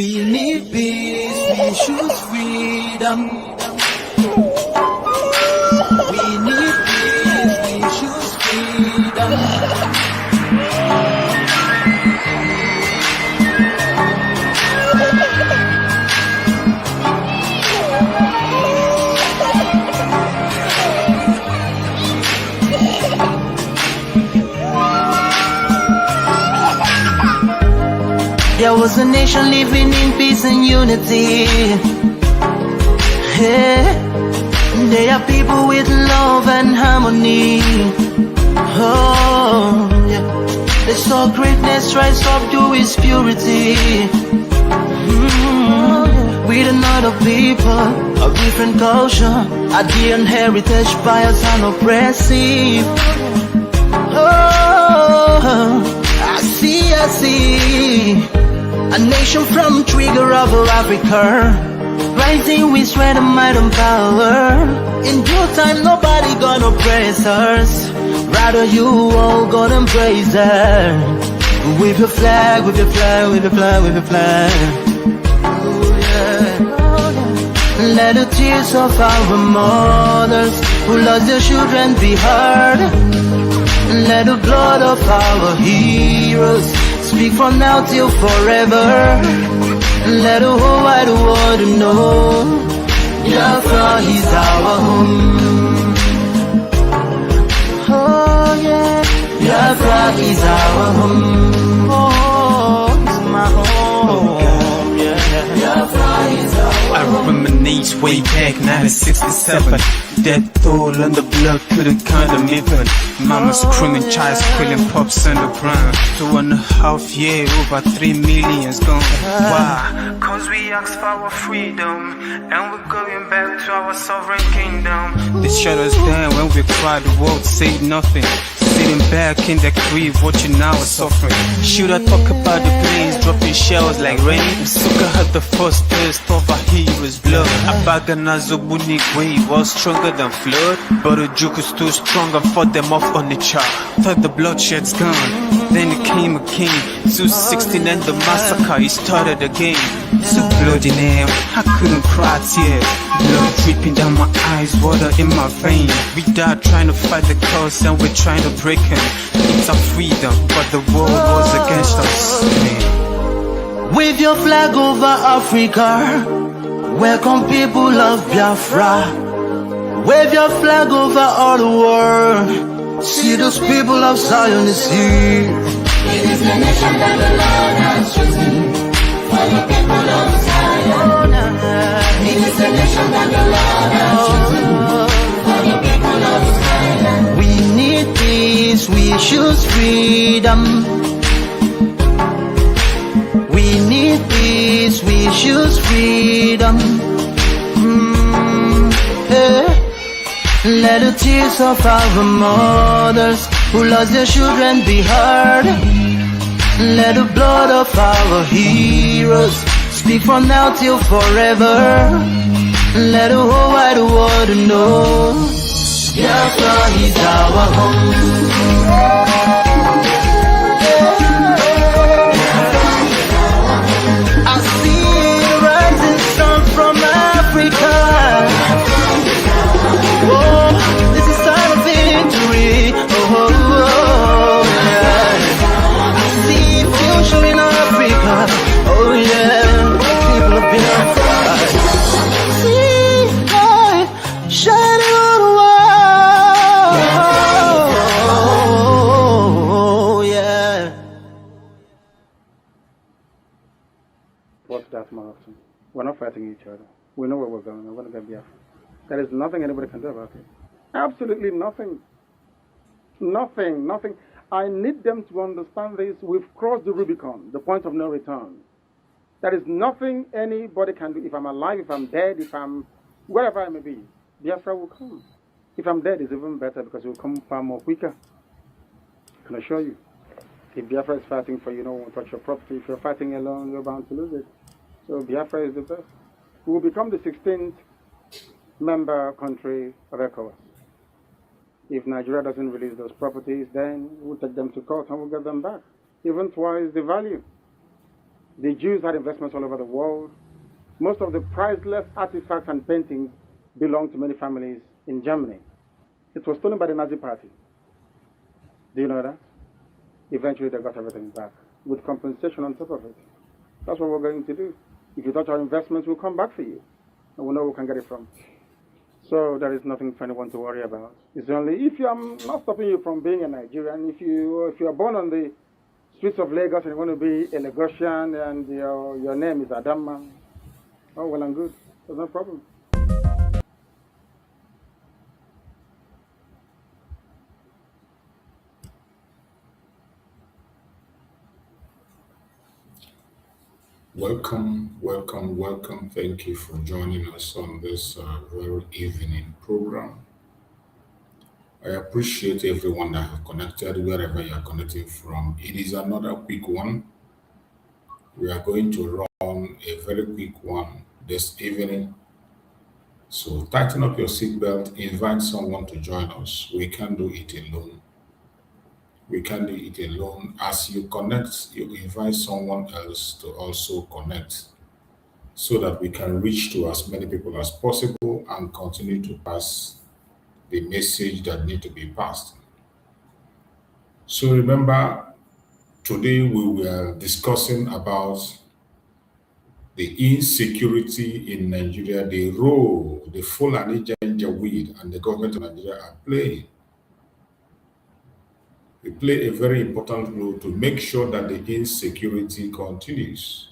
We need peace, we choose freedom. We need peace, we choose freedom. There was a nation living in peace and unity. Yeah. They are people with love and harmony. Oh, yeah. They saw greatness rise up to its purity. With another people of different culture, a different heritage, biased and oppressive. Oh, I see. A nation from trigger of Africa, rising with strength and might and power. In due time, nobody gonna praise us. Rather, you all gonna embrace her. With your flag, with your flag, with your flag, with your flag. Oh, yeah. Let the tears of our mothers who lost their children be heard. Let the blood of our heroes speak from now till forever. Let the whole wide world know Biafra is our home. Oh yeah, Biafra is our home. Oh, it's my home. Yeah, Biafra is our home. I reminisce way back 1967. Death toll on the blood couldn't count them even. Mama screaming, child squealing, pops on the ground. 2.5 years, over 3 million's gone. Why? Cause we asked for our freedom, and we're going back to our sovereign kingdom. They shut us down when we cried, the world said nothing. Sitting back in the crib, watching our suffering. Should I talk about the planes dropping shells like rain? Suka had the first taste of a hero's blood. Abaganazo Bunigwe was stronger than flood, but the juke is too strong and fought them off on the chart. Thought the bloodshed's gone, then it came again. 216 and the massacre, it started again. So bloody name, I couldn't cry tears. Blood dripping down my eyes, water in my veins. We died trying to fight the cause and we're trying to break him. It's our freedom, but the world was against us. Wave your flag over Africa. Welcome people of Biafra. Wave your flag over all the world. See those people of Zion is here. It is the nation that the Lord has chosen for the people of Zion. It is the nation that the Lord has chosen for the people of Zion. We need peace, we choose freedom. We need peace, we choose freedom. Yeah. Let the tears of our mothers who lost their children be heard. Let the blood of our heroes speak from now till forever. Let the whole wide world know Biafra is our home. I see the rising sun from Africa. Oh, this is time of victory. Oh, yeah. I see future in Africa. Oh, yeah. People of Biafra. See light shining on the world. Oh, yeah. What's that, Martin? We're not fighting each other. We know where we're going. We're going to get Biafra. There is nothing anybody can do about it. Absolutely nothing. Nothing. I need them to understand this. We've crossed the Rubicon, the point of no return. There is nothing anybody can do. If I'm alive, if I'm dead, if I'm wherever I may be, Biafra will come. If I'm dead, it's even better because it will come far more quicker. I can assure you. If Biafra is fighting for you, no one will touch your property. If you're fighting alone, you're bound to lose it. So Biafra is the best. We will become the 16th member country of ECOWAS. If Nigeria doesn't release those properties, then we'll take them to court and we'll get them back. Even twice the value. The Jews had investments all over the world. Most of the priceless artifacts and paintings belonged to many families in Germany. It was stolen by the Nazi Party. Do you know that? Eventually they got everything back with compensation on top of it. That's what we're going to do. If you touch our investments, we'll come back for you. And we'll know where we can get it from. So there is nothing for anyone to worry about. It's only if I'm not stopping you from being a Nigerian, if you are born on the streets of Lagos and you want to be a Lagosian and your name is Adamma, oh, well and good. There's no problem. Welcome, welcome, welcome. Thank you for joining us on this very evening program. I appreciate everyone that have connected wherever you are connecting from. It is another quick one. We are going to run a very quick one this evening. So tighten up your seatbelt, invite someone to join us. We can't do it alone. We can't do it alone. As you connect, you invite someone else to also connect so that we can reach to as many people as possible and continue to pass the message that need to be passed. So remember, today we were discussing about the insecurity in Nigeria, the role the Fulani weed and the government of Nigeria are playing. They play a very important role to make sure that the insecurity continues.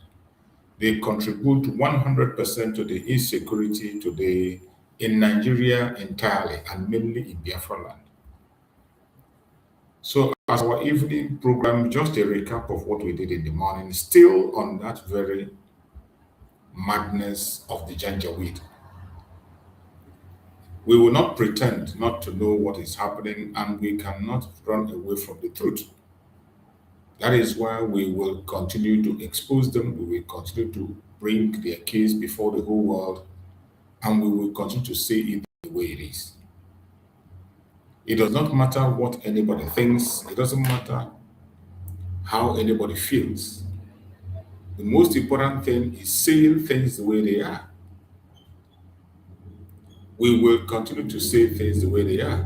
They contribute 100% to the insecurity today in Nigeria entirely and mainly in Biafra Land. So as our evening program, just a recap of what we did in the morning, still on that very madness of the Janjaweed. We will not pretend not to know what is happening, and we cannot run away from the truth. That is why we will continue to expose them, we will continue to bring their case before the whole world, and we will continue to say it the way it is. It does not matter what anybody thinks, it doesn't matter how anybody feels. The most important thing is saying things the way they are. We will continue to say things the way they are.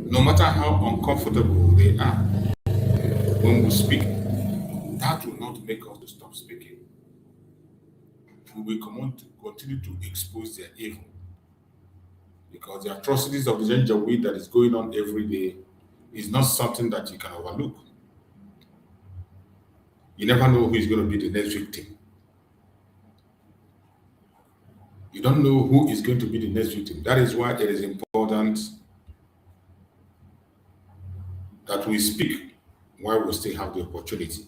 No matter how uncomfortable they are when we speak, that will not make us to stop speaking. We will continue to expose their evil. Because the atrocities of the Janjaweed that is going on every day is not something that you can overlook. You never know who is going to be the next victim. You don't know who is going to be the next victim. That is why it is important that we speak while we still have the opportunity.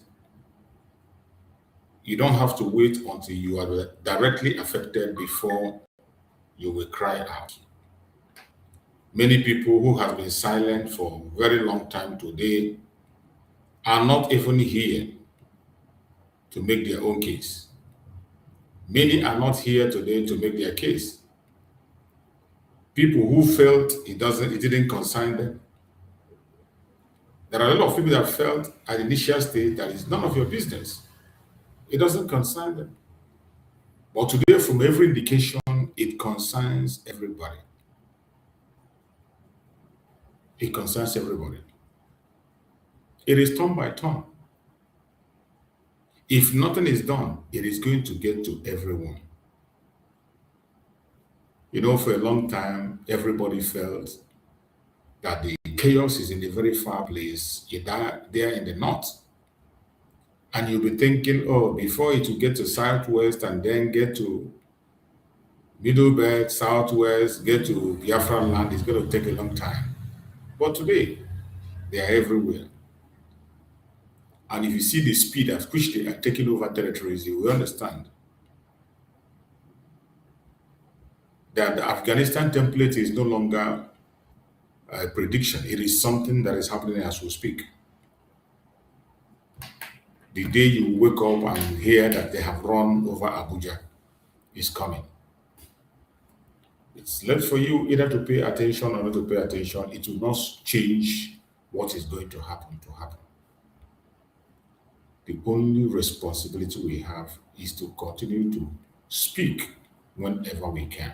You don't have to wait until you are directly affected before you will cry out. Many people who have been silent for a very long time today are not even here to make their own case. Many are not here today to make their case. People who felt it didn't concern them. There are a lot of people that felt at the initial stage that it's none of your business. It doesn't concern them. But today, from every indication, it concerns everybody. It concerns everybody. It is turn by turn. If nothing is done, it is going to get to everyone. You know, for a long time, everybody felt that the chaos is in a very far place, there in the north. And you'll be thinking, oh, before it will get to southwest and then get to middle belt, southwest, get to Biafra Land, it's going to take a long time. But today, they are everywhere. And if you see the speed at which they are taking over territories, you will understand that the Afghanistan template is no longer a prediction. It is something that is happening as we speak. The day you wake up and hear that they have run over Abuja is coming. It's left for you either to pay attention or not to pay attention. It will not change what is going to happen. The only responsibility we have is to continue to speak whenever we can.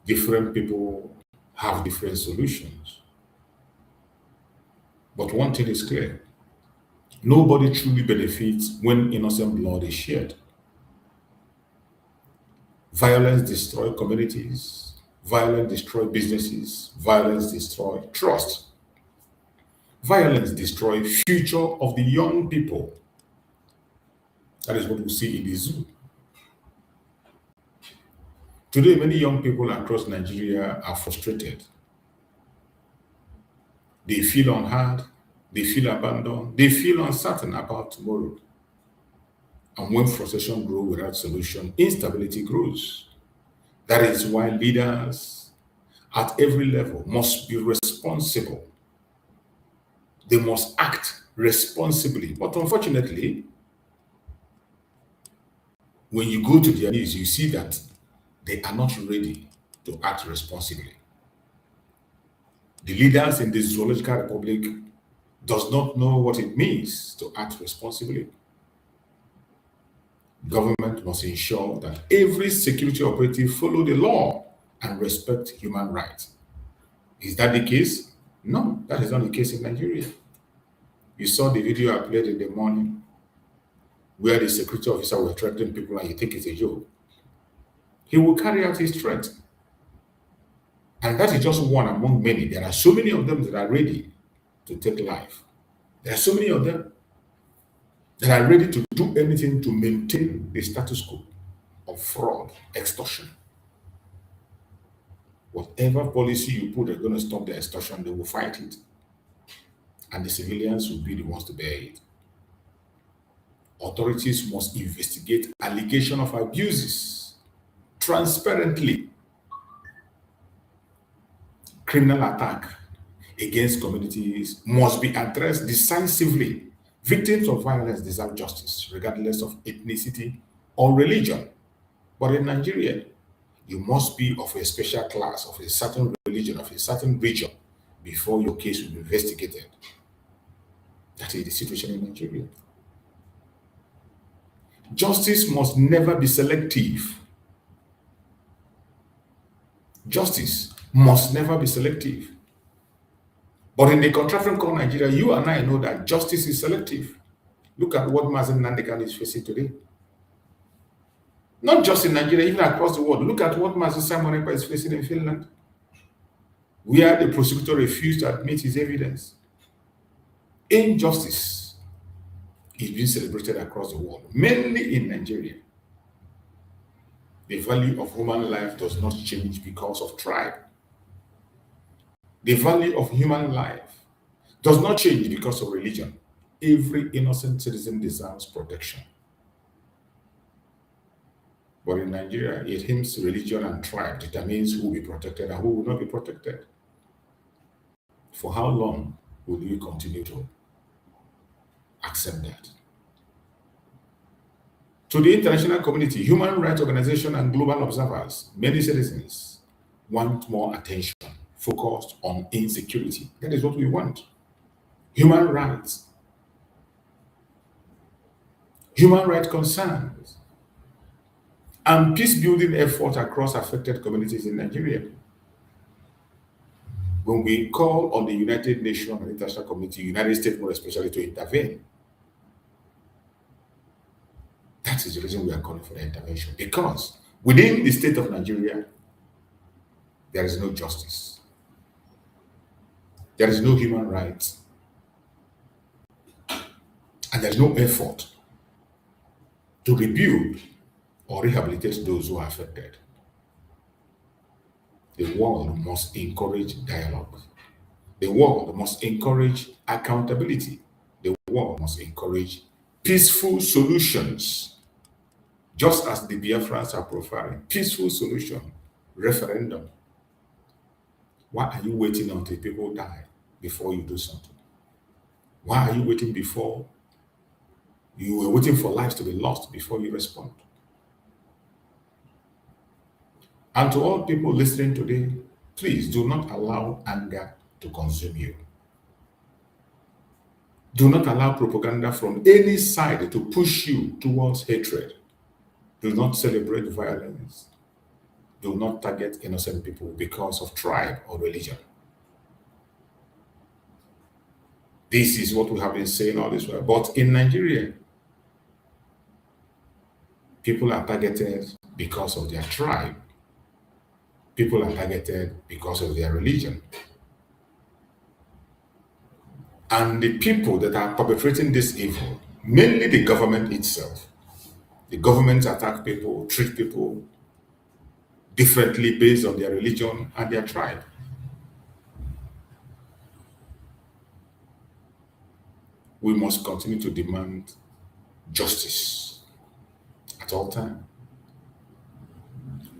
Different people have different solutions. But one thing is clear. Nobody truly benefits when innocent blood is shed. Violence destroys communities. Violence destroys businesses. Violence destroys trust. Violence destroys future of the young people. That is what we see in the zoo. Today, many young people across Nigeria are frustrated. They feel unheard, they feel abandoned, they feel uncertain about tomorrow. And when frustration grows without solution, instability grows. That is why leaders at every level must be responsible. They must act responsibly. But unfortunately, when you go to their knees, you see that they are not ready to act responsibly. The leaders in the Zoological Republic does not know what it means to act responsibly. Government must ensure that every security operative follow the law and respect human rights. Is that the case? No, that is not the case in Nigeria. You saw the video I played in the morning where the security officer was threatening people and you think it's a joke. He will carry out his threat. And that is just one among many. There are so many of them that are ready to take life. There are so many of them that are ready to do anything to maintain the status quo of fraud, extortion. Whatever policy you put that's going to stop the extortion, they will fight it. And the civilians will be the ones to bear it. Authorities must investigate allegations of abuses transparently. Criminal attack against communities must be addressed decisively. Victims of violence deserve justice, regardless of ethnicity or religion. But in Nigeria, you must be of a special class, of a certain religion, of a certain region, before your case will be investigated. That is the situation in Nigeria. Justice must never be selective. Justice must never be selective. But in the contrafront called Nigeria, you and I know that justice is selective. Look at what Nnamdi is facing today. Not just in Nigeria, even across the world. Look at what Simon Ekpa is facing in Finland, where the prosecutor refused to admit his evidence. Injustice is being celebrated across the world, mainly in Nigeria. The value of human life does not change because of tribe. The value of human life does not change because of religion. Every innocent citizen deserves protection. But in Nigeria, it seems religion and tribe determines who will be protected and who will not be protected. For how long will we continue to accept that? To the international community, human rights organizations and global observers, many citizens want more attention focused on insecurity. That is what we want. Human rights concerns, and peace-building efforts across affected communities in Nigeria. When we call on the United Nations and international community, United States more especially, to intervene, that is the reason we are calling for the intervention. Because within the state of Nigeria, there is no justice. There is no human rights. And there is no effort to rebuild or rehabilitate those who are affected. The world must encourage dialogue. The world must encourage accountability. The world must encourage peaceful solutions. Just as the Biafrans are profiling peaceful solution, referendum. Why are you waiting until people die before you do something? Why are you waiting before? You were waiting for lives to be lost before you respond. And to all people listening today, please do not allow anger to consume you. Do not allow propaganda from any side to push you towards hatred. Do not celebrate violence. Do not target innocent people because of tribe or religion. This is what we have been saying all this while. But in Nigeria, people are targeted because of their tribe. People are targeted because of their religion. And the people that are perpetrating this evil, mainly the government itself. The government attack people, treat people differently based on their religion and their tribe. We must continue to demand justice at all times.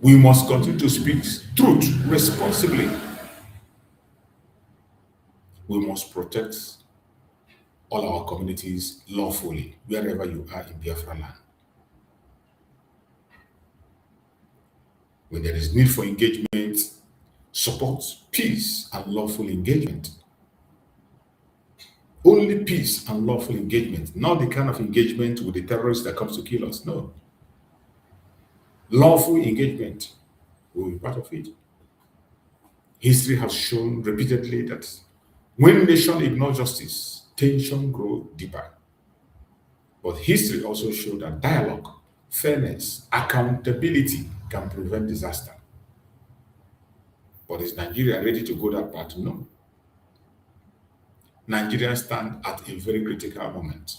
We must continue to speak truth responsibly. We must protect all our communities lawfully, wherever you are in Biafra land. When there is need for engagement, support peace and lawful engagement. Only peace and lawful engagement, not the kind of engagement with the terrorists that comes to kill us. No. Lawful engagement will be part of it. History has shown repeatedly that when nations ignore justice, tension grows deeper. But history also showed that dialogue, fairness, accountability can prevent disaster. But is Nigeria ready to go that path? No. Nigeria stands at a very critical moment.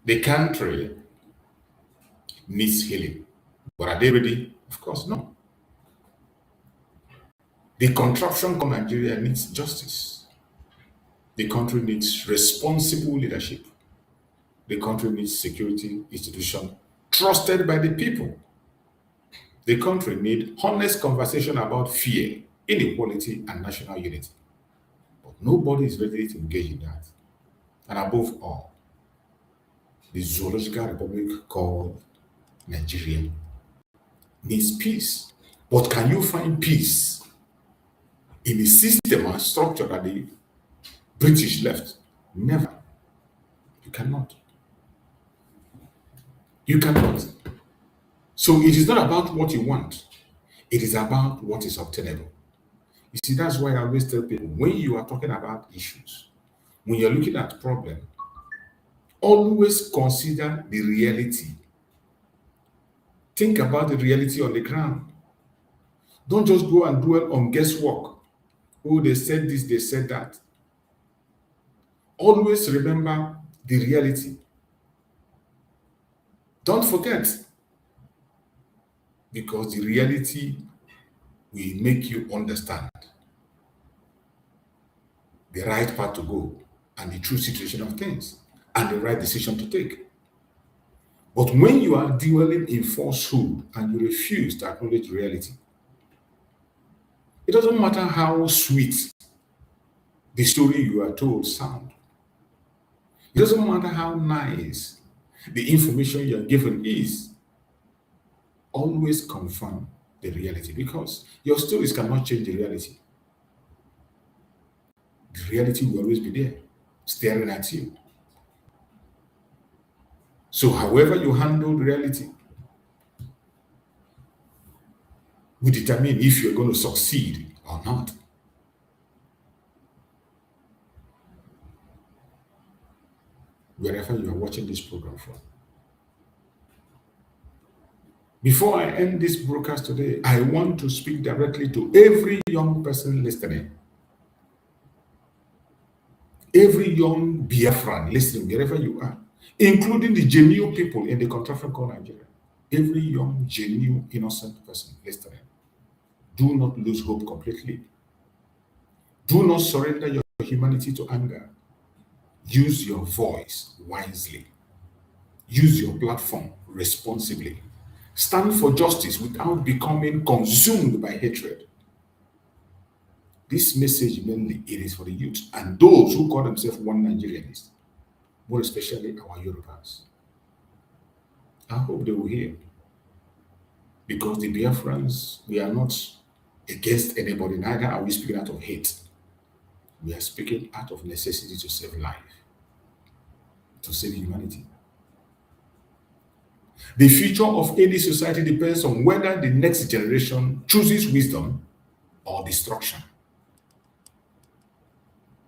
The country needs healing. But are they ready? Of course, no. The contraption called Nigeria needs justice. The country needs responsible leadership. The country needs security institution trusted by the people. The country needs honest conversation about fear, inequality, and national unity. But nobody is ready to engage in that. And above all, the zoological republic called Nigeria needs peace. But can you find peace in a system and structure that the British left? Never. You cannot. You cannot. So it is not about what you want. It is about what is obtainable. You see, that's why I always tell people, when you are talking about issues, when you're looking at problem, always consider the reality. Think about the reality on the ground. Don't just go and dwell on guesswork. Oh, they said this, they said that. Always remember the reality. Don't forget, because the reality will make you understand the right path to go and the true situation of things and the right decision to take. But when you are dwelling in falsehood and you refuse to acknowledge reality, it doesn't matter how sweet the story you are told sound. It doesn't matter how nice the information you are given is. Always confirm the reality, because your stories cannot change the reality. The reality will always be there, staring at you. So however you handle reality will determine if you're going to succeed or not. Wherever you are watching this program from. Before I end this broadcast today, I want to speak directly to every young person listening. Every young Biafran listening, wherever you are, including the genuine people in the contraction called Nigeria. Every young, genuine, innocent person listening. Do not lose hope completely. Do not surrender your humanity to anger. Use your voice wisely. Use your platform responsibly. Stand for justice without becoming consumed by hatred. This message mainly it is for the youth and those who call themselves one Nigerianists, more especially our Yorubas. I hope they will hear. Because the Biafrans, we are not against anybody, neither are we speaking out of hate. We are speaking out of necessity to save life, to save humanity. The future of any society depends on whether the next generation chooses wisdom or destruction.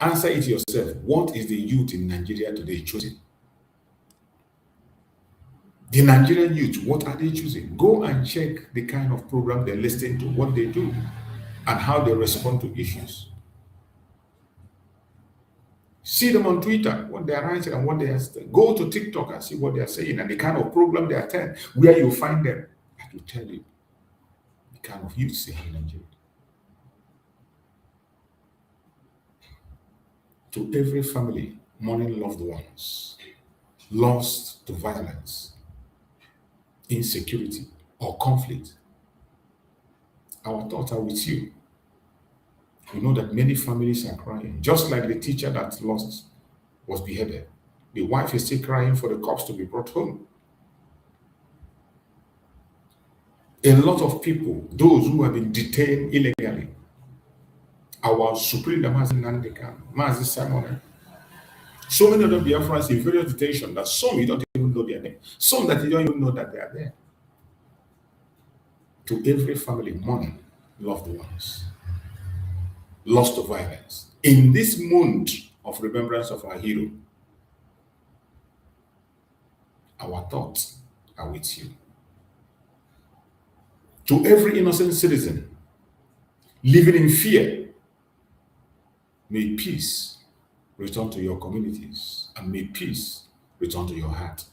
Answer it yourself. What is the youth in Nigeria today choosing? The Nigerian youth, what are they choosing? Go and check the kind of program they listen to, what they do, and how they respond to issues. See them on Twitter, what they are writing and what they are saying. Go to TikTok and see what they are saying and the kind of program they attend, where you find them. I will tell you the kind of youth they have in Nigeria. To every family mourning loved ones, lost to violence, insecurity, or conflict, our thoughts are with you. We know that many families are crying, just like the teacher that lost was beheaded. The wife is still crying for the cops to be brought home. A lot of people, those who have been detained illegally, our Supreme Nnamdi Kanu, Mazi Simon, so many other Biafrans in various detention that some you don't even know their name, some that you don't even know that they are there. To every family mourning loved ones, lost to violence. In this month of remembrance of our hero, our thoughts are with you. To every innocent citizen living in fear, may peace return to your communities and may peace return to your heart.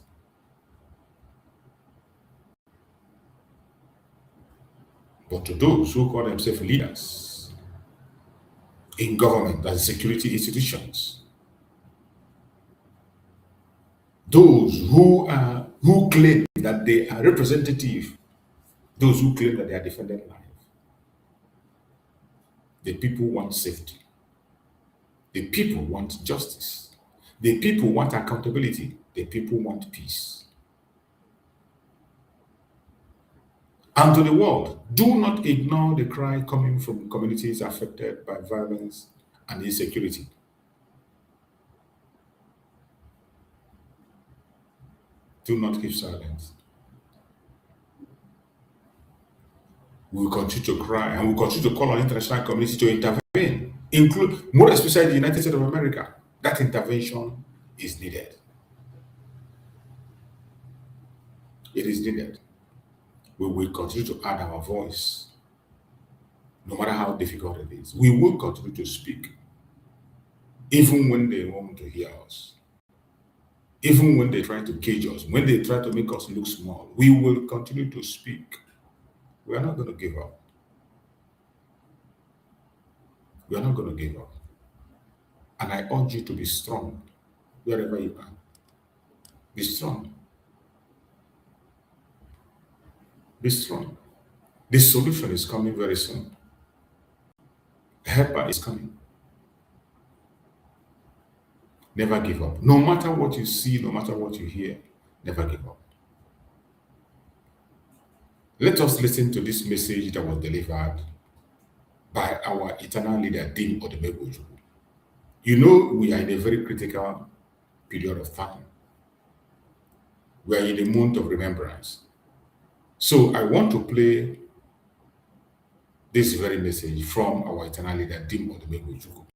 But to those who call themselves leaders in government and security institutions, those who claim that they are representative, those who claim that they are defending life, the people want safety. The people want justice. The people want accountability. The people want peace. And to the world, do not ignore the cry coming from communities affected by violence and insecurity. Do not keep silent. We will continue to cry and we will continue to call on the international community to intervene, include, more especially the United States of America. That intervention is needed. It is needed. We will continue to add our voice, no matter how difficult it is. We will continue to speak, even when they want to hear us. Even when they try to cage us, when they try to make us look small, we will continue to speak. We are not going to give up. We are not going to give up. And I urge you to be strong wherever you are. Be strong. Be strong. This solution is coming very soon. Ekpa is coming. Never give up. No matter what you see, no matter what you hear, never give up. Let us listen to this message that was delivered by our eternal leader, Dim Odumegwu. You know, we are in a very critical period of time. We are in the month of remembrance. So I want to play this very message from our eternal leader, Dim Odumegwu.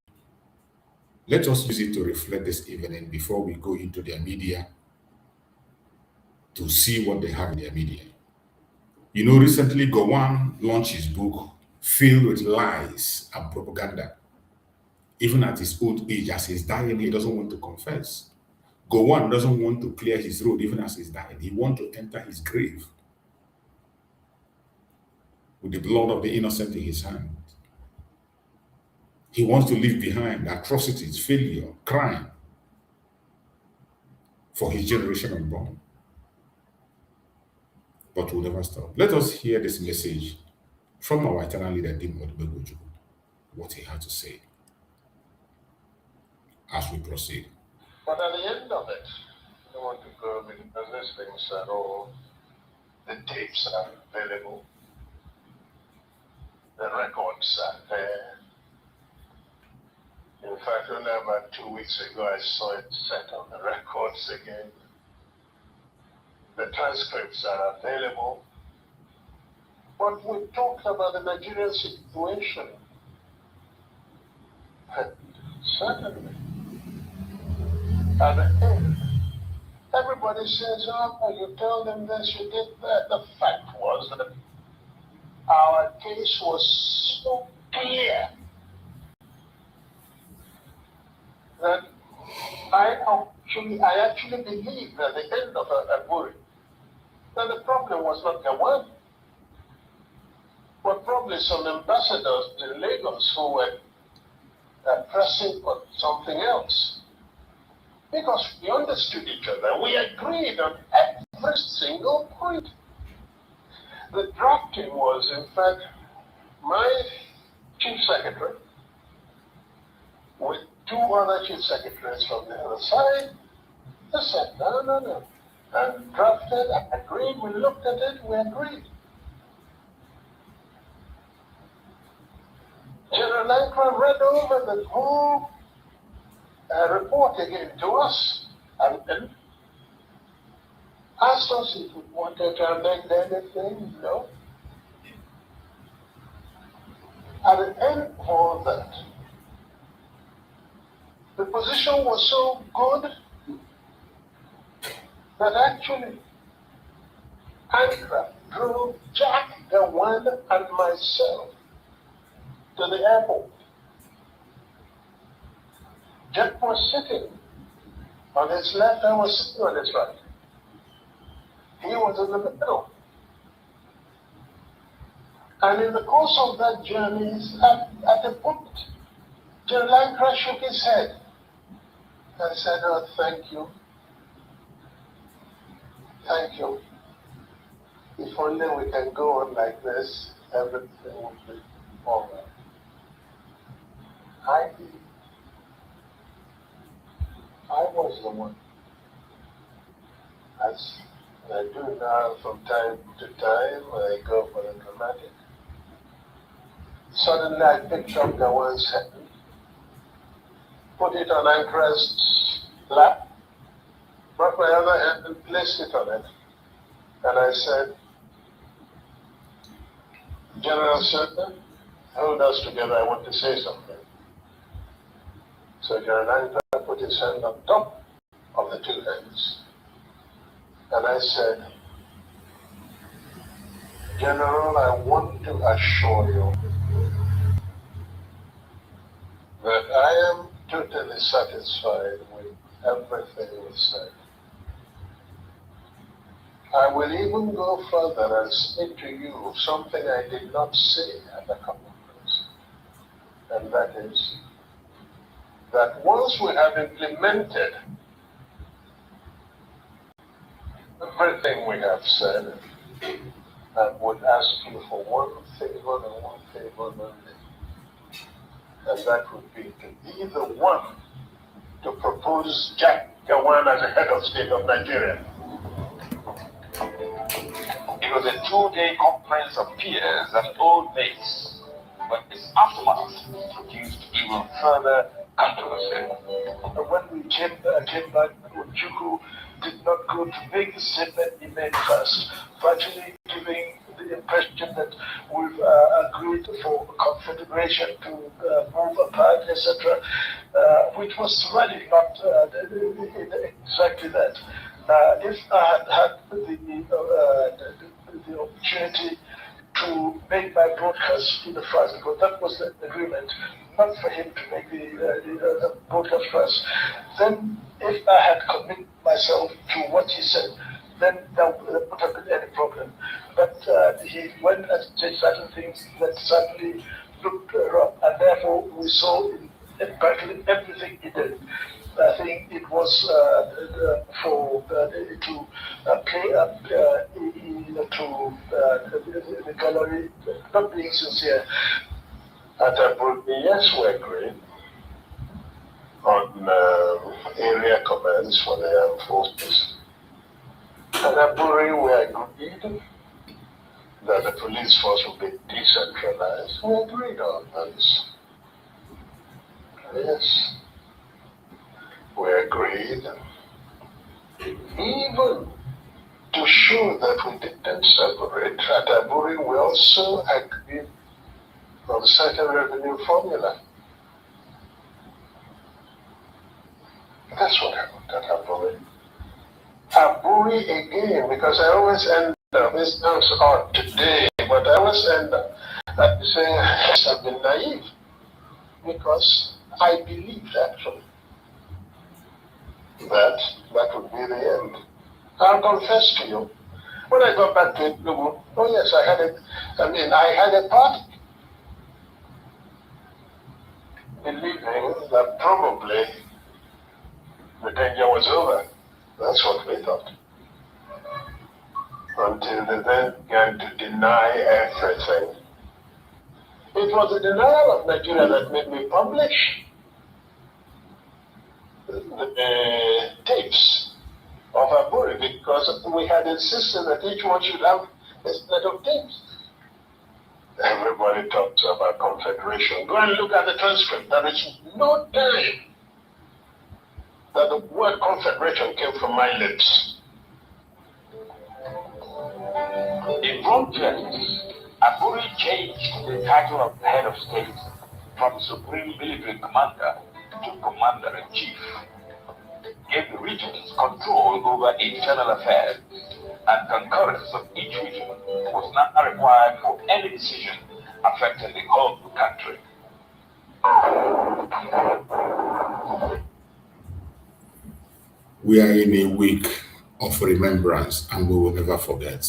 Let us use it to reflect this evening before we go into their media to see what they have in their media. You know, recently Gowon launched his book filled with lies and propaganda. Even at his old age, as he's dying, he doesn't want to confess. Gowon doesn't want to clear his road even as he's dying. He wants to enter his grave with the blood of the innocent in his hand. He wants to leave behind atrocities, failure, crime for his generation unborn. But we'll never stop. Let us hear this message from our eternal leader, Dim Odumegwu, what he had to say as we proceed. But at the end of it, I don't want to go because those things are all, the tapes are available. The records are there. In fact, only about 2 weeks ago, I saw it set on the records again. The transcripts are available. But we talked about the Nigerian situation. And certainly, at the end, everybody says, oh, you tell them this, you did that. The fact was that our case was so clear that I actually believed at the end of Aburi that the problem was not the one, but probably some ambassadors in Lagos who were pressing for something else. Because we understood each other, we agreed on every single point. The drafting was, in fact, my chief secretary with 2 other chief secretaries from the other side. They said, no. And drafted, agreed, we looked at it, we agreed. General Lankra read over the whole report again to us and then asked us if we wanted to amend anything. No. At the end of all that, the position was so good that actually Ankara drove Jack, the one, and myself to the airport. Jack was sitting on his left, I was sitting on his right. He was in the middle. And in the course of that journey, at the point, General Ankara shook his head and said, oh, thank you. Thank you. If only we can go on like this, everything will be all right. I was the one, as I do now from time to time, I go for the dramatic. Suddenly I picked up the one's hand, put it on Ankara's lap, brought my other hand and placed it on it. And I said, General Sir, hold us together, I want to say something. So General Ankara put his hand on top of the 2 hands. And I said, General, I want to assure you that I am totally satisfied with everything you said. I will even go further and say to you something I did not say at the conference. And that is that once we have implemented everything we have said, I would ask you for one favor and one favor only. And that would be to be the one to propose Jack Gawan as the head of state of Nigeria. It was a 2-day conference of peers and old mates, but its aftermath produced even further controversy. When we came back, Ojukwu did not go to make the statement he made first, virtually giving the impression that we've agreed for confederation to move apart, etc., which was really not exactly that. If I had the opportunity to make my broadcast in the first, because that was the agreement, not for him to make the broadcast first, then if I had committed myself to what he said, then there would not have been any problem. But he went and said certain things that certainly looked wrong, and therefore we saw in practically everything he did. I think it was for to play up to the gallery, not being sincere. At Aburi, yes, we agreed on area commands for the armed forces. At Aburi, we agreed that the police force will be decentralized. We agreed on this. Yes, we agreed. Even to show that we didn't separate at Aburi, we also agreed on certain revenue formula. That's what happened at Aburi. Aburi again, because I always end up, this sounds odd today, but I always end up saying I've been naive because I believed actually that would be the end. I'll confess to you, when I got back to it, oh yes, I had a party believing that probably the danger was over. That's what we thought. Until they then began to deny everything. It was the denial of Nigeria that made me publish the tapes of Aburi, because we had insisted that each one should have a set of tapes. Everybody talks about confederation. Go and look at the transcript. There is no time that the word confederation came from my lips. In protest, Aburi changed the title of head of state from Supreme Military Commander to Commander-in-Chief. Gave the regions control over internal affairs, and concurrence of each region was not required for any decision affecting the whole country. We are in a week of remembrance, and we will never forget.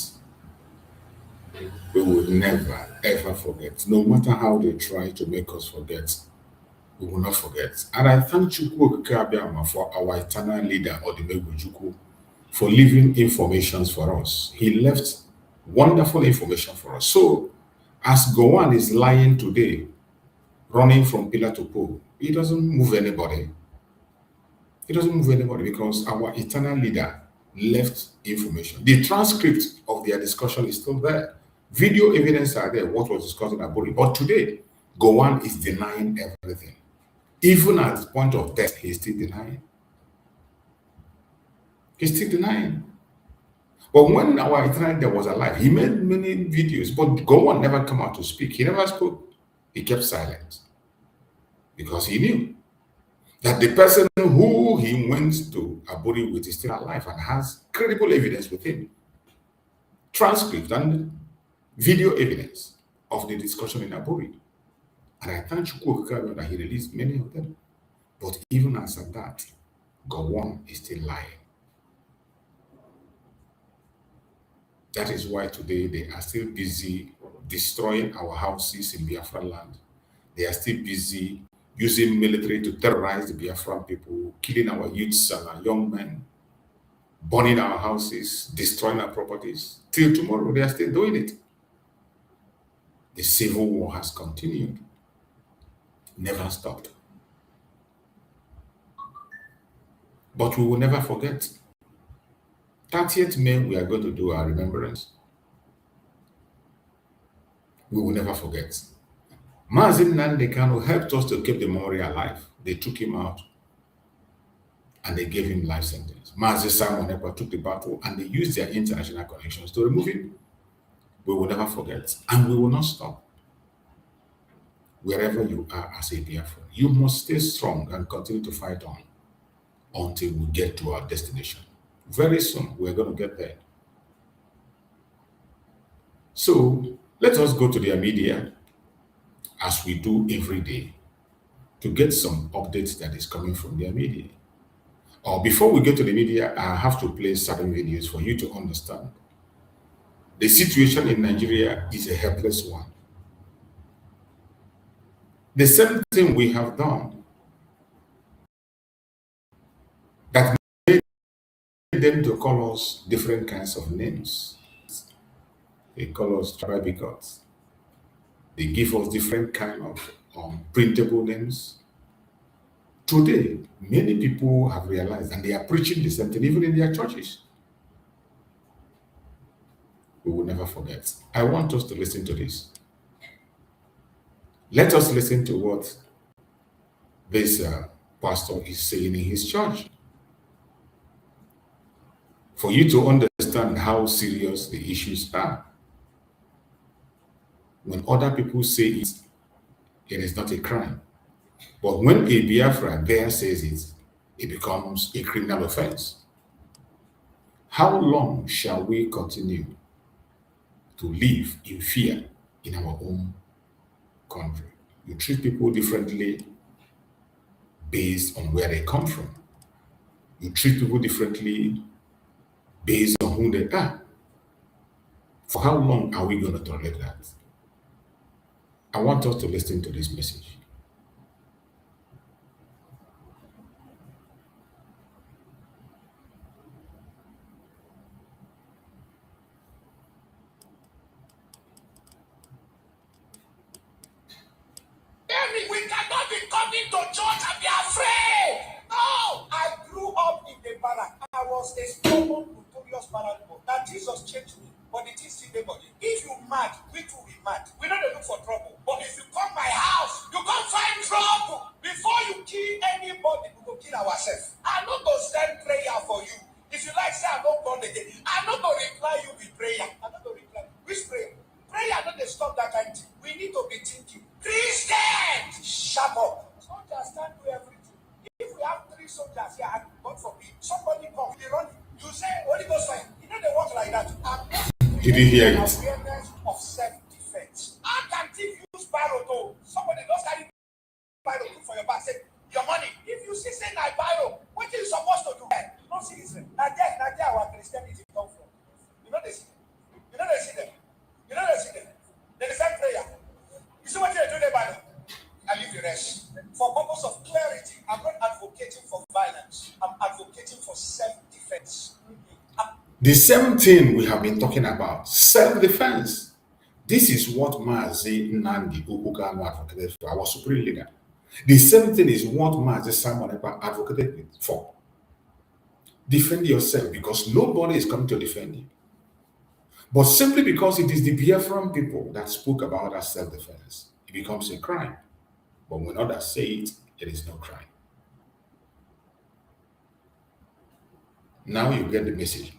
We will never, ever forget. No matter how they try to make us forget, we will not forget. And I thank Chukwu Okike for our eternal leader, Odimegwu Chukwu, for leaving informations for us. He left wonderful information for us. So, as Gowon is lying today, running from pillar to pole, he doesn't move anybody. He doesn't move anybody because our eternal leader left information. The transcript of their discussion is still there. Video evidence are there, what was discussed in Aburi. But today, Gowon is denying everything. Even at the point of death, he's still denying. He's still denying. But when our eternal leader was alive, he made many videos, but Gowon never came out to speak. He never spoke. He kept silent because he knew that the person who he went to Aburi with is still alive and has credible evidence with him. Transcript and video evidence of the discussion in Aburi. And I thank Chukwu Okike that he released many of them. But even as at that, Gowon is still lying. That is why today they are still busy destroying our houses in Biafra land. They are still busy using military to terrorize the Biafran people, killing our youths and our young men, burning our houses, destroying our properties. Till tomorrow, they are still doing it. The civil war has continued, never stopped. But we will never forget. 30th May, we are going to do our remembrance. We will never forget. Nnamdi Kanu helped us to keep the memory alive. They took him out and they gave him life sentence. Simon Ekpa took the battle and they used their international connections to remove him. We will never forget, and we will not stop. Wherever you are as a Biafran, you must stay strong and continue to fight on until we get to our destination. Very soon, we're going to get there. So, let us go to their media, as we do every day, to get some updates that is coming from their media. Or before we get to the media, I have to play certain videos for you to understand. The situation in Nigeria is a helpless one. The same thing we have done that made them to call us different kinds of names. They call us tribal bigots. They give us different kind of printable names. Today, many people have realized, and they are preaching the same thing even in their churches. we will never forget. I want us to listen to this. Let us listen to what this pastor is saying in his church for you to understand how serious the issues are. When other people say it, it is not a crime. But when a Biafra there says it, it becomes a criminal offense. How long shall we continue to live in fear in our own country? You treat people differently based on where they come from. You treat people differently based on who they are. For how long are we going to tolerate that? I want us to listen to this message. We cannot be coming to church and be afraid. No, I grew up in the barrack. I was a stubborn, notorious barrack boy. Now Jesus changed me, but it is still the body. If you mad, we too be mad. We don't look for trouble. But if you come my house, you can't find trouble. Before you kill anybody, we will kill ourselves. I'm not going to send prayer for you. If you like, say I'm not born again. I'm not going to reply you with prayer. I'm not going to reply. Which prayer? Prayer not to stop that kind of thing. We need to be thinking. Christians, shut up. Soldiers can't do everything. If we have 3 soldiers here, and God forbid, somebody comes, they run. You say, Holy Ghost fire. You know they work like that. Did you hear it? Awareness of self-defense. How can thief use barrow though? Somebody just carry barrow for your back. Say, your money. If you see say I barrow, what are you supposed to do? No citizen. Now there our Christianity come from. You know they see them. You know they see them. You know they see them. They defend prayer. You see what they do there, Bible? I leave the rest. For purpose of clarity, I'm not advocating for violence. I'm advocating for self-defense. The same thing we have been talking about, self-defense. This is what Mazi Nnamdi Kanu advocated for, our supreme leader. The same thing is what Mazi Simon Ekpa advocated for. Defend yourself because nobody is coming to defend you. But simply because it is the Biafran people that spoke about that self-defense, it becomes a crime. But when others say it, it is no crime. Now you get the message.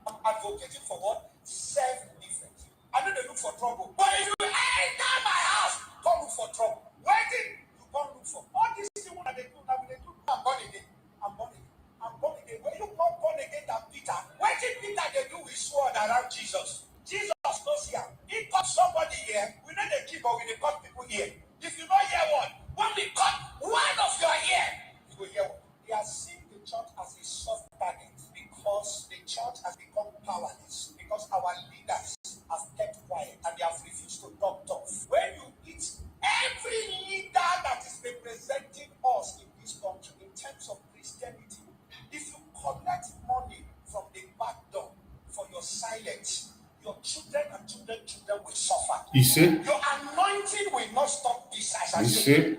I'm advocating for what? Self-defense. I know they look for trouble. But if you enter my house, don't look for trouble. Waiting, you don't look for. All these things that they do, I'm born again. I'm born again. I'm born again. When you come born again than Peter, what did Peter they do with sword around Jesus? Jesus knows here. He cut somebody here. We know they keep, but we they cut people here. If you don't hear one, when we cut one of your ear, you will hear one. They are seeing the church as a soft target because the church has become powerless, because our leaders have kept quiet and they have refused to talk tough. When you eat every leader that is representing us in this country in terms of Christianity, if you collect money from the back door for your silence, your children and children will suffer. You see? Your anointing will not stop this. You see?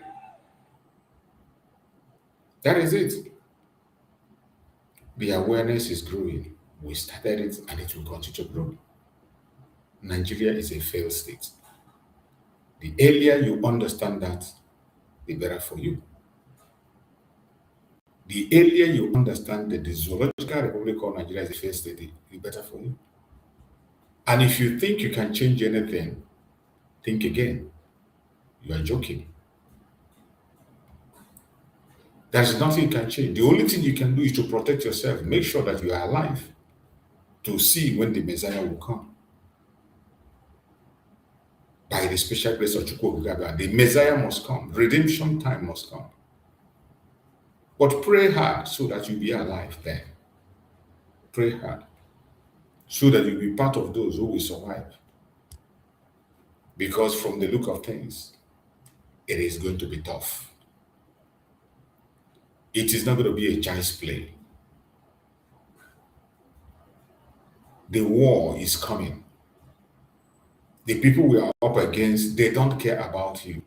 That is it. The awareness is growing. We started it and it will continue to grow. Nigeria is a failed state. The earlier you understand that, the better for you. The earlier you understand that the zoological republic of Nigeria is a failed state, the better for you. And if you think you can change anything, think again. You are joking. There's nothing you can change. The only thing you can do is to protect yourself. Make sure that you are alive to see when the Messiah will come. By the special grace of Chukwu, the Messiah must come. Redemption time must come. But pray hard so that you be alive then. Pray hard so that you'll be part of those who will survive. Because from the look of things, it is going to be tough. It is not going to be a child's play. The war is coming. The people we are up against, they don't care about you.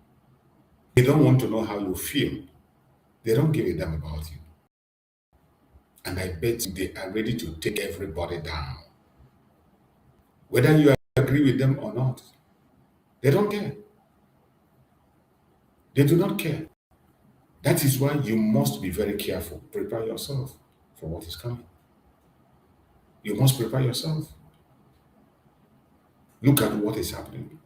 They don't want to know how you feel. They don't give a damn about you. And I bet they are ready to take everybody down. whether you agree with them or not. They don't care. They do not care. That is why you must be very careful. Prepare yourself for what is coming. You must prepare yourself. Look at what is happening.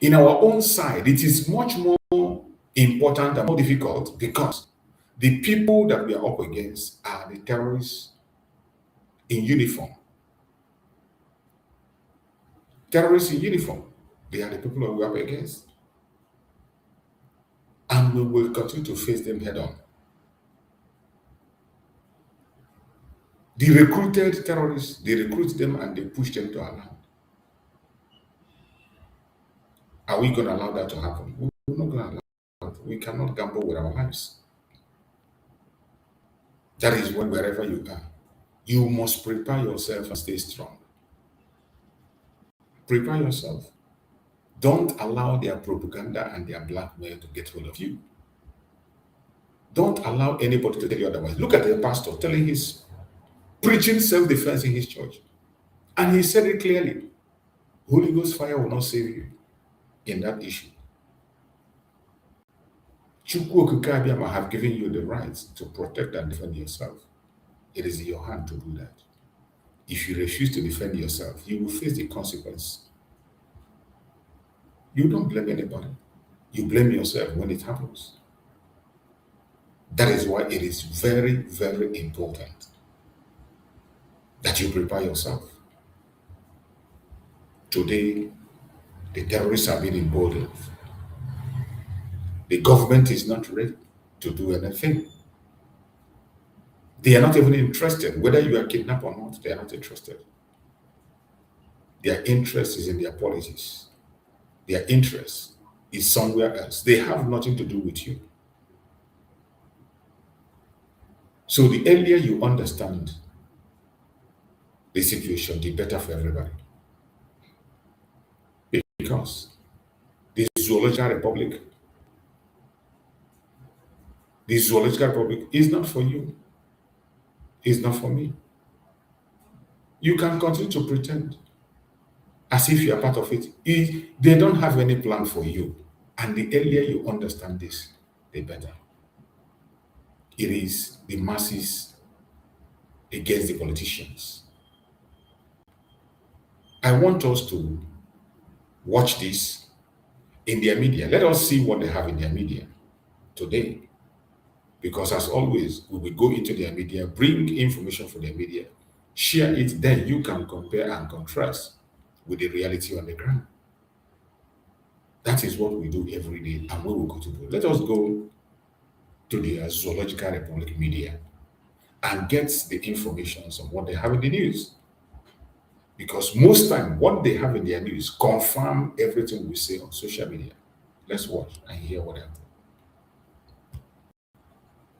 In our own side, it is much more important and more difficult because the people that we are up against are the terrorists in uniform. Terrorists in uniform. They are the people that we are up against. And we will continue to face them head on. The recruited terrorists, they recruit them and they push them to our land. Are we going to allow that to happen? We're not going to allow it. We cannot gamble with our lives. That is when wherever you are, you must prepare yourself and stay strong. Prepare yourself. Don't allow their propaganda and their blackmail to get hold of you. Don't allow anybody to tell you otherwise. Look at the pastor telling his preaching self-defense in his church. And he said it clearly. Holy Ghost fire will not save you in that issue. Chukwu Okike Abiyama have given you the right to protect and defend yourself. It is in your hand to do that. If you refuse to defend yourself, you will face the consequence. You don't blame anybody. You blame yourself when it happens. That is why it is very, very important that you prepare yourself. Today, the terrorists are being emboldened. The government is not ready to do anything. They are not even interested. Whether you are kidnapped or not, they are not interested. Their interest is in their policies. Their interest is somewhere else. They have nothing to do with you. So the earlier you understand the situation, the better for everybody. Because the Zoological Republic is not for you. It's not for me. You can continue to pretend as if you are part of it. They don't have any plan for you. And the earlier you understand this, the better. It is the masses against the politicians. I want us to watch this in their media. Let us see what they have in their media today. Because as always, we will go into their media, bring information from their media, share it, then you can compare and contrast with the reality on the ground. That is what we do every day, and we will go to do. Let us go to the Zoological Republic media and get the information on what they have in the news. Because most time, what they have in their news confirm everything we say on social media. Let's watch and hear what happened.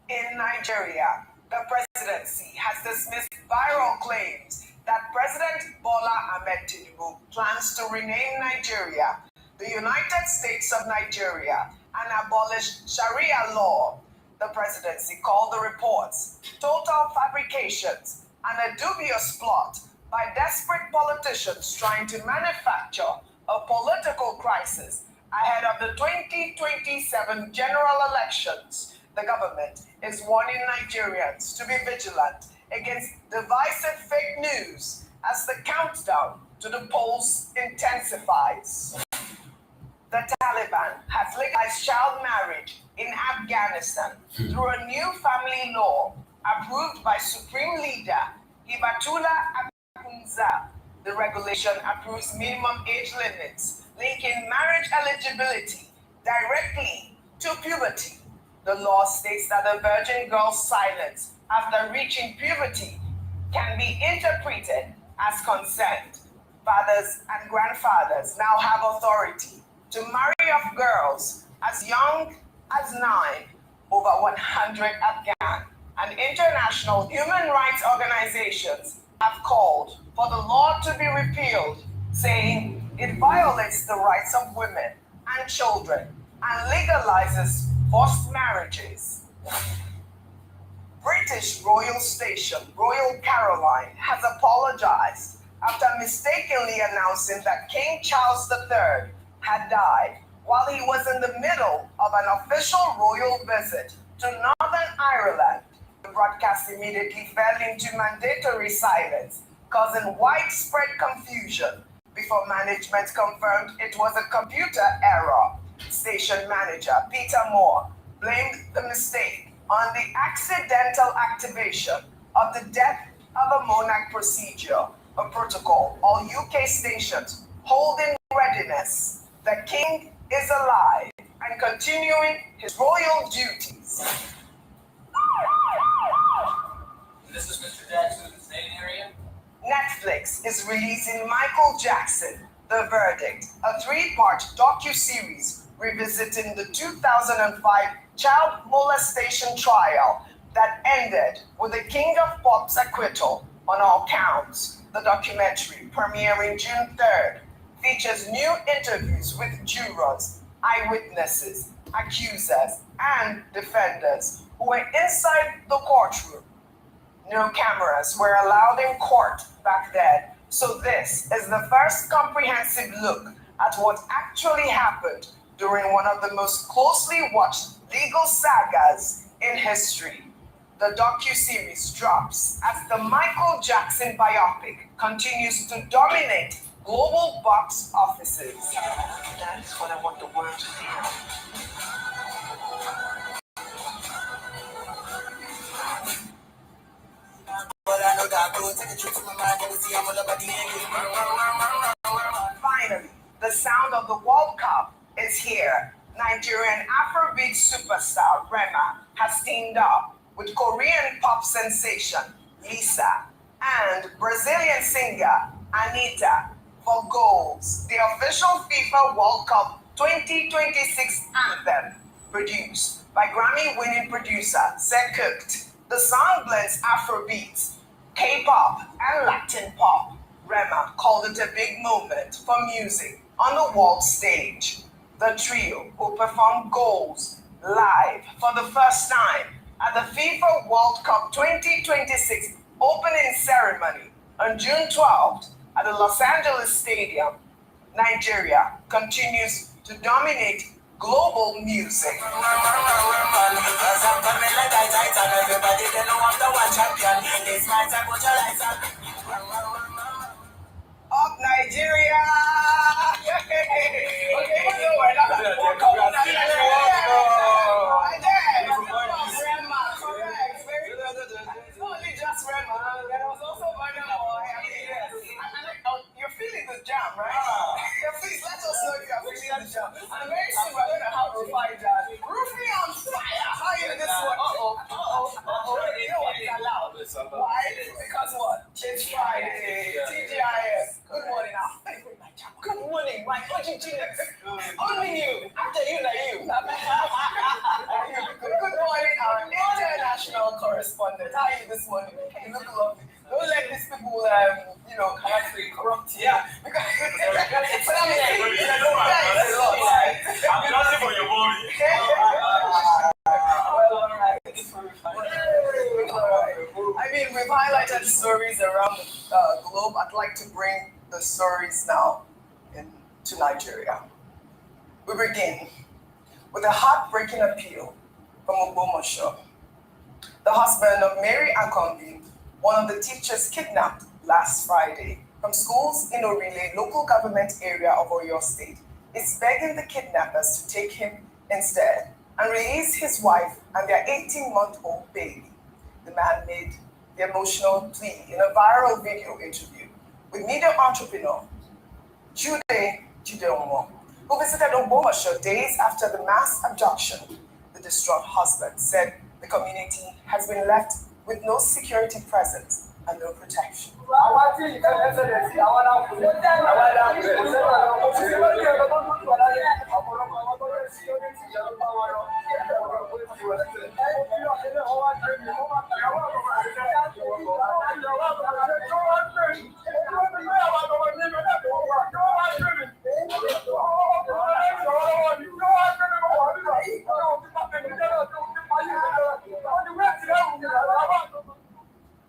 In Nigeria, the presidency has dismissed viral claims that President Bola Ahmed Tinubu plans to rename Nigeria the United States of Nigeria and abolish Sharia law. The presidency called the reports total fabrications and a dubious plot by desperate politicians trying to manufacture a political crisis ahead of the 2027 general elections. The government is warning Nigerians to be vigilant against divisive fake news as the countdown to the polls intensifies. The Taliban has legalized child marriage in Afghanistan through a new family law approved by Supreme Leader Hibatullah Akhundzada. The regulation approves minimum age limits linking marriage eligibility directly to puberty. The law states that a virgin girl's silence after reaching puberty can be interpreted as consent. Fathers and grandfathers now have authority to marry off girls as young as 9. Over 100 Afghan and international human rights organizations have called for the law to be repealed, saying it violates the rights of women and children and legalizes forced marriages. British royal station Royal Caroline has apologized after mistakenly announcing that King Charles III had died while he was in the middle of an official royal visit to Northern Ireland. The broadcast immediately fell into mandatory silence, causing widespread confusion before management confirmed it was a computer error. Station manager Peter Moore blamed the mistake on the accidental activation of the death of a monarch procedure, a protocol all UK stations hold in readiness. The king is alive and continuing his royal duties. This is Mr. Jackson in the same area. Netflix is releasing Michael Jackson, The Verdict, a three-part docu-series revisiting the 2005 child molestation trial that ended with the King of Pop's acquittal on all counts. The documentary, premiering June 3rd, features new interviews with jurors, eyewitnesses, accusers, and defenders who were inside the courtroom. No cameras were allowed in court back then, so this is the first comprehensive look at what actually happened during one of the most closely watched legal sagas in history. The docu-series drops as the Michael Jackson biopic continues to dominate global box offices. That is what I want the world to hear. Finally, the sound of the World Cup is here. Nigerian Afrobeat superstar Rema has teamed up with Korean pop sensation Lisa and Brazilian singer Anitta for Goals, the official FIFA World Cup 2026 anthem, produced by Grammy-winning producer Zed Cooked. The song blends Afrobeats, K-pop, and Latin pop. Rema called it a big moment for music on the world stage. The trio will perform Goals live for the first time at the FIFA World Cup 2026 opening ceremony on June 12th at the Los Angeles Stadium. Nigeria continues to dominate global music. Up Nigeria! You're feeling the jam, right? Please let us know if you're feeling the jam. And very soon we're going to have Rufai Jazz. Rufai on fire! How are you this one? You know what is allowed? Why? Because what? It's Friday. TGIF. Good morning now. Good morning, my OGGs. Only you. After you, like you. Good morning, our international correspondent. How are you this morning? You look lovely. Don't let these people, actually corrupt you. Yeah. Because I'm nothing for your mommy. I mean, we've highlighted stories around the globe. I'd like to bring the stories now to Nigeria. We begin with a heartbreaking appeal from Ogbomoso. The husband of Mary Akombi, one of the teachers kidnapped last Friday from schools in Orile, local government area of Oyo State, is begging the kidnappers to take him instead and release his wife and their 18-month-old baby. The man made the emotional plea in a viral video interview with media entrepreneur Jude Jideomo, who visited Ogbomoso days after the mass abduction. The distraught husband said the community has been left with no security presence and no protection.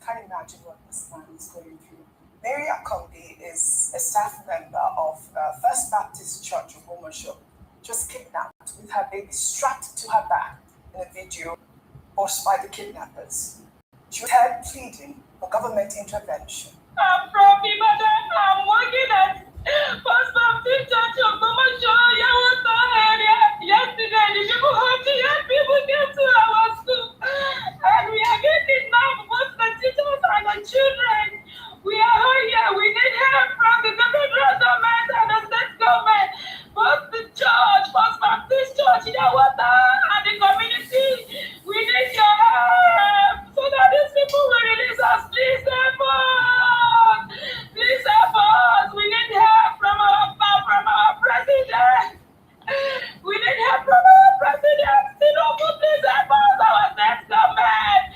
Can't imagine what this man is going through. Mary Mary Akombi is a staff member of First Baptist Church of Omosho. She was kidnapped with her baby strapped to her back in a video posted by the kidnappers. She was heard pleading for government intervention. I'm from Ibadan. I'm working at First Baptist Church of Omosho, Yawata area. Yesterday, the people came to our school, and we are getting now both the teachers and the children. We are all here. We need help from the federal government and the state government, both the church, First Baptist Church, Yawata, and the community. We need your help so that these people will release us. Please help us. Please help us. We need help from our president. We need help from our president. Please help us. Our state government.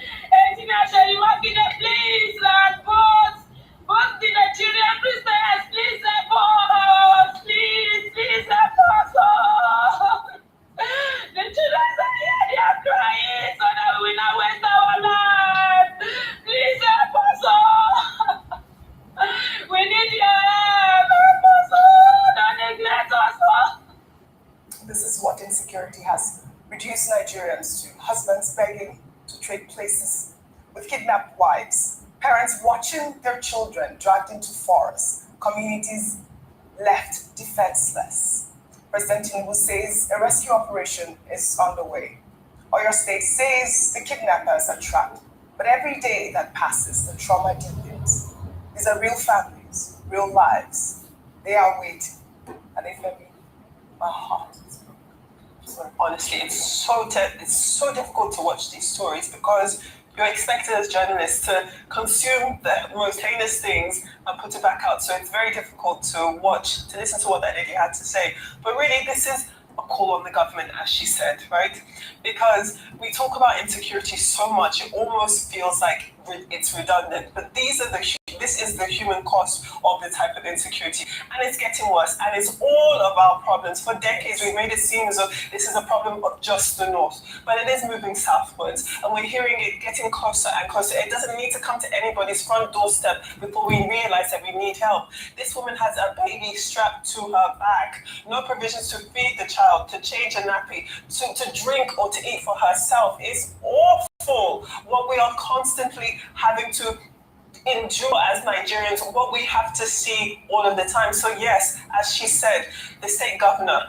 Please, Lord, both the Nigerian Christians, please help us. Please help us. The children are here, they are crying so that we will not waste our life. Please help us. We need your help. Help us. Don't neglect us. This is what insecurity has reduced Nigerians to. Husbands begging to trade places with kidnapped wives, parents watching their children dragged into forests, communities left defenseless. President Tinubu says a rescue operation is underway. Oyo State says the kidnappers are trapped, but every day that passes, the trauma deepens. These are real families, real lives. They are waiting, and if let me, my heart is broken. Honestly, it's so difficult to watch these stories because you're expected as journalists to consume the most heinous things and put it back out. So it's very difficult to watch, to listen to what that lady had to say. But really, this is a call on the government, as she said, right? Because we talk about insecurity so much, it almost feels like it's redundant. But this is the human cost of the type of insecurity. And it's getting worse. And it's all of our problems. For decades, we've made it seem as though this is a problem of just the north. But it is moving southwards. And we're hearing it getting closer and closer. It doesn't need to come to anybody's front doorstep before we realize that we need help. This woman has a baby strapped to her back. No provisions to feed the child, to change a nappy, to drink or to eat for herself. It's awful what we are constantly having to endure as Nigerians, what we have to see all of the time. So yes, as she said, the state governor,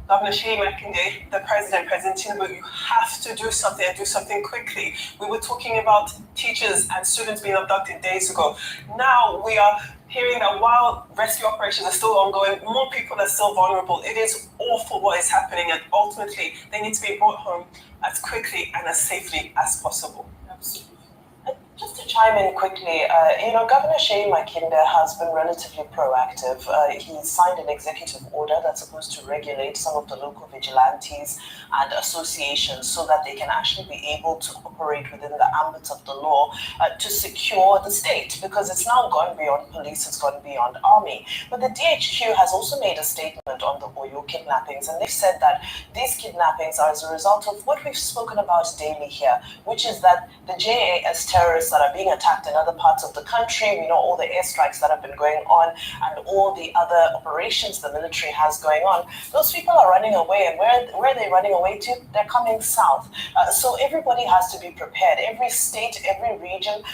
Governor Sheyi Makinde, the President Tinubu, you have to do something and do something quickly. We were talking about teachers and students being abducted days ago. Now we are hearing that while rescue operations are still ongoing, more people are still vulnerable. It is awful what is happening, and ultimately they need to be brought home as quickly and as safely as possible. Absolutely. Just to chime in quickly, Governor Sheyi Makinde has been relatively proactive. He signed an executive order that's supposed to regulate some of the local vigilantes and associations so that they can actually be able to operate within the ambit of the law to secure the state, because it's now gone beyond police, it's gone beyond army. But the DHQ has also made a statement on the Oyo kidnappings, and they've said that these kidnappings are as a result of what we've spoken about daily here, which is that the JAS terrorists that are being attacked in other parts of the country, we know all the airstrikes that have been going on and all the other operations the military has going on, those people are running away. And where are they running away to? They're coming south. So everybody has to be prepared. Every state, every region,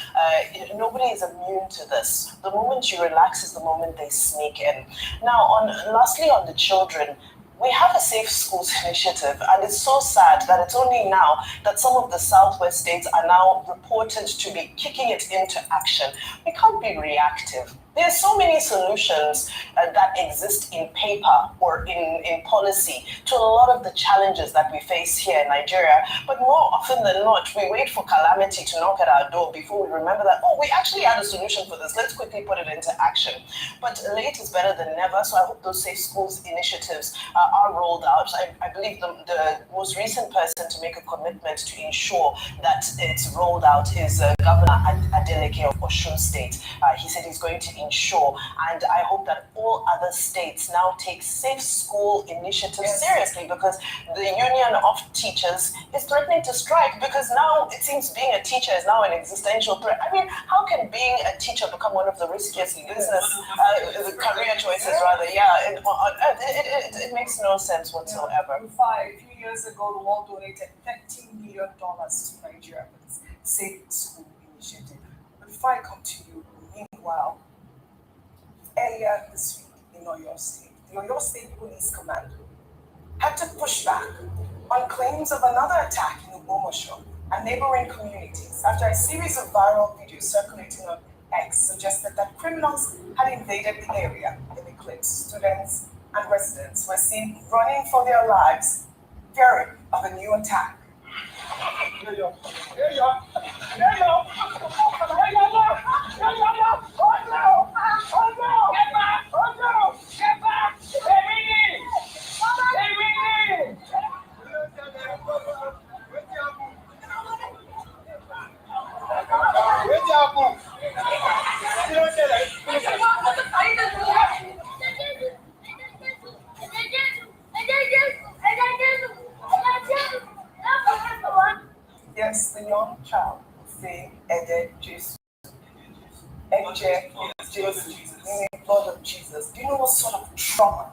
nobody is immune to this. The moment you relax is the moment they sneak in. Now, lastly on the children, we have a Safe Schools initiative, and it's so sad that it's only now that some of the Southwest states are now reported to be kicking it into action. We can't be reactive. There's so many solutions that exist in paper or in policy to a lot of the challenges that we face here in Nigeria. But more often than not, we wait for calamity to knock at our door before we remember that, we actually had a solution for this. Let's quickly put it into action. But late is better than never. So I hope those Safe Schools initiatives are rolled out. I believe the most recent person to make a commitment to ensure that it's rolled out is Governor Adeleke of Osun State. He said he's going to ensure, and I hope that all other states now take safe school initiatives seriously, because the Union of Teachers is threatening to strike, because now it seems being a teacher is now an existential threat. I mean, how can being a teacher become one of the riskiest career choices rather? Yeah, it makes no sense whatsoever. In fact, a few years ago, the world donated $13 million to Nigeria for this Safe School initiative. But before I come to you, meanwhile, earlier this week in Oyo State, the Oyo State Police Command had to push back on claims of another attack in Ubomosho and neighboring communities after a series of viral videos circulating on X suggested that criminals had invaded the area. In the clips, students and residents were seen running for their lives, fearing of a new attack. Yes, the young child saying Ede Jesus. Jesus, meaning blood of Jesus. Do you know what sort of trauma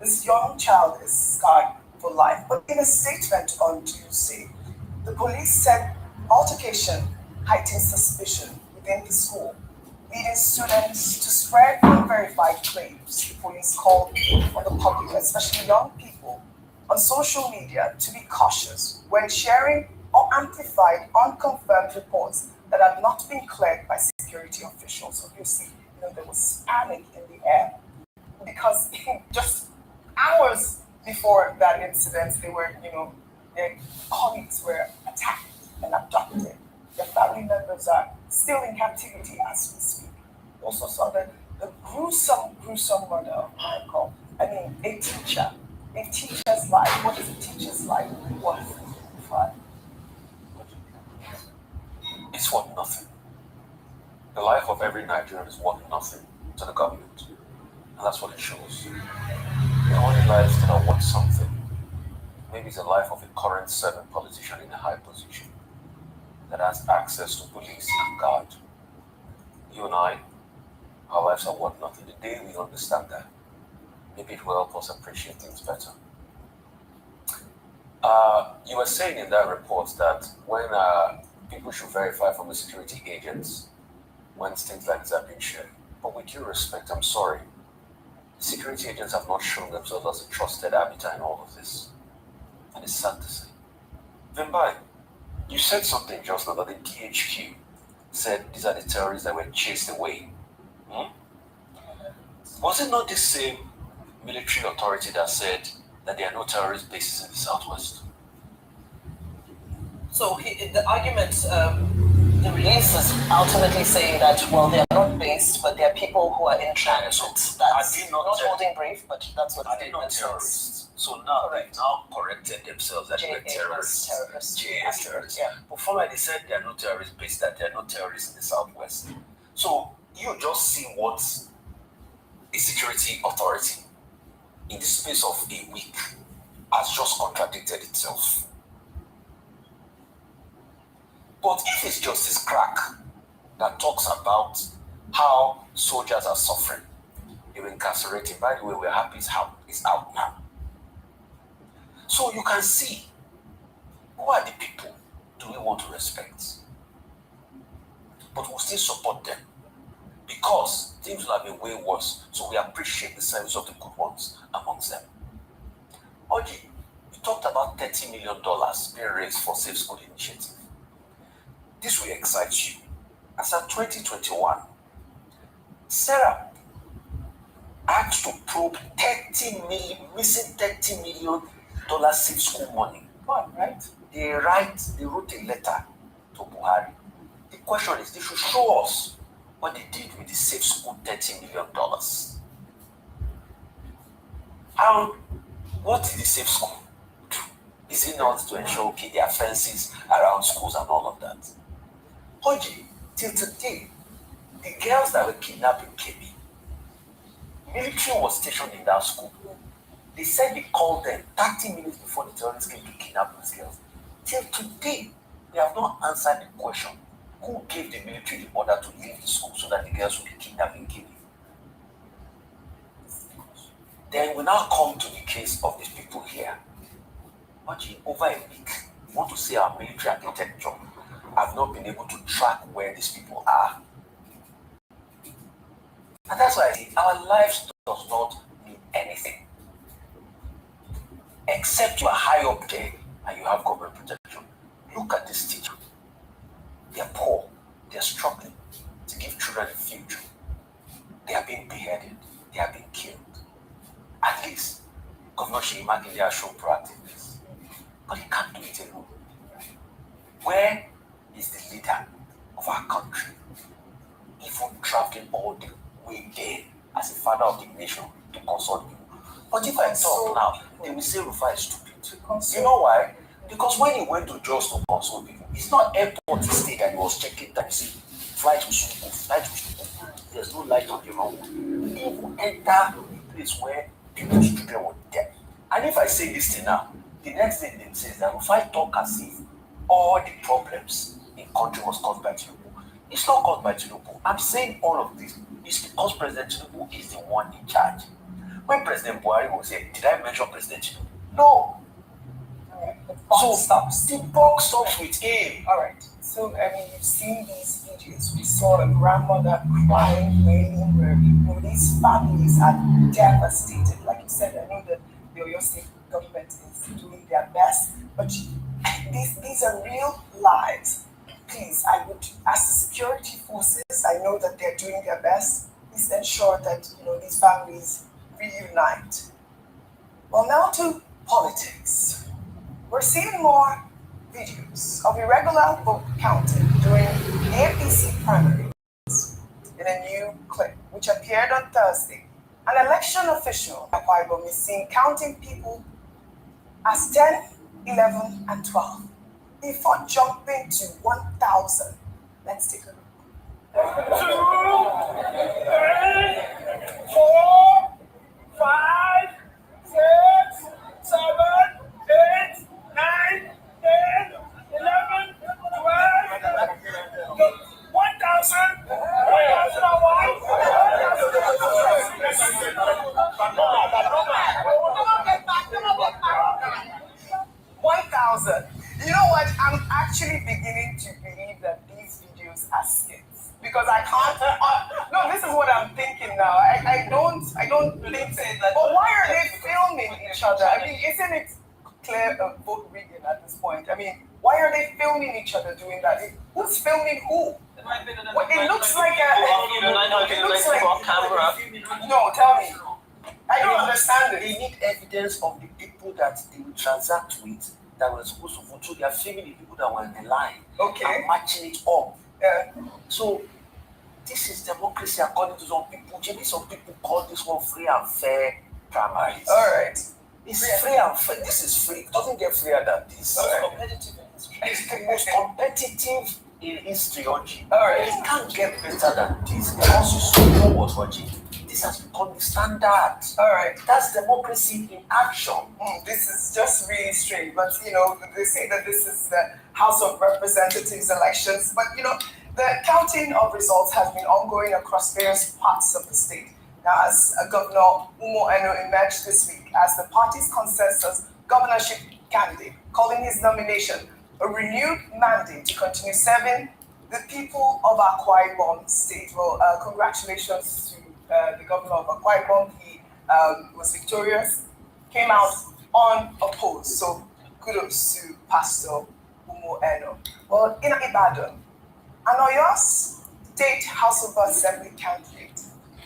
this young child is scarred for life? But in a statement on Tuesday, the police said altercation heightened suspicion within the school, leading students to spread unverified claims. The police called on the public, especially young people, on social media to be cautious when sharing or amplified unconfirmed reports that have not been cleared by security officials. Obviously, there was panic in the air because just hours before that incident, their colleagues were attacked and abducted. Their family members are still in captivity as we speak. We also saw the gruesome murder of Michael. I mean, a teacher's life. What is a teacher's life worth? It's worth nothing. The life of every Nigerian is worth nothing to the government. And that's what it shows. The only lives that are worth something, maybe it's the life of a current serving politician in a high position that has access to police and guard. You and I, our lives are worth nothing. The day we understand that, maybe it will help us appreciate things better. You were saying in that report that when people should verify from the security agents when things like this have been shared. But with due respect, I'm sorry, the security agents have not shown themselves as a trusted arbiter in all of this. And it's sad to say. Vimbai, you said something just now that the DHQ said these are the terrorists that were chased away. Was it not the same military authority that said that there are no terrorist bases in the southwest? So the argument, the release is ultimately saying that, well, they are not based, but there are people who are in transit. That's not holding brief, but that's what they not terrorists. So now they've now corrected themselves that they're terrorists. JAS terrorists. Yeah. But formerly they said they are not terrorists based, that they are not terrorists in the southwest. So you just see what a security authority in the space of a week has just contradicted itself. But if it's just this crack that talks about how soldiers are suffering, they were incarcerated. By the way, we're happy it's out now. So you can see, who are the people do we want to respect? But we'll still support them because things will have been way worse. So we appreciate the service of the good ones amongst them. Oji, you talked about $30 million being raised for Safe School Initiative. This will excite you. As of 2021, Sarah had to probe missing $30 million Safe School money. Right? They wrote a letter to Buhari. The question is, they should show us what they did with the Safe School $30 million. What did the Safe School do? Is it not to ensure, there are fences around schools and all of that? Hoji, till today, the girls that were kidnapped in Kebbi, military was stationed in that school. They said they called them 30 minutes before the terrorists came to kidnap these girls. Till today, they have not answered the question, who gave the military the order to leave the school so that the girls would be kidnapped and killed? Then we now come to the case of these people here. But in over a week, we want to say our military architecture have not been able to track where these people are. And that's why I say our lives does not mean anything. Except you are high up there and you have government protection. Look at this teacher. They are poor. They are struggling to give children a future. They are being beheaded. They are being killed. At least, Governor Shimaki has shown proactiveness. But he can't do it alone. Where is the leader of our country? Even traveling all the way there as a father of the nation to consult people. But if I talk now, they will say Rufai is stupid. You know why? Because when he went to just to consult people, it's not airport he stayed and he was checking time. See, flight will soon go, flight will soon go. There's no light on the road. He will enter the place where people's children were dead. And if I say this thing now, the next thing they say is that Rufai talk as if all the problems in country was caused by Tinubu. It's not caused by Tinubu. I'm saying all of this is because President Tinubu is the one in charge. When President Buhari was here, did I mention President Tinubu? No. The box stops with him. All right. So, I mean, you've seen these videos. We saw a grandmother crying, wailing, where these families are devastated. Like you said, I know that your state government is doing their best, but these are real lives. Please, I would ask the security forces, I know that they're doing their best. Please ensure that, these families reunite. Well, now to politics. We're seeing more videos of irregular vote counting during the APC primaries in a new clip, which appeared on Thursday. An election official at Akwa Ibom is seen counting people as 10, 11, and 12 before jumping to 1,000. Let's take a look. 2, 3, 4, 5, 6, 7, 8, 9, 10, 11, 12, 1,000, 1,000. You know what? I'm actually beginning to believe that these videos are skits because I can't. No, this is what I'm thinking now. I don't think that. But why are they filming each other? I mean, isn't it clear vote rigging at this point? I mean, why are they filming each other doing that? Who's filming who? It looks like No, tell me. I don't understand it. They need evidence of the people that they will transact with that were supposed to vote. So they are filming the people that were in the line. Okay. And matching it up. So this is democracy according to some people. Maybe some people call this one free and fair primaries. All right. It's free and fair. This is free. It doesn't get freer than this. Right. Competitive in history. It's the most competitive in history, Oji. All right. It can't get better than this. Because you saw what, Oji. This has become the standard. All right. That's democracy in action. This is just really strange. But, they say that this is the House of Representatives elections. But, the counting of results has been ongoing across various parts of the state. Now, as Governor Umo Eno emerged this week as the party's consensus governorship candidate, calling his nomination a renewed mandate to continue serving the people of Akwa Ibom State. Well, congratulations to the governor of Akwa Ibom. He was victorious, came out unopposed. So kudos to Pastor Umo Eno. Well, in Ibadan, an Oyo State House of Assembly candidate,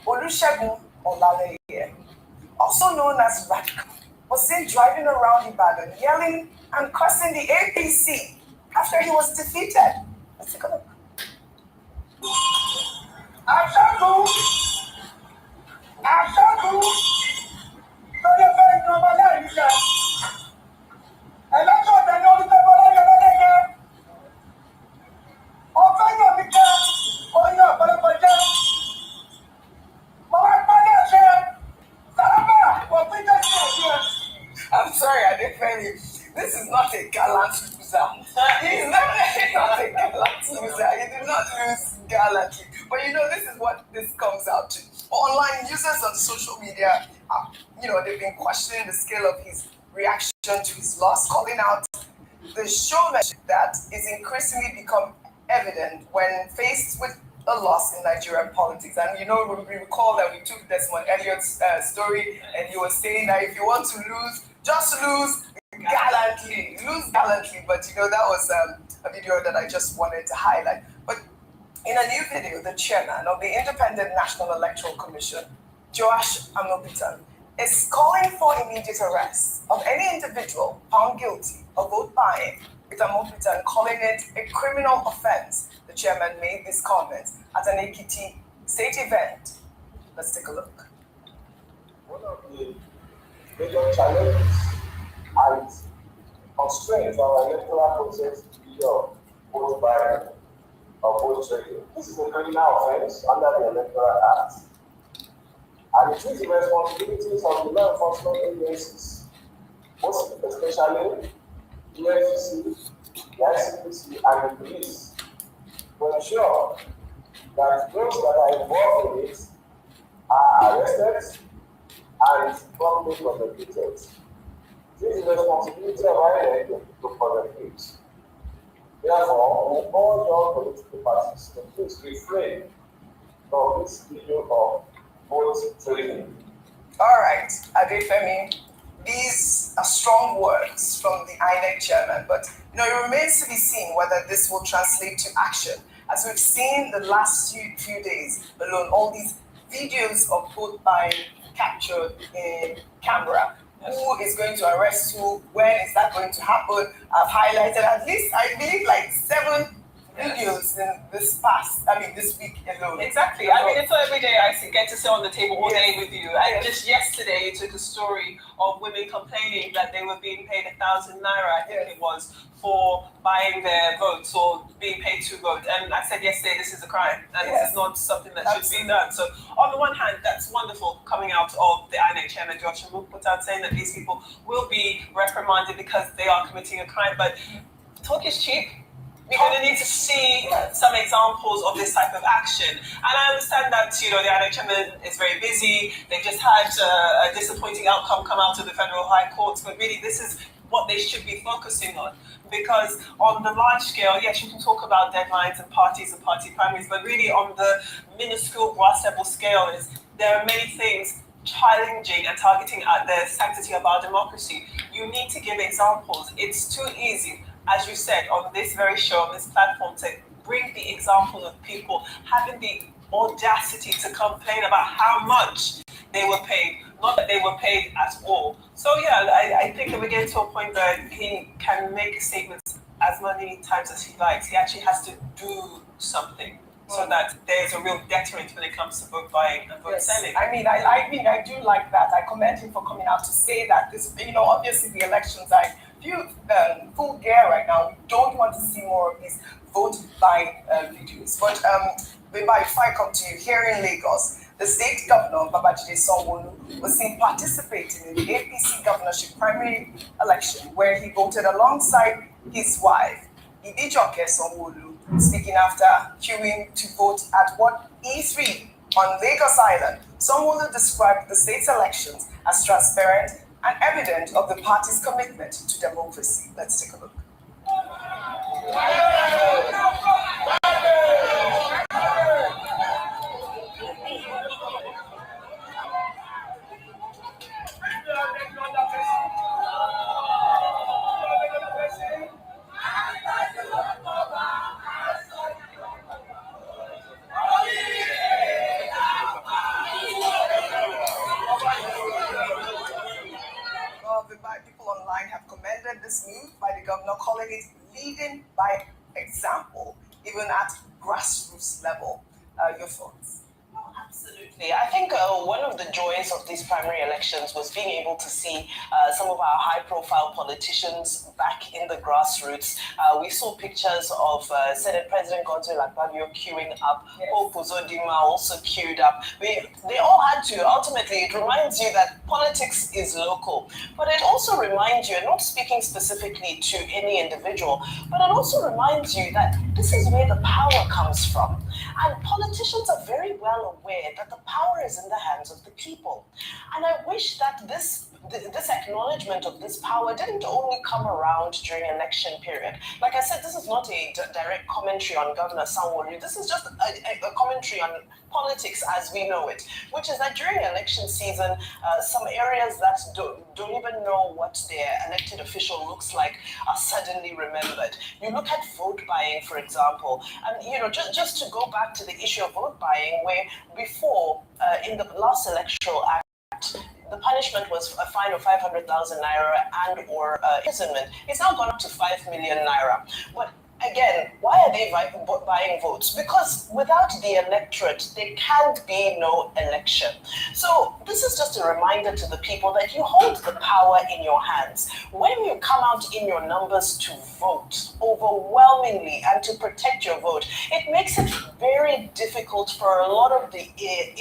Olusegun Olaleye, also known as Radical, was seen driving around Ibadan, yelling and cursing the APC after he was defeated. Let's take a look. Ashabu! Adefemi, this is not a gallant loser. He's not a gallant loser. He did not lose gallantly. But this is what this comes out to. Online users on social media, they've been questioning the scale of his reaction to his loss, calling out the showmanship that is increasingly become evident when faced with a loss in Nigerian politics. And we recall that we took Desmond Elliott's story, and he was saying that if you want to lose, just lose gallantly. Lose gallantly. But that was a video that I just wanted to highlight. But in a new video, the chairman of the Independent National Electoral Commission, Joash Amopitan, is calling for immediate arrest of any individual found guilty of vote buying, with Amopitan calling it a criminal offense. The chairman made this comment at an Ekiti state event. Let's take a look. One of the major challenges and constraints of our electoral process is the vote buying or vote trading. This is a criminal offense under the Electoral Act, and it is the responsibilities of the law enforcement agencies, most especially the FCC, the ICPC, and the police, to ensure that those that are involved in it are arrested and promptly prosecuted. It is the responsibility of INEC to prosecute. Therefore, we urge all political parties to please refrain from this issue of vote trading. All right, Adefemi, these are strong words from the INEC chairman, but it remains to be seen whether this will translate to action. As we've seen the last few days alone, all these videos of vote buying captured in camera. Who is going to arrest who? When is that going to happen? I've highlighted at least, I believe, like 7 videos in this week alone. Exactly. It's not every day I get to sit on the table all day with you. And just yesterday, you took a story of women complaining that they were being paid 1,000 naira, I think it was, for buying their votes or being paid to vote. And I said yesterday, this is a crime, and this is not something that should be done. So on the one hand, that's wonderful coming out of the INEC chairman, Joshua Mukputan, saying that these people will be reprimanded because they are committing a crime. But talk is cheap. We're going to need to see some examples of this type of action. And I understand that, the INEC chairman is very busy. They just had a disappointing outcome come out of the Federal High Court. But really, this is what they should be focusing on. Because on the large scale, yes, you can talk about deadlines and parties and party primaries, but really on the minuscule grass level scale, there are many things challenging and targeting at the sanctity of our democracy. You need to give examples. It's too easy, as you said, on this very show, on this platform, to bring the example of people having the audacity to complain about how much they were paid, not that they were paid at all. So I think if we get to a point that he can make statements as many times as he likes, he actually has to do something so that there's a real deterrent when it comes to vote buying and vote selling. I do like that. I commend him for coming out to say that this, obviously the elections are full gear right now. We don't want to see more of these vote buying videos. But if I come to you, here in Lagos, the state governor, Babajide Sanwo-Olu, was seen participating in the APC governorship primary election, where he voted alongside his wife, Ibijoke Sanwo-Olu, speaking after queuing to vote at Ward E3 on Lagos Island. Sanwo-Olu described the state's elections as transparent and evident of the party's commitment to democracy. Let's take a look. People online have commended this move by the governor, calling it leading by example, even at grassroots level. Your thoughts? Absolutely. I think one of the joys of these primary elections was being able to see some of our high-profile politicians back in the grassroots. We saw pictures of Senate President Godswill Akpabio queuing up, Hope Uzodinma also queued up. They all had to. Ultimately, it reminds you that politics is local. But it also reminds you, and not speaking specifically to any individual, but it also reminds you that this is where the power comes from. And politicians are very well aware that the power is in the hands of the people. And I wish that this acknowledgement of this power didn't only come around during election period. Like I said, this is not a direct commentary on Governor Sanwo-Olu. This is just a commentary on politics as we know it, which is that during election season, some areas that don't even know what their elected official looks like are suddenly remembered. You look at vote buying, for example, and just to go back to the issue of vote buying, where before in the last electoral act, the punishment was a fine of 500,000 naira and or imprisonment. It's now gone up to 5 million naira. But again, why are they buying votes? Because without the electorate, there can't be no election. So this is just a reminder to the people that you hold the power in your hands. When you come out in your numbers to vote overwhelmingly and to protect your vote, it makes it very difficult for a lot of the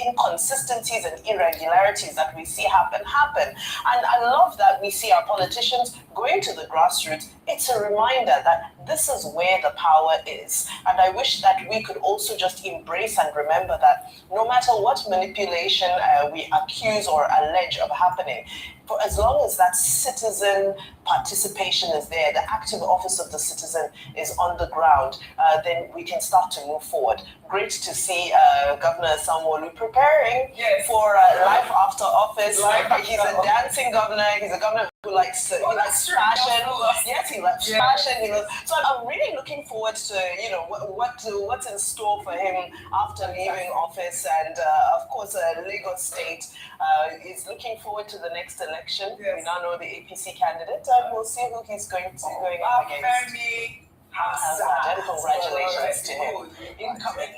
inconsistencies and irregularities that we see happen. And I love that we see our politicians going to the grassroots. It's a reminder that this is where the power is. And I wish that we could also just embrace and remember that no matter what manipulation we accuse or allege of happening, for as long as that citizen participation is there, the active office of the citizen is on the ground, then we can start to move forward. Great to see Governor Sanwo-Olu preparing for life after office. He's a dancing governor. He's a governor who likes fashion. Yes, he likes fashion. So I'm really looking forward to what's in store for him after leaving office, and of course Lagos State is looking forward to the next election. We now know the APC candidate, and we'll see who he's going up against. And congratulations to him. Incoming.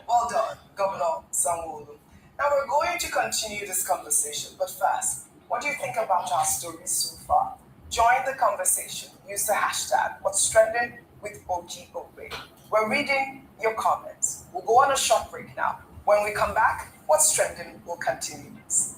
Well done, Governor Sanwo-Olu. Now we're going to continue this conversation, but first, what do you think about our stories so far? Join the conversation. Use the hashtag What's Trending with OGOB. We're reading your comments. We'll go on a short break now. When we come back, What's Trending will continue this.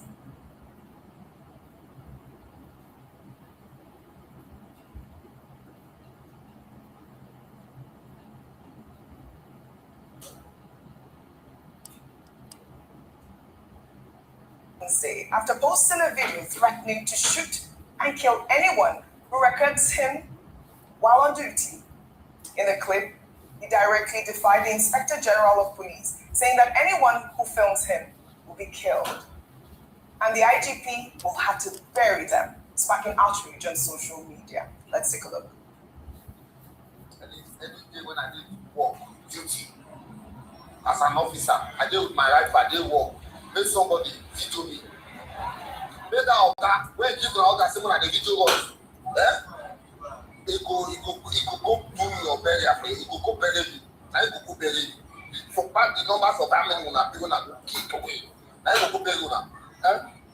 After posting a video threatening to shoot and kill anyone who records him while on duty. In the clip, he directly defied the Inspector General of Police, saying that anyone who films him will be killed. And the IGP will have to bury them, sparking outrage on social media. Let's take a look. Every day when I did work, duty, as an officer, I did with my rifle, I did work. Make somebody video me. Make that order, when you give the order, say when I video us, he could go do your burial, he could go bury me, and he could go bury me. For back the numbers of how many people go keep away, and he could go bury you.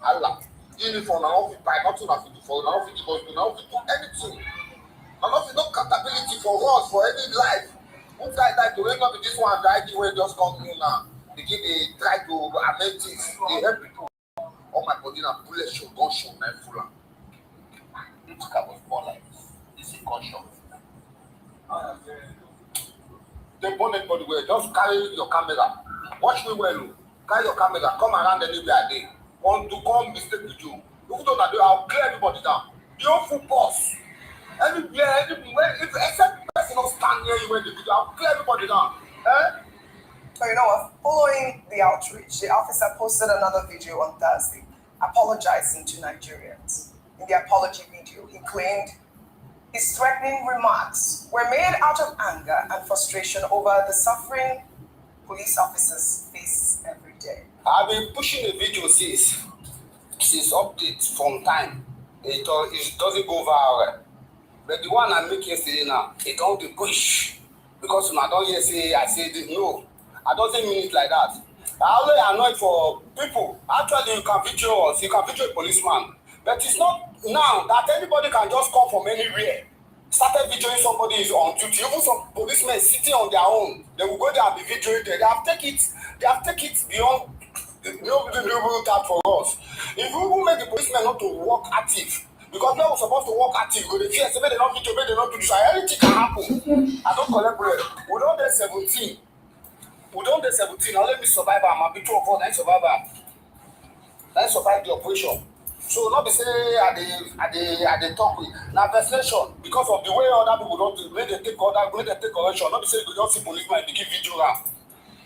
Allah, uniform, and all buy nothing of it for, now fit do anything. And no accountability for us, for any life. Who died to wake up with this one died the way just come in now. They try to amend things. They help people. All my body now bullet show, gunshot, my Fulani. You took about 4 lives. This is a gunshot. They burn anybody well. Just carry your camera. Watch me well. Carry your camera. Come around anywhere they want to come mistake with you. If don't do, I'll clear everybody down. Your full boss. Anywhere, if except person don't stand near you when they do, I'll clear everybody down. So you know what? Following the outreach, the officer posted another video on Thursday, apologizing to Nigerians. In the apology video, he claimed his threatening remarks were made out of anger and frustration over the suffering police officers face every day. I've been pushing the video since updates from time. It doesn't go viral. But the one I'm making yesterday now, it don't push. Because I don't hear say I say this. No. I doesn't mean it like that. I only annoyed for people. Actually, you can video us, you can video a policeman. But it's not now that anybody can just come from anywhere. Started videoing somebody is on duty. Even some policemen sitting on their own, they will go there and be videoing them. They have taken it beyond that for us. If we will make the policemen not to work active, because they were supposed to work active, go to fear, say they don't video, they don't do this. Anything can happen. I don't collect bread. We don't get 17. We don't get 17. Now let me survive. I'm a bit too of that survivor. Let's survive the operation. So not be say at the talk with now vaccination because of the way other people don't do, when they take correction, not be say you just see policeman they give video now.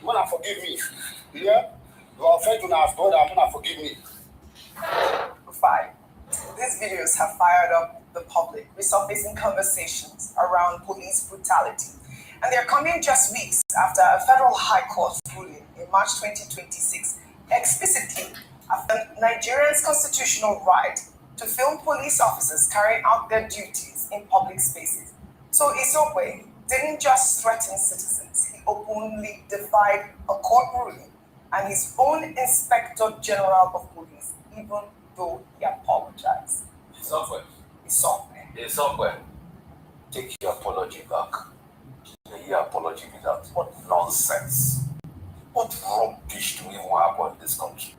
You wanna forgive me. Yeah? You are offended to now brother, I'm gonna forgive me. Fine. These videos have fired up the public, resurfacing conversations around police brutality. And they're coming just weeks after a federal high court ruling in March 2026 explicitly affirmed Nigerians' constitutional right to film police officers carrying out their duties in public spaces. So Isokwe didn't just threaten citizens, he openly defied a court ruling and his own Inspector General of Police, even though he apologized. Isokwe, take your apology back. Your apology without what nonsense. What rubbish do we even have in this country?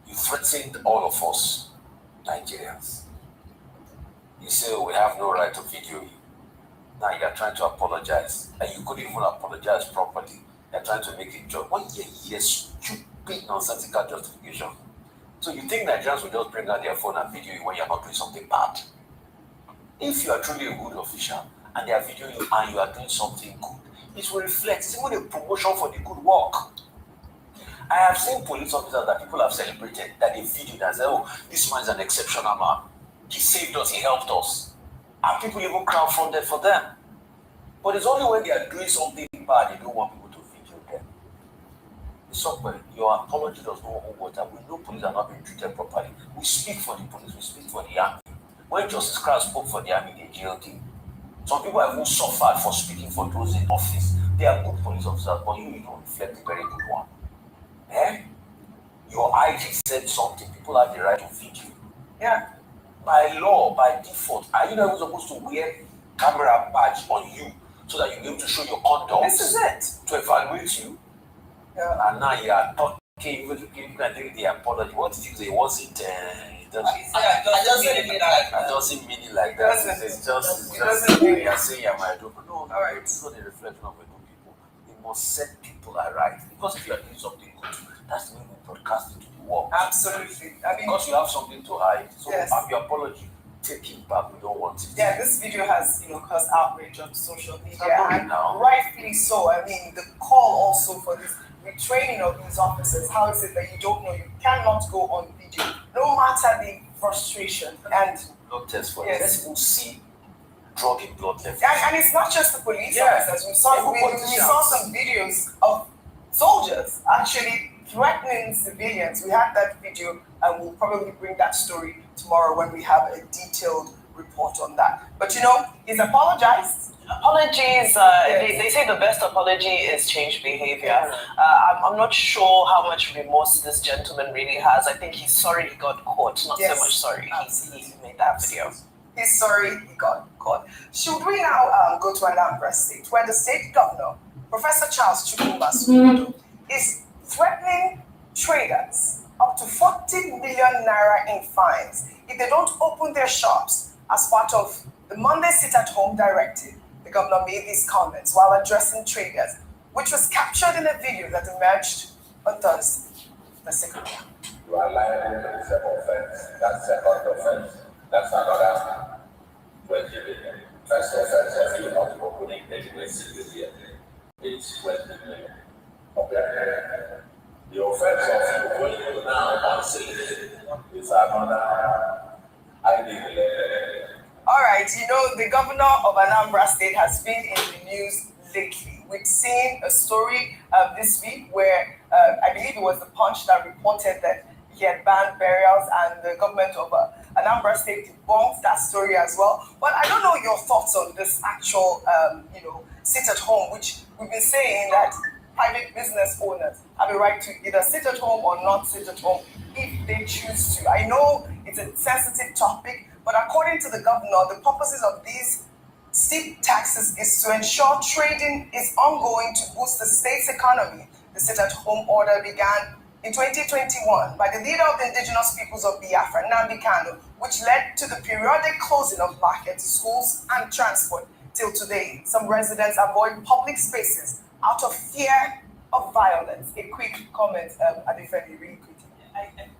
You threatened all of us, Nigerians. You say we have no right to video you. Now you're trying to apologize, and you couldn't even apologize properly. You're trying to make a joke. What stupid, nonsensical justification. So you think Nigerians will just bring out their phone and video you when you're not doing something bad? If you are truly a good official and they are videoing you and you are doing something good, it will reflect. It's even a promotion for the good work. I have seen police officers that people have celebrated, that they videoed and said, oh, this man is an exceptional man. He saved us, he helped us. And people even crowdfunded for them. But it's only when they are doing something bad, they don't want people to video them. Somewhere, your apology does not hold water. We know police are not being treated properly. We speak for the police, we speak for the army. When Justice Christ spoke for the army, they jailed him. Some people have even suffered for speaking for those in office. They are good police officers, but you don't reflect a very good one. Your IG said something, people have the right to video. Yeah. By law, by default, are you not even supposed to wear camera badge on you so that you'll be able to show your conduct? This is it. To evaluate you. Yeah. And now you are talking, you can take the apology. What did you say? Was it? It doesn't mean it like that. It's just you are saying you might do. No, it's not a reflection of good people. You must set people aright. Because if you are doing something good, that's the way we broadcast it to the world. Absolutely. I mean, because you have something to hide. So have your apology. Take it back. We don't want it. Yeah, this video has caused outrage on social media, and rightfully so. I mean, the call also for this retraining of these officers. How is it that you don't know you cannot go on video, no matter the frustration and blood test for let's even see drug in blood levels. And it's not just the police officers. We saw some videos of soldiers actually threatening civilians. We had that video, and we'll probably bring that story tomorrow when we have a detailed report on that. But he's apologized. Apologies, they say the best apology is change behavior. I'm not sure how much remorse this gentleman really has. I think he's sorry he got caught, not so much sorry he made that video. He's sorry he got caught. Should we now go to Anambra State, where the state governor, Professor Charles Chukwuma, is threatening traders up to 40 million naira in fines if they don't open their shops as part of the Monday sit-at-home directive. The governor made these comments while addressing traders, which was captured in a video that emerged on Thursday. Let's take a look. You are liable to the second offense. That second offense, that's another 20 million. First offense of you not opening anywhere civilian, it's 20 million. Okay. The offense of you going to now unsolicited is another ID. All right, the governor of Anambra State has been in the news lately. We've seen a story this week where I believe it was the Punch that reported that he had banned burials, and the government of Anambra State debunked that story as well. But I don't know your thoughts on this actual, sit at home, which we've been saying that private business owners have a right to either sit at home or not sit at home if they choose to. I know it's a sensitive topic, but according to the governor, the purposes of these steep taxes is to ensure trading is ongoing to boost the state's economy. The sit-at-home order began in 2021 by the leader of the indigenous peoples of Biafra, Nnamdi Kanu, which led to the periodic closing of markets, schools, and transport. Till today, some residents avoid public spaces out of fear of violence. A quick comment, Adefemi, really quick.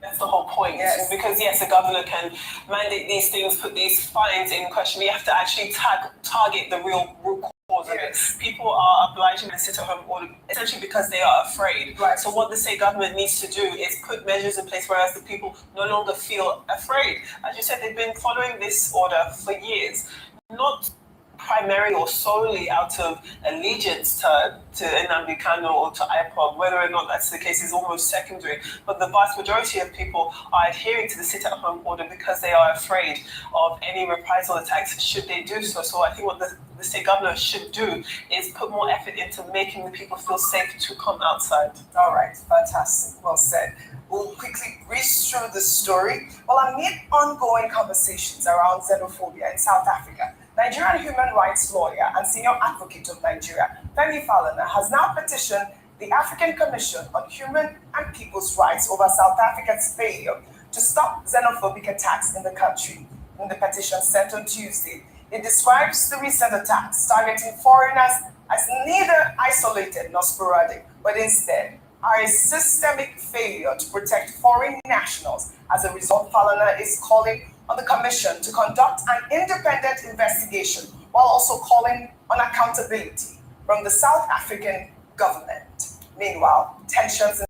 That's the whole point. Yes. Because yes, the governor can mandate these things, put these fines in question. We have to actually target the real root cause of it. People are obliged to sit at home order essentially because they are afraid. Right. So what the state government needs to do is put measures in place whereas the people no longer feel afraid. As you said, they've been following this order for years. Not primarily or solely out of allegiance to Nnamdi Kanu or to IPOB, whether or not that's the case is almost secondary, but the vast majority of people are adhering to the sit-at-home order because they are afraid of any reprisal attacks should they do so. So I think what the state governor should do is put more effort into making the people feel safe to come outside. All right, fantastic, well said. We'll quickly reach through the story. Well, amid ongoing conversations around xenophobia in South Africa, Nigerian human rights lawyer and senior advocate of Nigeria, Femi Falana, has now petitioned the African Commission on Human and People's Rights over South Africa's failure to stop xenophobic attacks in the country. In the petition sent on Tuesday, it describes the recent attacks targeting foreigners as neither isolated nor sporadic, but instead are a systemic failure to protect foreign nationals. As a result, Falana is calling on the Commission to conduct an independent investigation while also calling on accountability from the South African government. Meanwhile, tensions in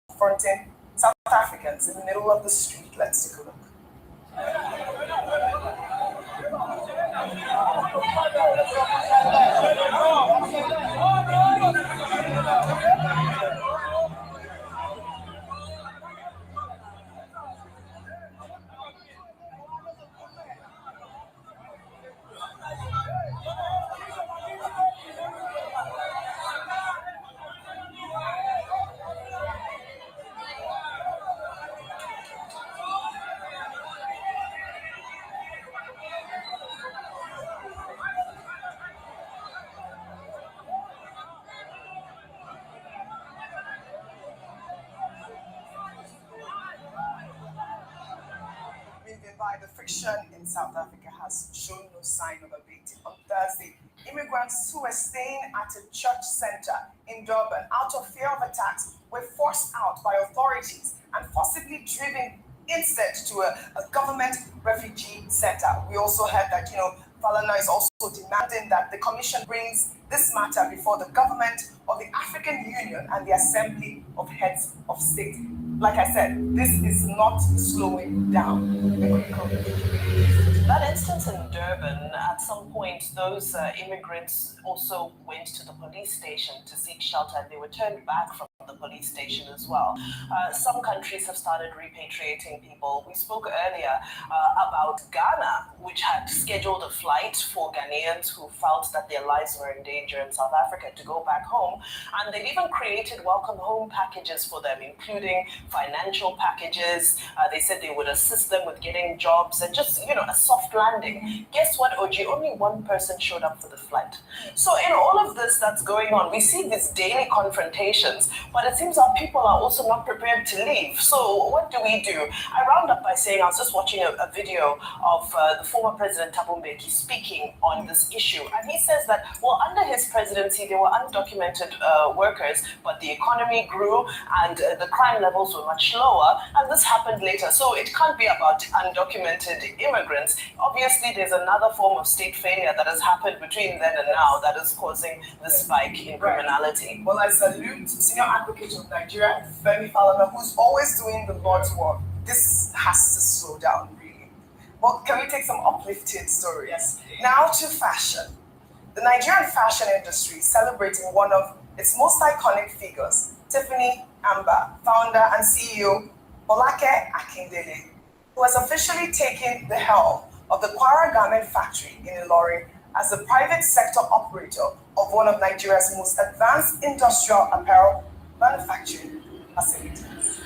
confronting South Africans in the middle of the street. Let's take a look. The friction in South Africa has shown no sign of abating. On Thursday, immigrants who were staying at a church center in Durban out of fear of attacks were forced out by authorities and forcibly driven instead to a government refugee center. We also heard that, Falana is also demanding that the Commission brings this matter before the government of the African Union and the Assembly of Heads of State. Like I said, this is not slowing down. That instance in Durban, at some point, those immigrants also went to the police station to seek shelter, and they were turned back from the police station as well. Some countries have started repatriating people. We spoke earlier about Ghana, which had scheduled a flight for Ghanaians who felt that their lives were in danger in South Africa to go back home. And they've even created welcome home packages for them, including financial packages. They said they would assist them with getting jobs and just, a soft landing. Guess what, OG? Only one person showed up for the flight. So in all of this that's going on, we see these daily confrontations, but it seems our people are also not prepared to leave. So what do? I round up by saying I was just watching a video of the former President Thabo Mbeki speaking on this issue. And he says that, under his presidency, there were undocumented workers, but the economy grew and the crime levels were much lower. And this happened later. So it can't be about undocumented immigrants. Obviously, there's another form of state failure that has happened between then and now that is causing the spike in criminality. Well, I salute Senior Advocate of Nigeria, Femi Falana, who's always doing the Lord's work. This has to slow down, really. Well, can we take some uplifting stories? Yes. Now to fashion. The Nigerian fashion industry is celebrating one of its most iconic figures, Tiffany Amber, founder and CEO, Bolake Akindele, who has officially taken the helm of the Kwara Garment Factory in Ilorin as the private sector operator of one of Nigeria's most advanced industrial apparel manufacturing facilities.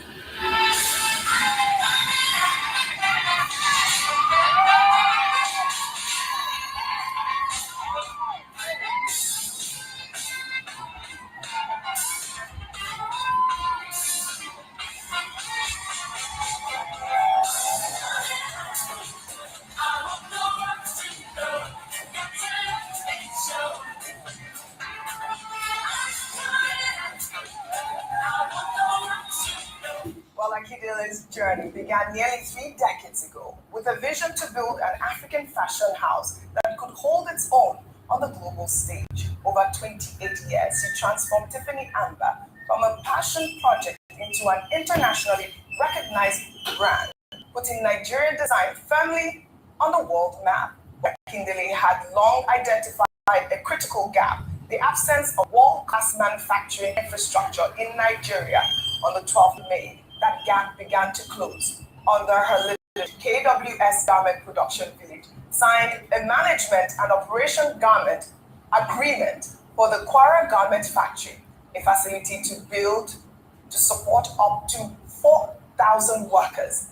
Well, Akidile's journey began nearly 3 decades ago with a vision to build an African fashion house that could hold its own on the global stage. Over 28 years, he transformed Tiffany Amber from a passion project into an internationally recognized brand, putting Nigerian design firmly on the world map. Akindele had long identified a critical gap, the absence of world-class manufacturing infrastructure in Nigeria. On the 12th of May, that gap began to close. Under her leadership, KWS Garment Production Village signed a management and operation garment agreement for the Kwara Garment Factory, a facility to support up to 4,000 workers.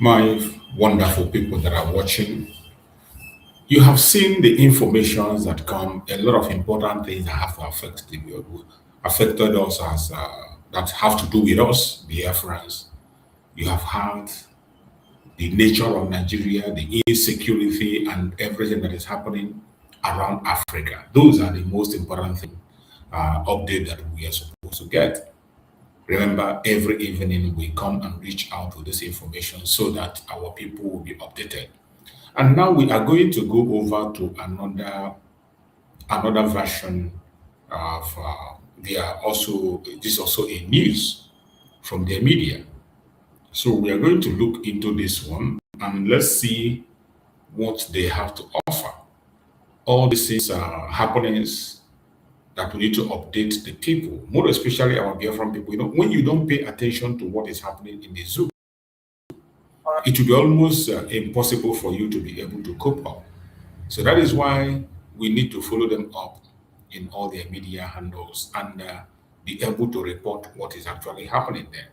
My wonderful people that are watching, you have seen the informations that come, a lot of important things that have affected us as that have to do with us, Biafrans. You have heard the nature of Nigeria, the insecurity, and everything that is happening around Africa. Those are the most important things, update that we are supposed to get. Remember, every evening we come and reach out with this information so that our people will be updated. And now we are going to go over to another version of they are also this is also a news from their media. So we are going to look into this one and let's see what they have to offer. All these things are happenings that we need to update the people, more especially our Biafran people. You know, when you don't pay attention to what is happening in the zoo, it will be almost impossible for you to be able to cope up. So that is why we need to follow them up in all their media handles and be able to report what is actually happening there.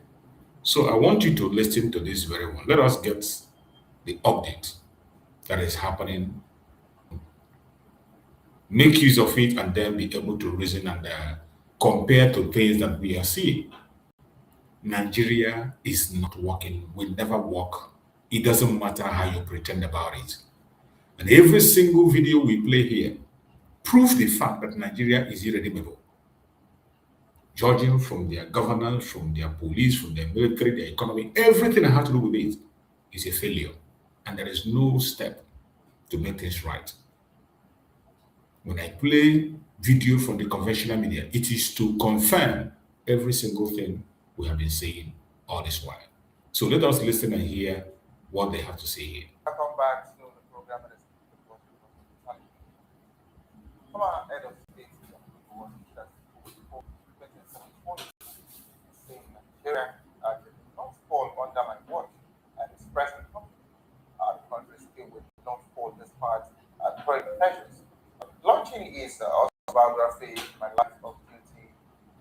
So I want you to listen to this very one. Let us get the update that is happening, make use of it, and then be able to reason and compare to things that we are seeing. Nigeria is not working, will never work. It doesn't matter how you pretend about it. And every single video we play here proves the fact that Nigeria is irredeemable. Judging from their governance, from their police, from their military, their economy, everything that has to do with it is a failure. And there is no step to make things right. When I play video from the conventional media, it is to confirm every single thing we have been saying all this while. So let us listen and hear what they have to say here. Welcome back to the program. From our head of state, saying Nigeria did not fall under my watch and its present company. The country still will not fall despite current measures. Launching his autobiography, My Life of Duty,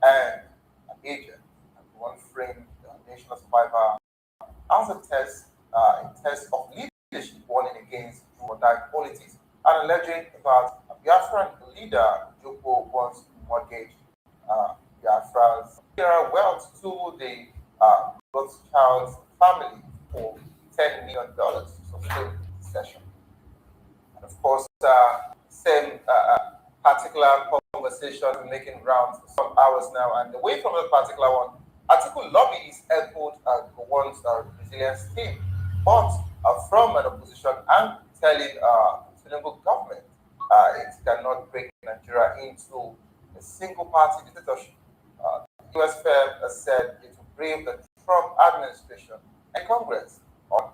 and an agent, and one framed the national survivor as a test of leadership warning against do or die politics, and alleging that a Biafran leader, Joko, once mortgaged Biafra's wealth to the Rothschild family for $10 million to sustain the session. And of course, same particular conversation making rounds for some hours now, and away from that particular one, Article lobby is echoed for one's resilience team, but from an opposition and telling the Tinubu government it cannot break Nigeria into a single party dictatorship. The US Fed has said it will brave the Trump administration and Congress on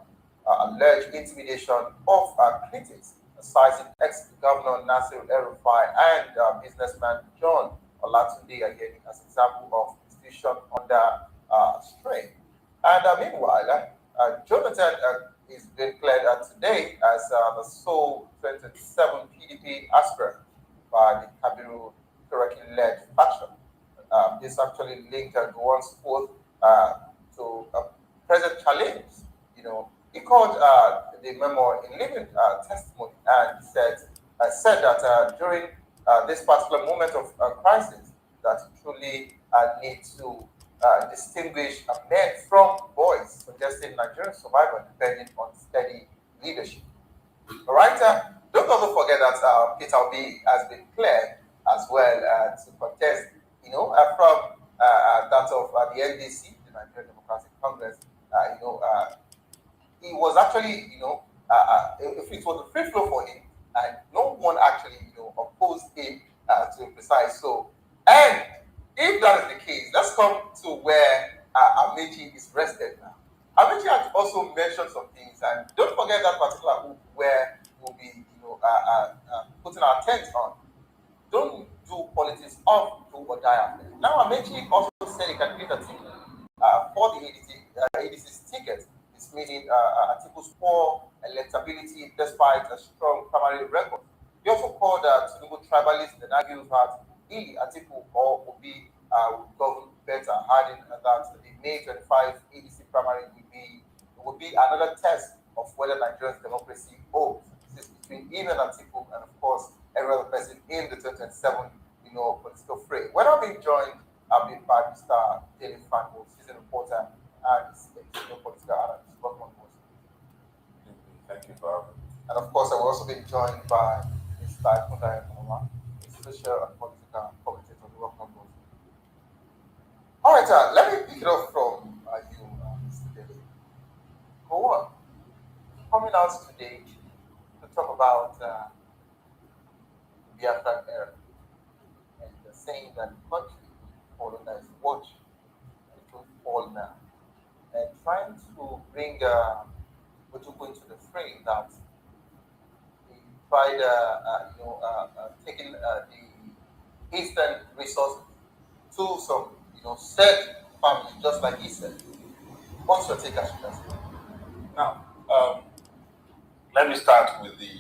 alleged intimidation of critics, citing ex-governor Nasir El-Rufai and businessman John Olatunde again as example of institution under strain. And meanwhile, Jonathan is being declared today as the sole 27 PDP aspirant by the Kabiru Turaki-led faction. This actually linked Gowon's oath to a present challenge. You know, he called the memo a living testimony and said that during this particular moment of crisis, that truly need to distinguish men from boys, suggesting Nigerian survival depending on steady leadership. All right, don't also forget that Peter Obi has been cleared as well to contest, from that of the NDC, the Nigerian Democratic Congress. He was actually, if it was a free flow for him, and no one actually, opposed him to be precise. So, and if that is the case, let's come to where Amechi is rested now. Amechi has also mentioned some things, and don't forget that particular hook where we'll be, putting our tent on. Don't do politics of do or die after. Now, Amechi also said he can create a team for the ADC's ticket. It's meaning Atiku's poor electability despite a strong primary record. He also called Tinubu tribalist and argues that he, Atiku or Obi, will govern better, adding that the May 25 ADC primary will be another test of whether Nigeria's democracy holds. This is between him and Atiku and, of course, every other person in the 2027 political fray. When I'm being joined, I'll be by Mr. David Franco, he's a reporter and political analyst. Thank you, Bob. And of course, I will also be joined by Mr. Kundaya Noma, a social and political commentator. Welcome, both. All right, let me pick it up from you, Mr. David. Go on. Coming out today to talk about the Biafra era and saying that the country followed as watch and it will fall now, and trying to bring Ojuku into the frame that he tried, taking the eastern resources to some, said family, just like he said. What's your take, Ashika? Now, let me start with the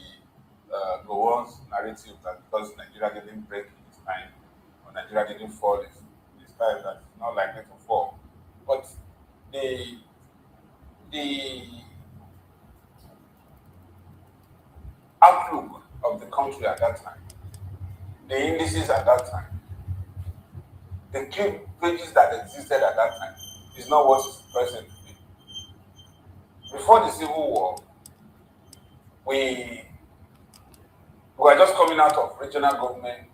Gowon's narrative that because Nigeria didn't break its time, or Nigeria didn't fall its time, that it's not likely to fall. But the outlook of the country at that time, the indices at that time, the pages that existed at that time is not what is present today. Before the Civil War, we were just coming out of regional government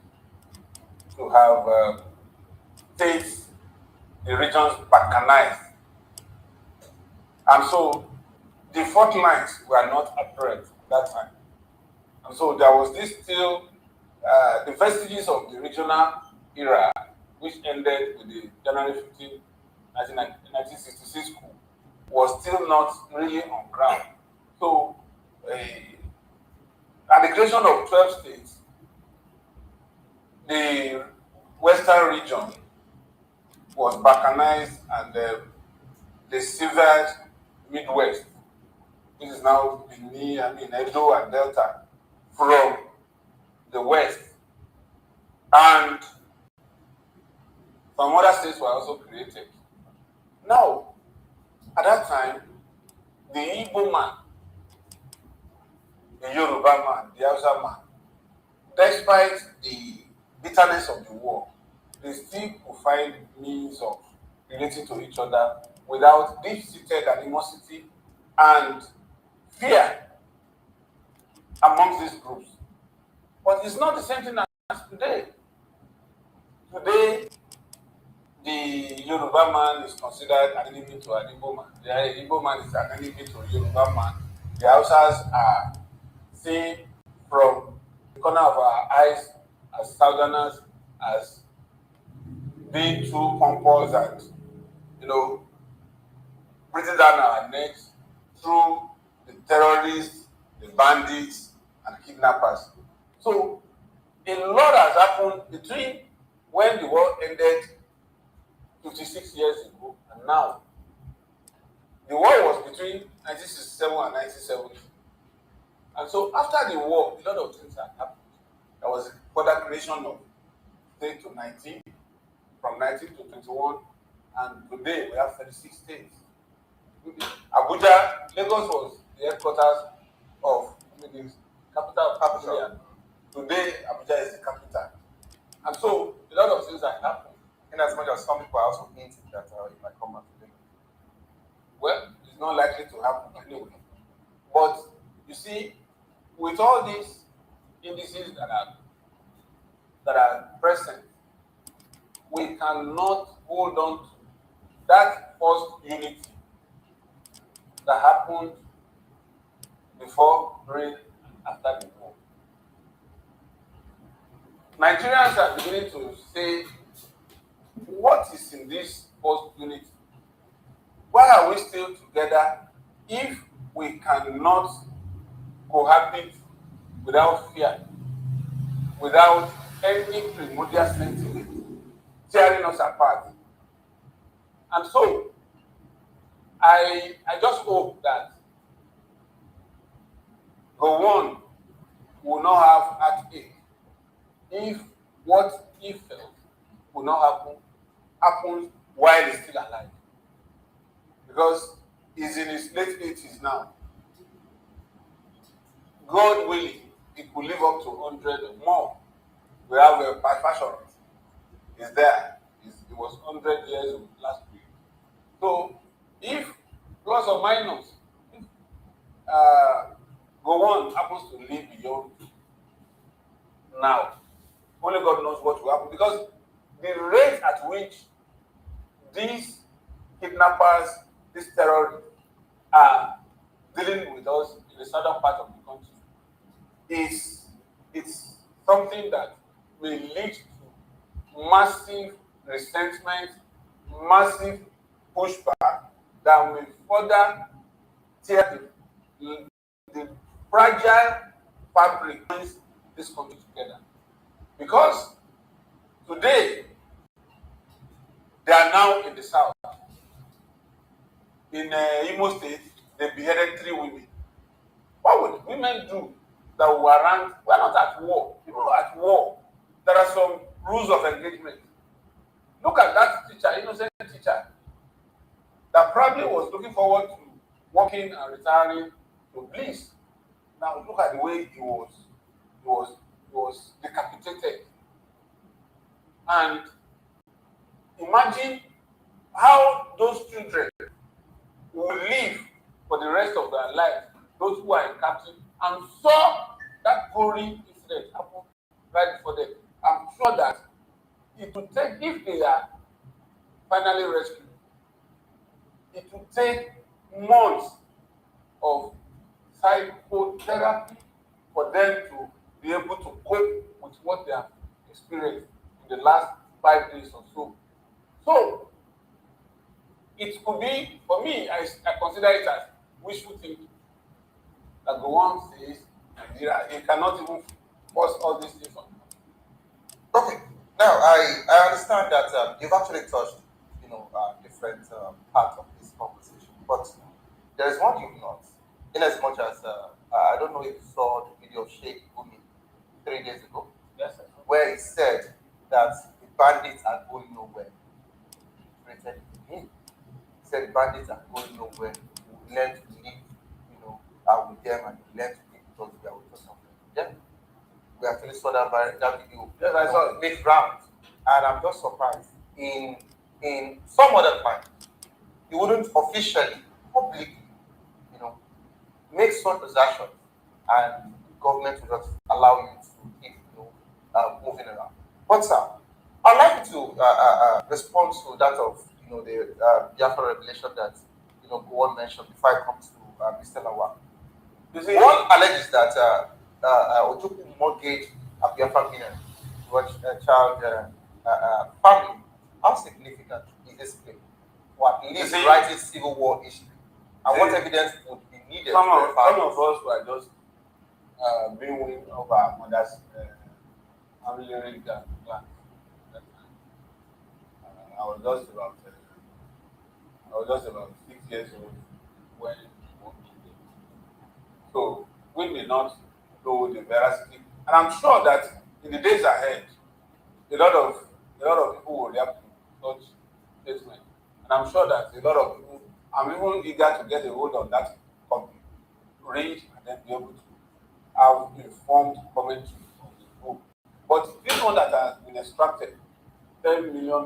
to have states, the regions balkanized. And so the fault lines were not apparent at that time. And so there was this still, the vestiges of the regional era, which ended with the January 15, 1966 coup, was still not really on ground. So, at the creation of 12 states, the western region was balkanized and the severed Midwest, which is now Edo and Delta, from the West. And some other states were also created. Now, at that time, the Igbo man, the Yoruba man, the Hausa man, despite the bitterness of the war, they still could find means of relating to each other without deep-seated animosity and fear amongst these groups. But it's not the same thing as today. Today, the Yoruba man is considered an enemy to an Igbo man. The Igbo man is an enemy to a Yoruba man. The Hausas are seen from the corner of our eyes as Southerners, as being too pompous and, breathing down our necks through the terrorists, the bandits, and kidnappers. So, a lot has happened between when the war ended 56 years ago and now. The war was between 1967 and 1970. And so after the war, a lot of things had happened. There was further creation of state to 19, from 19 to 21, and today we have 36 states. Abuja, Lagos was the headquarters of the capital of Nigeria. Today, Abuja is the capital. And so a lot of things have happened. In as much as some people are also hinting that it might come back to Lagos. Well, it's not likely to happen anyway. But you see, with all these indices that are present, we cannot hold on to that first unity that happened before, during, and after the war. Nigerians are beginning to say, what is in this first unity? Why are we still together if we cannot cohabit without fear, without any primordial sentiment tearing us apart? And so, I just hope that Gowon will not have heartache if what he felt will not happen while he's still alive. Because he's in his late 80s now. God willing, he could live up to 100 or more. We have a passion. He's there. He was 100 years old last week. So, if plus or minus, if Gowon happens to live beyond now, only God knows what will happen. Because the rate at which these kidnappers, these terrorists are dealing with us in the southern part of the country it's something that may lead to massive resentment, massive pushback that will further tear the fragile fabric that binds this country together. Because today they are now in the south. In Imo State, they beheaded 3 women. What would women do that will warrant? We are not at war. People are at war. There are some rules of engagement. Look at that teacher, innocent teacher, that probably was looking forward to working and retiring to bliss. Now look at the way he was decapitated. And imagine how those children will live for the rest of their lives, those who are in captivity, and saw that gory incident happen right before them. I'm sure that it will take, if they are finally rescued, it will take months of psychotherapy for them to be able to cope with what they have experienced in the last 5 days or so. So, it could be, for me, I consider it as wishful thinking. That Gowon says, Nigeria, he cannot even force all these things on. Okay. Now, I understand that you've actually touched, different parts of this conversation, but there is one you've not. In as much as I don't know if you saw the video of Sheikh Gumi 3 days ago, yes, sir, where he said that the bandits are going nowhere. He said the bandits are going nowhere. We learn to live, with them, and we learn to live because we are with us. Yeah. We actually saw that video. Yes, I saw it. Made rounds, and I'm just surprised. In some other time, he wouldn't officially, publicly, make such assertions, and the government will just allow you to keep, moving around. But sir, I'd like you to respond to that of, the Biafra revelation that, Gowon mentioned before I come to Mr. Lawal. One alleges that Ojukwu mortgaged a Biafra million towards a child family. How significant is this claim? Or at least writing civil war history? And what evidence would be needed? Some of us were just being winning over our mother's family ring plan. I was just about 6 years old. when we won't do it. So we may not know the veracity. And I'm sure that in the days ahead, a lot of people will react to such statement. And I'm sure that a lot of people, I'm even eager to get a hold of that copy, read, and then be able to have informed commentary on the book. But this one that has been extracted, $10 million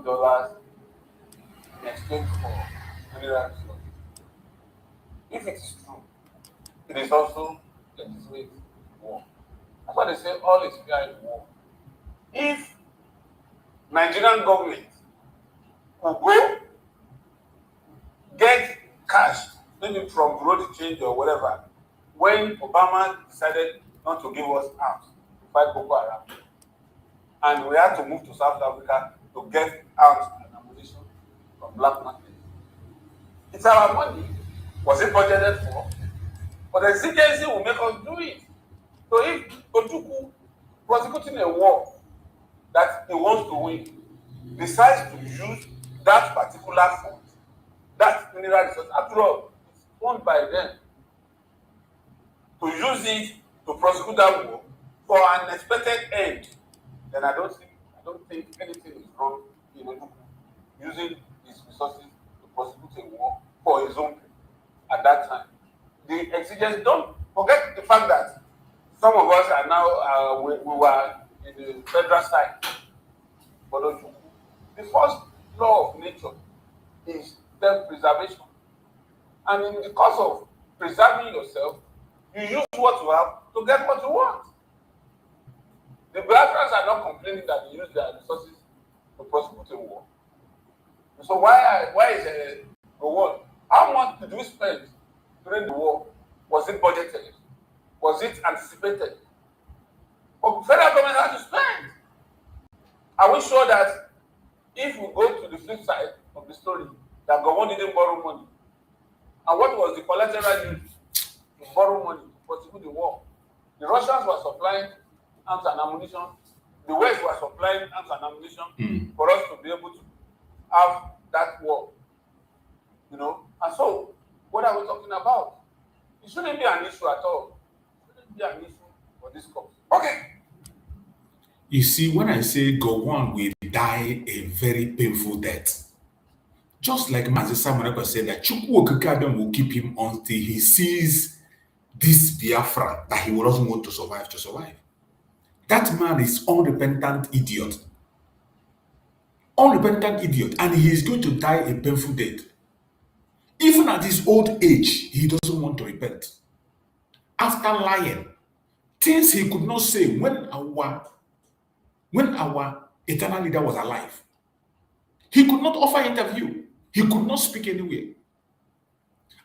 in exchange for mineral resources. If it is true, it is also legitimate war. That's why they say all is fair in war. If Nigerian government could go get cash, maybe from road change or whatever, when Obama decided not to give us arms to fight Boko Haram, and we had to move to South Africa to get arms and ammunition from black market. It's our money. Was it budgeted for? But the exigency will make us do it. So if Ojukwu, prosecuting a war that he wants to win, decides to use that particular fund, that mineral resource, after all, it's owned by them, to use it to prosecute that war for an expected end, then I don't think anything is wrong in Ojukwu using his resources to prosecute a war for his own people at that time. The exigency, don't forget the fact that some of us are now, we were in the federal side. But the first law of nature is self-preservation. And in the course of preserving yourself, you use what you have to get what you want. The Biafrans are not complaining that they use their resources to prosecute a war. So why is a war? How much did we spend during the war? Was it budgeted? Was it anticipated? But the federal government had to spend. Are we sure that if we go to the flip side of the story, that Gowon didn't borrow money? And what was the collateral used to borrow money to prosecute the war? The Russians were supplying arms and ammunition. The West were supplying arms and ammunition for us to be able to have that war. You know? And so, what are we talking about? It shouldn't be an issue at all. It shouldn't be an issue for this cause. Okay. You see, when I say Gowon will die a very painful death, just like Mazi Samareko said that Chukwu Okikadon will keep him until he sees this Biafra that he will also want to survive That man is unrepentant idiot. Unrepentant idiot. And he is going to die a painful death. Even at his old age, he doesn't want to repent. After lying, things he could not say when our eternal leader was alive. He could not offer interview. He could not speak anywhere.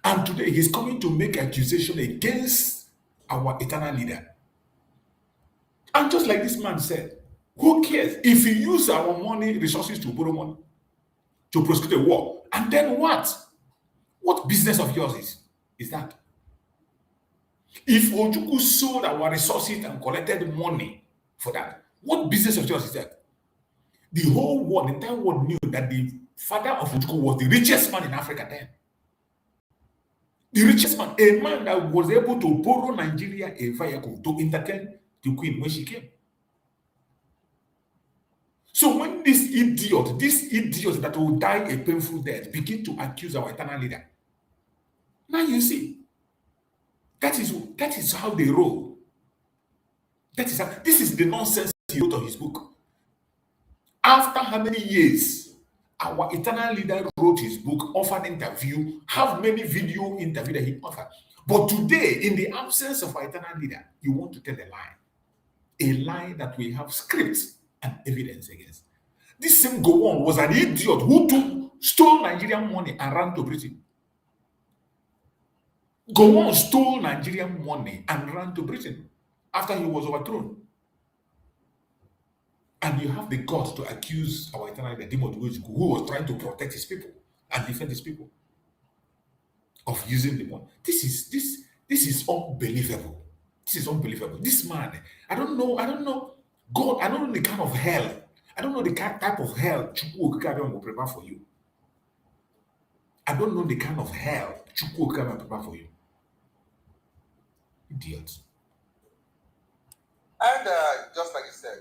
And today he's coming to make accusation against our eternal leader. And just like this man said, who cares if he use our money, resources to borrow money, to prosecute a war? And then what? What business of yours is that? If Ojukwu sold our resources and collected money for that, what business of yours is that? The whole world, the entire world knew that the father of Ojukwu was the richest man in Africa then. The richest man, a man that was able to borrow Nigeria a vehicle to entertain the queen when she came. So when these idiots that will die a painful death begin to accuse our eternal leader, now you see, that is how they roll. This is the nonsense he wrote on his book. After how many years our eternal leader wrote his book, offered interview, have many video interview that he offered. But today, in the absence of our eternal leader, you want to tell a lie. A lie that we have scripts and evidence against. This same Gowon was an idiot who stole Nigerian money and ran to Britain. Gowon stole Nigerian money and ran to Britain after he was overthrown. And you have the guts to accuse our eternal leader, who was trying to protect his people and defend his people, of using the money. This is unbelievable. This is unbelievable. This man, I don't know. God, I don't know the kind of hell. I don't know the type of hell Chukwu Okikadon will prepare for you. I don't know the kind of hell Chukwu can prepare for you. Idiots. And just like you said,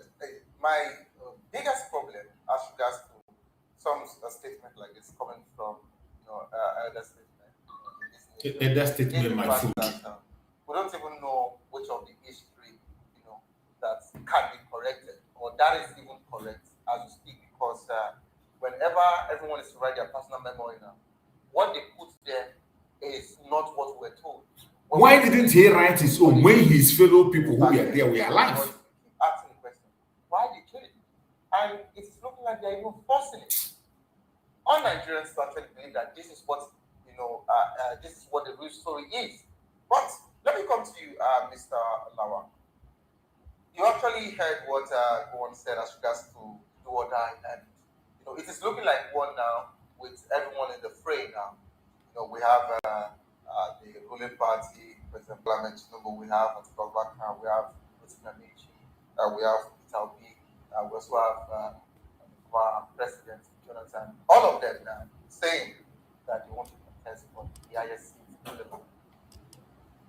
my biggest problem as regards to some statement like this coming from elder statement, Elder statement, my food. that we don't even know which of the history that can be corrected or that is even correct as we speak, because whenever everyone is to write their personal memory now, what they put there is not what we're told. Why didn't he write his own when his fellow people who were there were alive? Keep asking the question, why they kill it? And it's looking like they're even forcing it on Nigerians to actually believe that this is what this is what the real story is. But let me come to you, Mr. Lawa. You actually heard what Gowon said as regards to do or die, and it is looking like one now with everyone in the fray now. We have the ruling party, President Clement Tinubu, we have Atiku Abubakar, we have Nnamdi, we have Peter Obi, we also have our President Jonathan. All of them now saying that they want to contest for the highest seat in the land.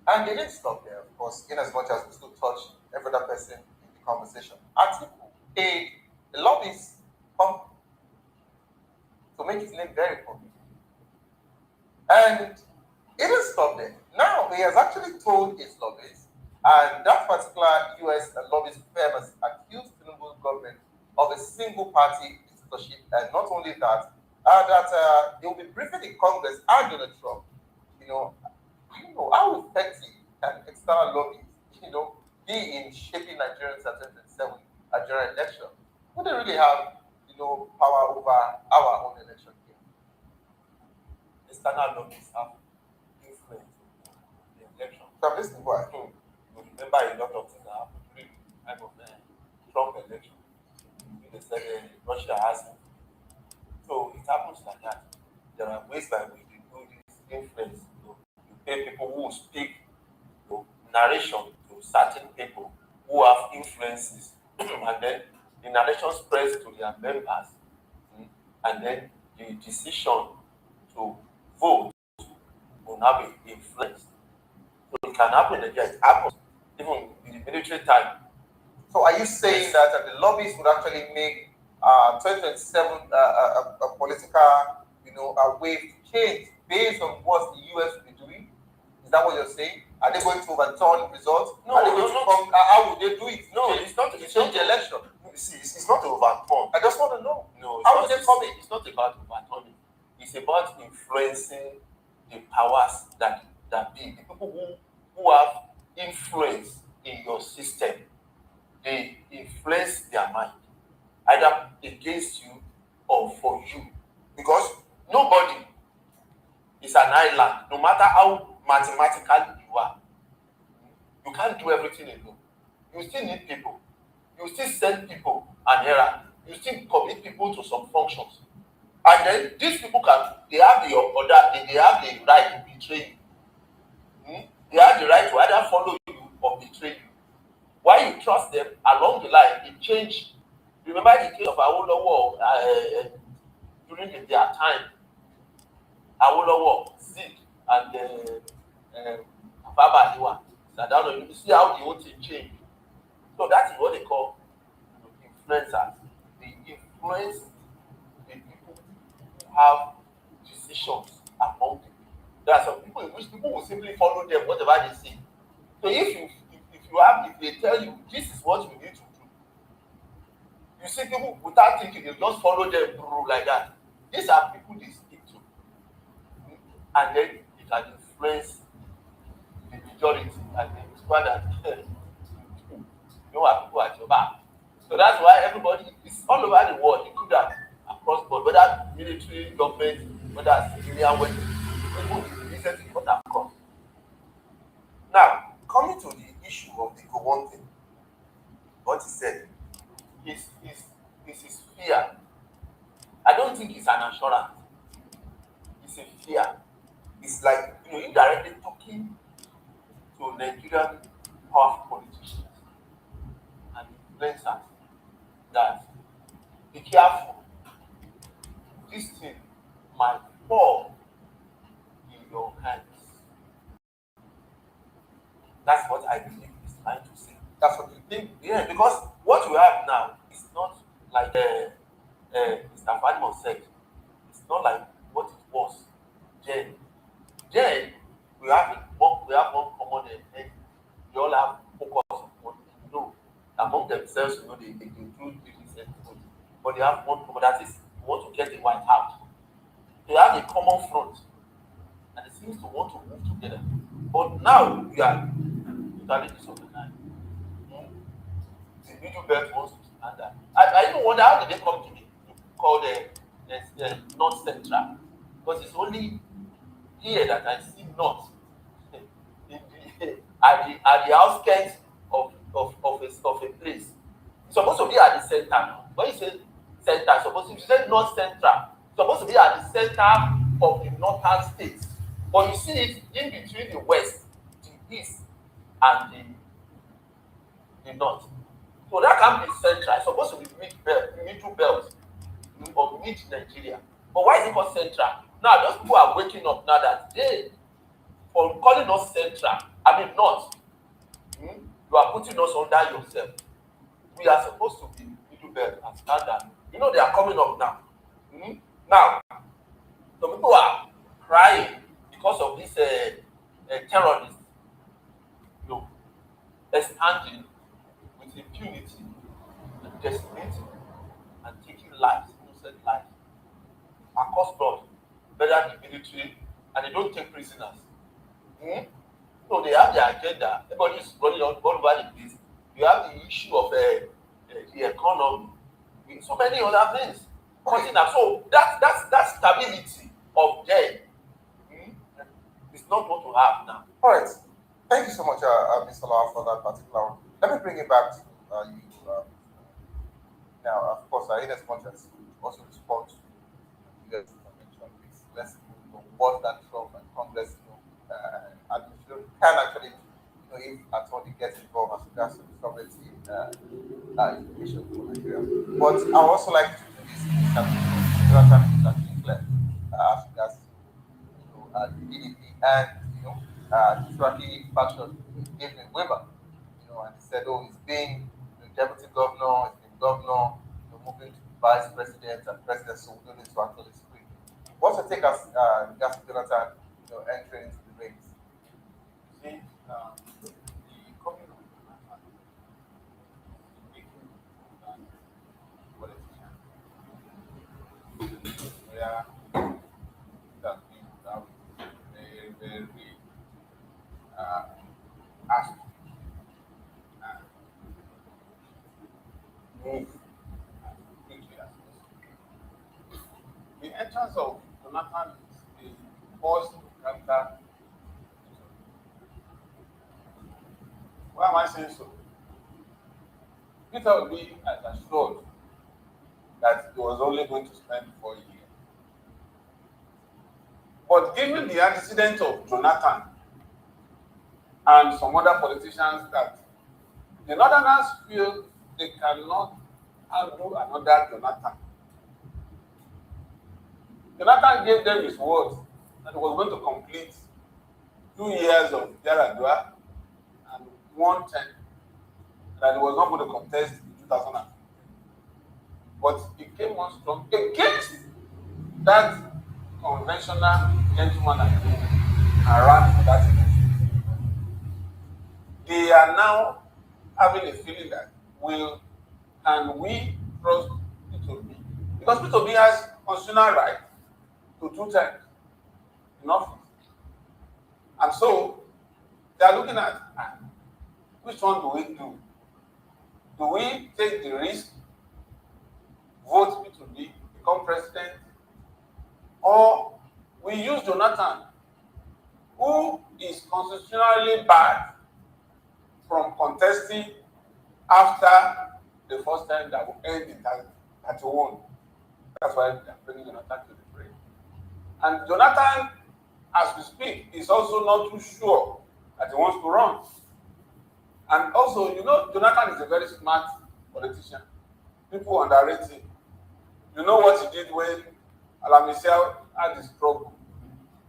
And they didn't stop there, of course, in as much as we still touch every other person in the conversation. Atiku paid the lobbies company to make his name very public. And it didn't stop there. Now he has actually told his lobbyists, and that particular US lobbyist firm has accused Tinubu's government of a single party dictatorship, and not only that, that they will be briefing the Congress and Donald Trump. I don't know how effective can external lobbies, be in shaping Nigerians at 2027 Nigerian election. Would they really have, power over our own election here? External lobbies have influence in the election. So I'm listening why. You remember a lot of things that happened during the time of the Trump election. They said Russia has it. So it happens like that. There are ways by which you do this influence. You pay people who speak narration to certain people who have influences, and then the narration spreads to their members, and then the decision to vote will now be influenced. So it can happen again. It happens even in the military time. So are you saying that the lobbies would actually make 2027 a political, a wave to change based on what the US will be doing? Is that what you're saying? Are they going to overturn results? No, are they going to come? How would they do it? No, it's not to change the election. See, it's not to overturn. I just want to know. No, how would they come in? It's not about overturning. It's about influencing the powers that be. The people who have influence in your system. They influence their mind, either against you or for you. Because nobody is an island, no matter how mathematical you are. You can't do everything alone. You still need people. You still send people an errand. You still commit people to some functions. And then these people they have the right to betray you. They have the right to either follow you or betray you. Why you trust them along the line, it changed. Remember the case of Awolowo during their time. Awolowo, Zeke, and Baba Iwa. Sadano, you see how the whole thing changed. So that is what they call influencers. They influence the people who have decisions among people. There are some people in which people will simply follow them, whatever they say. So if they tell you this is what you need to do, you see people without thinking, you just follow them like that. These are people they speak to, and then it can influence the majority, and then discover that you know what people at your back. So that's why everybody is all over the world, including across the board, whether military, government, whether civilian, when people recently got across. Now, coming to the issue of the Gowon thing, what he said is his fear. I don't think it's an assurance. It's a fear. It's like indirectly talking to Nigerian powerful politicians and influencers that be careful. This thing might fall your hands. That's what I believe he's trying to say. That's what you think? Yeah, because what we have now is not like Mr. Fanimo said. It's not like what it was then. Then we have one common end. We all have focus on what you know. Among themselves, they do things and things. But they have one common, that is, you want to get the white out. They have a common front, and it seems to want to move together. But now we are totally disorganized. The middle belt wants to stand there. I even wonder how did they come to be called North Central? Because it's only here that I see North at the outskirts of a place. It's supposed to be at the center now. When you say center, if you say North Central, it's supposed to be at the center of the northern states. But you see it in between the west, the east, and the north. So that can be central. It's supposed to be middle belt or mid Nigeria. But why is it called central? Now those people are waking up now that they, for calling us central, north. You are putting us under yourself. We are supposed to be middle belt and standard. They are coming up now. Now, some people are crying because of this terrorists, expanding with impunity and decimating and taking lives, innocent lives, across board, better the military, and they don't take prisoners. So they have their agenda. Everybody is running all over the place. You have the issue of the economy, so many other things. So that stability of them is not what we have now. All right. Thank you so much, Mr. Law, for that particular one. Let me bring it back to you. Now, of course, in as much as also respond to the intervention, let's what that Trump and Congress administration can actually do, if at all they get involved as regards to the sovereignty information for Nigeria. But I would also like to do this Jonathan is actually clear as regards to the PDP and the Turkey faction gave him a waiver, and he said, he's being deputy governor, he's been governor, moving to vice president and president, so we don't need to actually speak. What's your take as regards to Jonathan, entering into the race? See, the coming of Jonathan making politicians where that we have very asked and move as quickly as possible. The entrance of Jonathan is a forced character. Why am I saying so? Peter Obi has assured that he was only going to spend 4 years. But given the antecedent of Jonathan and some other politicians that the Northerners feel they cannot handle another Jonathan. Jonathan gave them his word that he was going to complete 2 years of Yaradua and 1 term, that he was not going to contest in 2015. But he came on strong against that conventional gentleman and ran for that election. They are now having a feeling that can we trust P2B? Because P2B has constitutional right to 2 terms in office. And so they are looking at which one do we do? Do we take the risk, vote P2B, become president, or we use Jonathan, who is constitutionally barred from contesting after the first time that will end in 31. That's why they are bringing Jonathan to the fray. And Jonathan, as we speak, is also not too sure that he wants to run. And also, Jonathan is a very smart politician. People underrate him. You know what he did when Alamisiel had his trouble.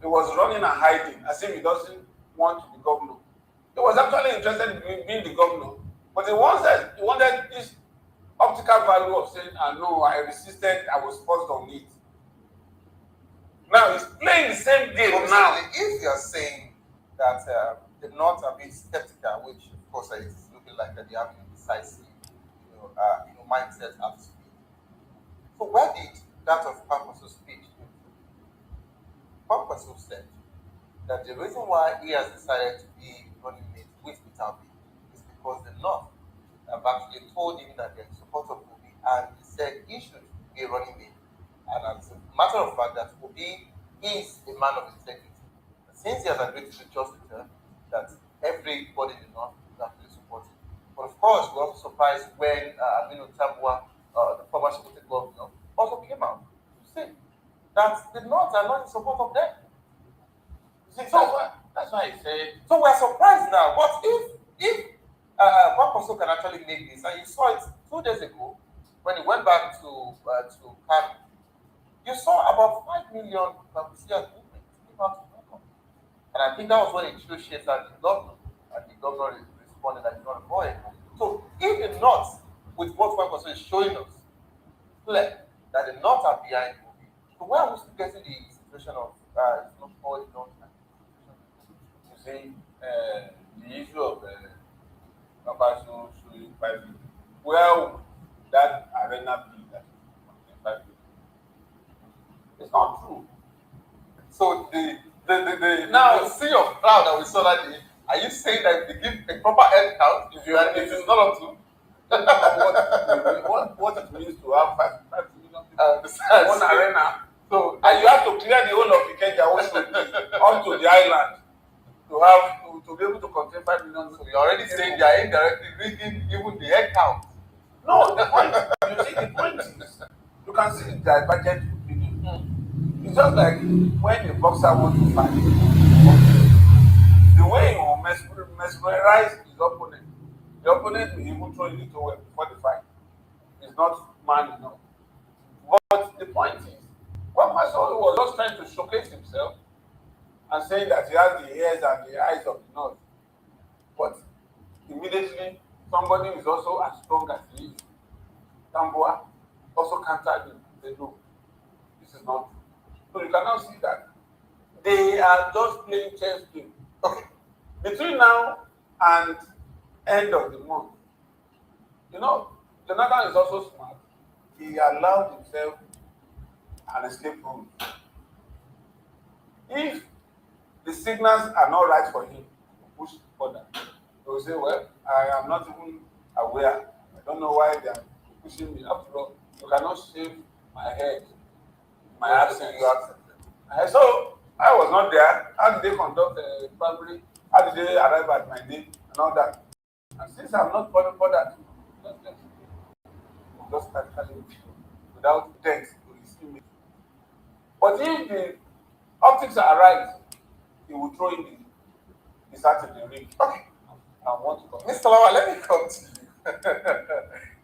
he was running and hiding as if he doesn't want to be governor. He was actually interested in being the governor, but he wanted this optical value of saying, no, I resisted, I was forced on it. Now he's playing the same game now. If you are saying that the North are being skeptical, which of course is looking like that they have a decisive, mindset at speed. So where did that of Pampaso's speech? Pampaso said that the reason why he has decided to be running mate with Peter Obi is because the North have actually told him that they're in support of Obi, and he said he should be a running mate. And as a matter of fact, that Obi is a man of integrity. Since he has agreed to the just return, that everybody in the North is actually supporting. But of course, we're also surprised when Aminu Tabua, the former Sokoto governor, also came out to say that the North are not in support of them. See, so that's why I say. So we're surprised now. But if Papaso can actually make this, and you saw it 2 days ago when he went back to Kanu, you saw about 5 million Bambusian movement came out to welcome. And I think that was when he threw shades at the governor, and the governor responded that he's not a boy. So if the North, with what Papaso is showing us, clear that the North are behind Obi, so where are we still getting the situation of it's not all the North? You see, the issue of Papaso showing 5 million. Well, that arena bill that 5 million. It's not true. So the now sea of cloud that we saw that day, are you saying that if they give a proper head count, if it's not up to what it means to have 5 million people one arena. So and you have to clear the whole of Ikeja also onto the island to be able to contain 5 million. So you're already saying they are indirectly rigging even the head count. No, the point you see the point is you can see the divergent opinion. It's just like when a boxer wants to fight, the way he will mesmerize his opponent, the opponent will even throw in the towel before the fight. It's not man enough. But the point is, what Maso was just trying to showcase himself and saying that he has the ears and the eyes of the North. But immediately, somebody who is also as strong as he is, Tambua, also countered him and said, no, this is not true. So you can now see that they are just playing chess game. Okay. Between now and end of the month, Jonathan is also smart. He allowed himself an escape route. If the signals are not right for him to push further, he will say, well, I am not even aware. I don't know why they are pushing me. After all, you cannot shave my head. My absence. So I was not there. How did they conduct the primary? How did they arrive at my day and all that? And since I'm not bothered for that, just practically without death to his image. But if the optics are right, he will throw in the start in the ring. Okay. I want to come. Mr. Lawa, let me come to you.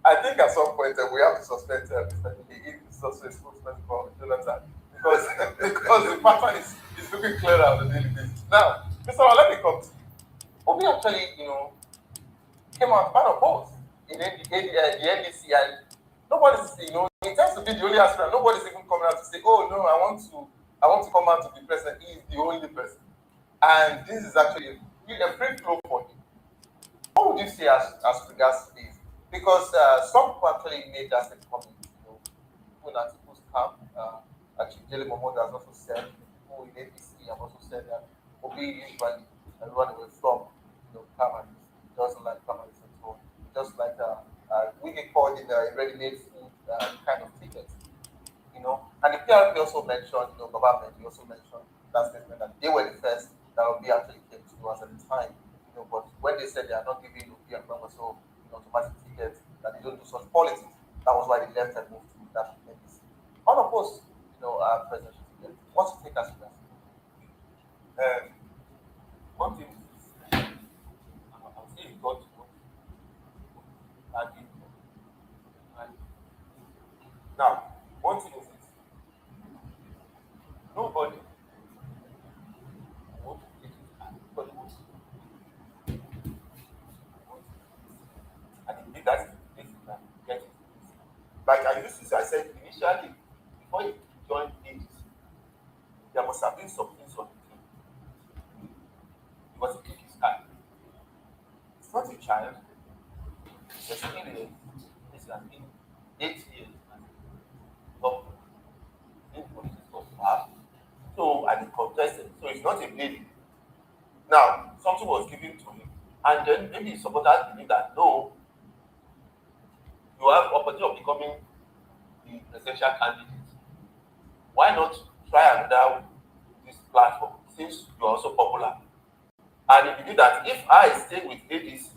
I think at some point we have to suspend Mr. Lee if he's also a spokesman for Jonathan. Because the pattern is looking clearer on a daily basis. Now, Mr. Lawa, let me come to you. Obi actually, came out part of both in the NDC, and nobody's, it has to be the only aspirant. Nobody's even coming out to say, oh no, I want to come out to be president. He is the only person. And this is actually a free flow for him. What would you say as regards to this? Because some people actually made that statement, when articles come, actually Jelly Momodu has also said, people in APC have also said that Obi usually run away from, permanence. He doesn't like permanence at all. Just like we get called in a ready-made food kind of ticket, And the PRP also mentioned, government, he also mentioned that statement that they were the first that Obi actually came to us at the time, but when they said they are not giving Obi and so automatic tickets, that they don't do such politics, that was why they left and moved to that NDC. Unopposed, presidential ticket. What's your take as to that? One thing is, I'm saying God argued for. Now, one thing is this. Nobody I used to say, I said initially, before he joined ADC, there must have been some things on the team. Because he kicked his car. It's not a child. It's experience. This has been 8 years. Of police so far. So, and he contested. So, it's not a baby. Now, something was given to him. And then maybe his supporters believe that, no, you have opportunity of becoming the presidential candidate. Why not try another this platform since you are also popular? And he believe that if I stay with ADC,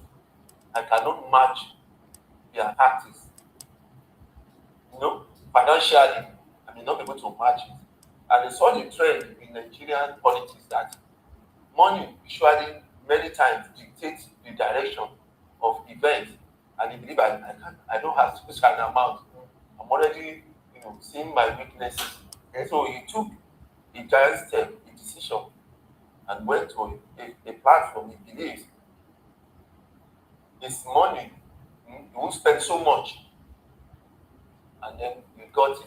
I cannot match their tactics. Financially, I may not be able to match it. And he saw the trend in Nigerian politics that money usually many times dictates the direction of events. And he believe I don't have such an amount. I'm already seeing my weaknesses. Okay. So he took a giant step, a decision, and went to a platform he believes his money, he won't spend so much. And then he got it.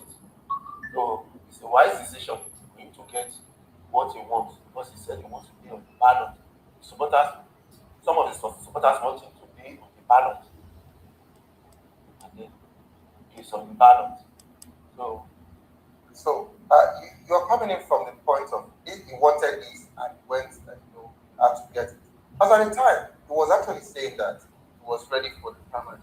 So it's a wise decision for him to get what he wants because he said he wants to be on the ballot. Some of his supporters want him to be on the ballot. And then he's on the ballot. So you're coming in from the point of if he wanted this and he went how to get it. As at the time, he was actually saying that he was ready for the primary.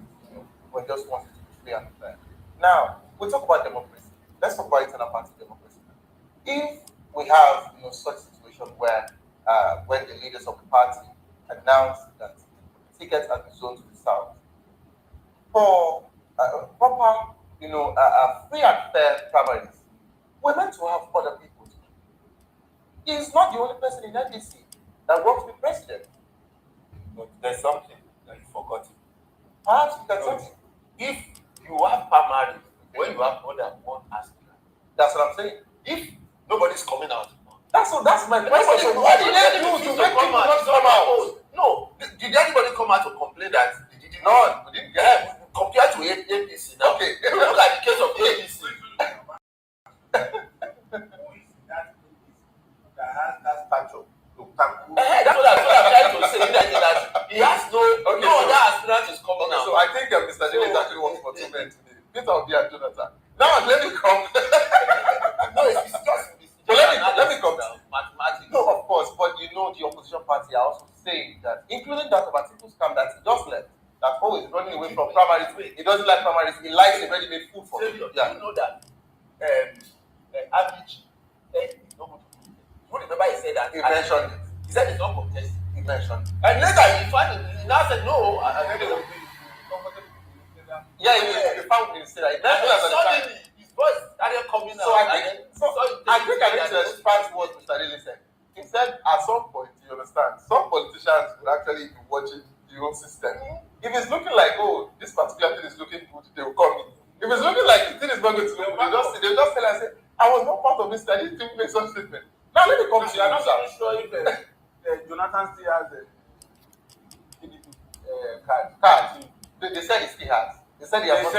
But just wanted to be free and fair. Now, we talk about democracy. Let's talk about internal party democracy. If we have such situation where when the leaders of the party announced that tickets have been zoned to the south for proper free and fair primaries, we're meant to have other people. He's not the only person in NDC that wants to be president. But there's something that you forgot. Perhaps you can say if you have primaries when you have more than one aspirant. That's what I'm saying. If nobody's coming out. That's my question. What did they do to make people not come out? No. Did anybody come out to complain that they didn't? No. We didn't get compared to APC. Now. Okay. Look at the case of APC. Who is that that has that stature to tackle? That's what I'm trying to say. That he has no other aspirant is coming out. So I think Mr. Davis actually wants for 2 men today. Peter Obi and Jonathan. Now let me come. No, it's just. So let me come. Mathematics. No, of course, but the opposition party are also saying that, including that of Atiku's camp that he just left, that is running away from primaries. He doesn't like primaries. He likes a ready-made food for him. Yeah. You know that average is not good. You remember he said that? He mentioned it. He said it's not contested. He mentioned it. And later he now said no. He found me say that. Suddenly his voice started coming out. I think I need to expand what Mr. Daly said. He said at some point, you understand, some politicians will actually be watching the whole system. If it's looking like, this particular thing is looking good, they will come in. If it's looking like the thing is not going to look good, they'll just tell and say, I was not part of this, I didn't make some statement. Now let me come to you. I'm not sure if Jonathan still has a card. They said he still has. They said he has not.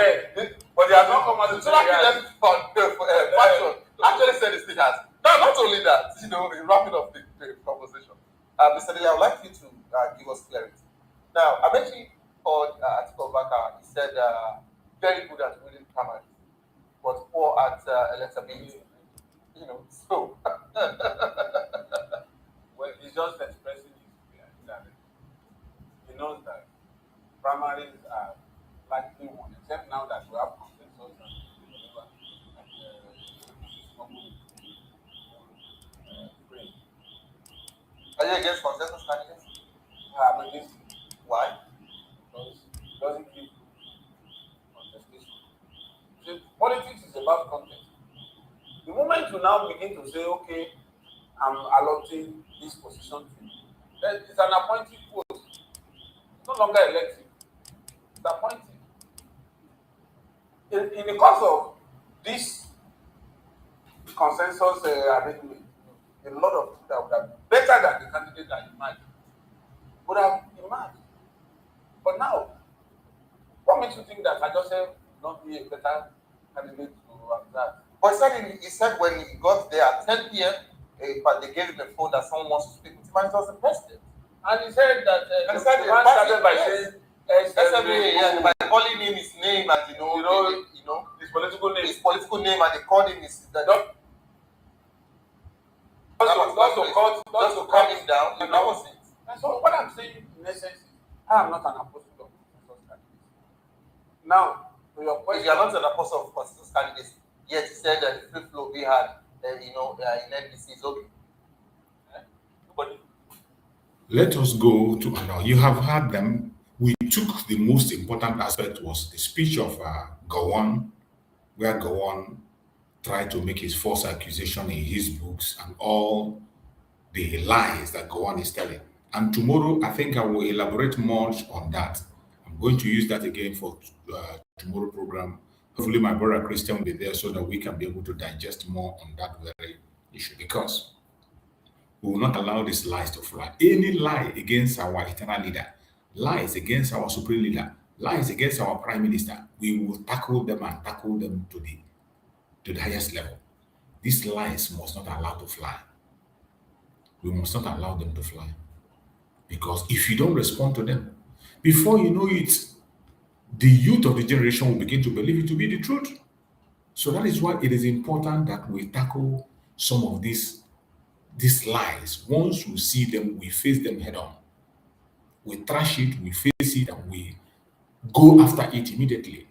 But they have not come out to say faction actually said he still has. Now, not only that, wrapping up the conversation. Mr. Daly, I would like you to give us clarity. Now, I mentioned called Atiku Abubakar. He said very good at winning primaries, but poor at electability. So. Well, he's just expressing his fear. He knows that primaries are likely won, except now that we have consensus Are you against consensus candidates? I'm against it. Why? Because it doesn't give contestation. See, politics is about content. The moment you now begin to say, okay, I'm allotting this position to you, then it's an appointed post. It's no longer elective. It's appointed. In the course of this consensus arrangement, a lot of people that would have been better than the candidate that emerged would have emerged. But now, what makes you think that I just said not be a better candidate to that. But he said when he got there at 10 p.m., they gave him a phone that someone wants to speak with him, and it was the president. And he said that and he said the man started by saying SMA, by calling him his name and his political name. His political name, and they called him his not to calm him down. And that was it. And so what I'm saying in essence is I am not an apostle of consensus candidates. Now, to your question, if you are not an apostle of consensus candidates, yet he said that the free flow we had, in NBC is okay. Nobody. Let us go to another. You have heard them. We took the most important aspect was the speech of Gowon, where Gowon tried to make his false accusation in his books and all the lies that Gowon is telling. And tomorrow, I think I will elaborate much on that. I'm going to use that again for tomorrow program. Hopefully my brother Christian will be there so that we can be able to digest more on that very issue, because we will not allow these lies to fly. Any lie against our eternal leader, lies against our supreme leader, lies against our prime minister, we will tackle them and tackle them to the highest level. These lies must not allow to fly. We must not allow them to fly. Because if you don't respond to them, before you know it, the youth of the generation will begin to believe it to be the truth. So that is why it is important that we tackle some of these lies. Once we see them, we face them head on. We trash it, we face it, and we go after it immediately.